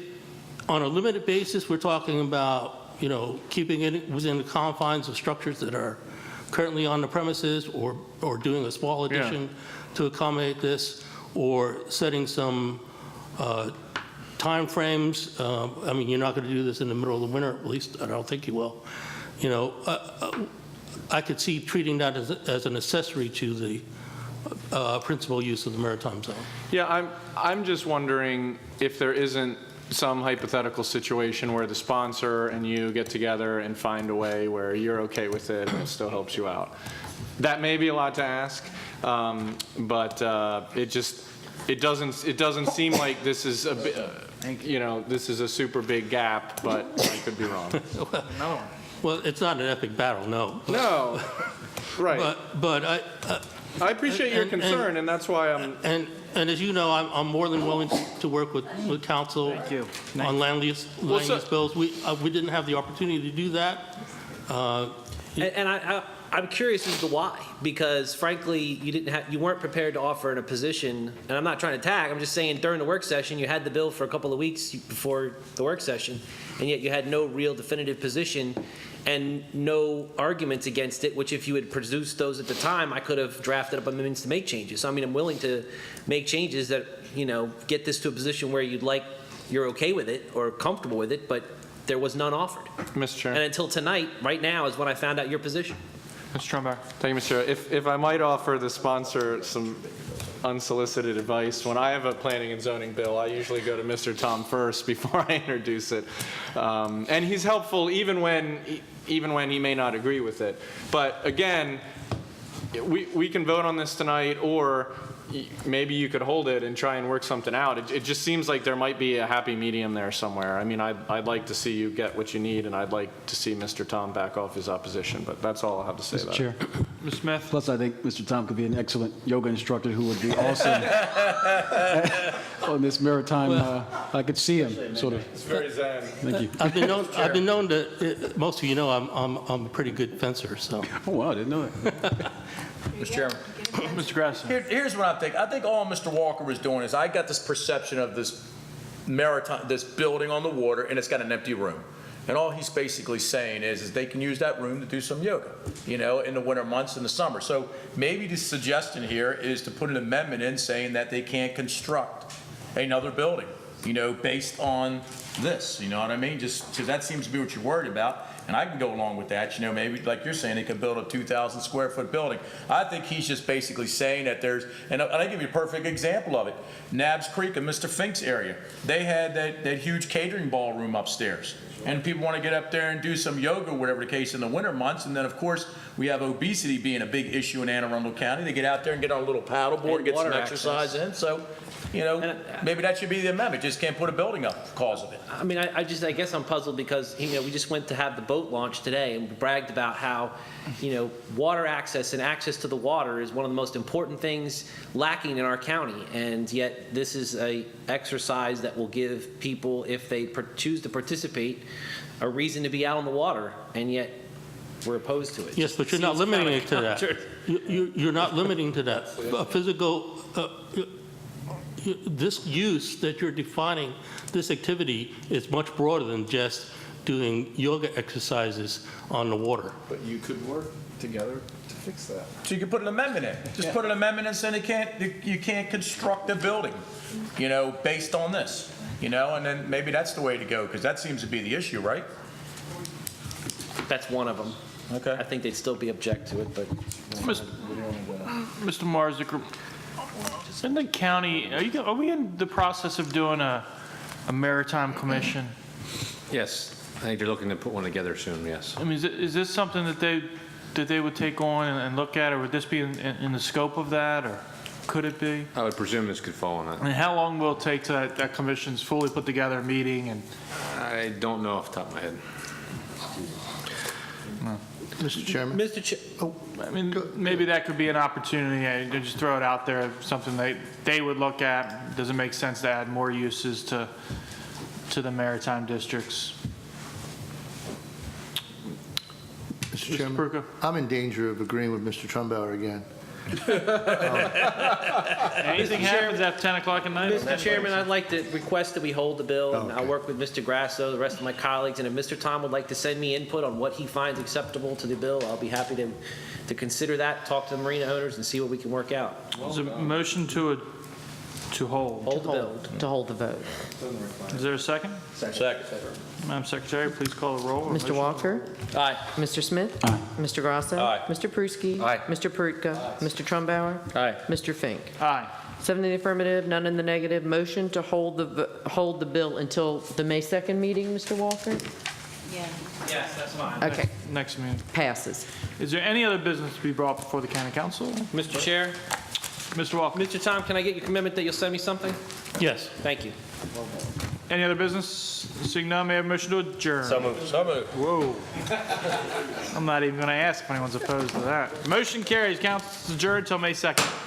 on a limited basis we're talking about, you know, keeping it within the confines of structures that are currently on the premises, or doing a small addition to accommodate this, or setting some time frames. I mean, you're not going to do this in the middle of the winter, at least I don't think you will. You know, I could see treating that as an accessory to the principal use of the maritime zone.
Yeah, I'm just wondering if there isn't some hypothetical situation where the sponsor and you get together and find a way where you're okay with it and it still helps you out. That may be a lot to ask, but it doesn't seem like this is this is a super big gap, but I could be wrong.
Well, it's not an epic battle, no.
No, right.
But
I appreciate your concern, and that's why I'm.
And as you know, I'm more than willing to work with council on land use bills. We didn't have the opportunity to do that.
I'm curious as to why, because frankly, you weren't prepared to offer in a position, and I'm not trying to tag, I'm just saying during the work session, you had the bill for a couple of weeks before the work session, and yet you had no real definitive position and no arguments against it, which if you had produced those at the time, I could have drafted up amendments to make changes. So, I mean, I'm willing to make changes that, you know, get this to a position where you're okay with it or comfortable with it, but there was none offered.
Mr. Chair.
And until tonight, right now, is when I found out your position.
Mr. Trumbaugh. Thank you, Mr. Chair. If I might offer the sponsor some unsolicited advice. When I have a planning and zoning bill, I usually go to Mr. Tom first before I introduce it. And he's helpful even when he may not agree with it. But again, we can vote on this tonight, or maybe you could hold it and try and work something out. It just seems like there might be a happy medium there somewhere. I mean, I'd like to see you get what you need, and I'd like to see Mr. Tom back off his opposition, but that's all I have to say
Mr.
about
Chair.
it.
Ms. Smith?
Plus, I think Mr. Tom could be an excellent yoga instructor who would be awesome on this maritime. I could see him, sort of.
It's very zen.
Thank you.
I've been known to, most of you know, I'm a pretty good fencer, so.
Oh, wow, I didn't know that.
Mr. Chairman.
Mr. Grasson?
Here's what I think. I think all Mr. Walker was doing is I got this perception of this building on the water, and it's got an empty room. And all he's basically saying is they can use that room to do some yoga, in the winter months and the summer. So maybe the suggestion here is to put an amendment in saying that they can't construct another building, based on this, you know what I mean? Just because that seems to be what you're worried about. And I can go along with that, maybe like you're saying, they could build a 2,000 square foot building. I think he's just basically saying that and I'll give you a perfect example of it. Nabbs Creek and Mr. Fink's area, they had that huge catering ballroom upstairs. And people want to get up there and do some yoga, whatever the case, in the winter months. And then, of course, we have obesity being a big issue in Anne Arundel County. They get out there and get on a little paddleboard, get some exercise in. So, maybe that should be the amendment. Just can't put a building up because of it.
I mean, I guess I'm puzzled because, we just went to have the boat launch today and we bragged about how, water access and access to the water is one of the most important things lacking in our county. And yet this is a exercise that will give people, if they choose to participate, a reason to be out on the water. And yet we're opposed to it.
Yes, but you're not limiting it to that. You're not limiting to that. A physical, this use that you're defining, this activity is much broader than just doing yoga exercises on the water.
But you could work together to fix that. So you could put an amendment in. Just put an amendment in saying you can't construct a building, based on this, and then maybe that's the way to go, because that seems to be the issue, right?
That's one of them.
Okay.
I think they'd still be object to it, but.
Mr. Marzick, in the county, are we in the process of doing a maritime commission?
Yes, I think they're looking to put one together soon, yes.
I mean, is this something that they would take on and look at, or would this be in the scope of that, or could it be?
I would presume this could fall on that.
And how long will it take to that commission's fully put together a meeting? And
I don't know off the top of my head.
Mr. Chairman?
I mean, maybe that could be an opportunity, to just throw it out there, something they would look at. Does it make sense to add more uses to the maritime districts?
Mr. Chairman, I'm in danger of agreeing with Mr. Trumbauer again.
Anything happens after 10 o'clock at night?
Mr. Chairman, I'd like to request that we hold the bill, and I'll work with Mr. Grasso, the rest of my colleagues, and if Mr. Tom would like to send me input on what he finds acceptable to the bill, I'll be happy to consider that, talk to the marina owners, and see what we can work out.
There's a motion to hold.
Hold the bill. To hold the vote.
Is there a second?
Second.
Madam Secretary, please call the roll.
Mr. Walker?
Aye.
Mr. Smith?
Aye.
Mr. Grasso?
Aye.
Mr. Pruski?
Aye.
Mr. Perutka? Mr. Trumbauer?
Aye.
Mr. Fink?
Aye.
7 in the affirmative, none in the negative. Motion to hold the bill until the May 2nd meeting, Mr. Walker?
Yes, that's fine.
Okay,
Next meeting.
passes.
Is there any other business to be brought before the county council?
Mr. Chair,
Mr. Walker?
Mr. Tom, can I get your commitment that you'll send me something?
Yes.
Thank you.
Any other business? Seeing none, may I have a motion to adjourn?
So moved. So moved.
Whoa. I'm not even going to ask if anyone's opposed to that. Motion carries. Council adjourned until May 2nd.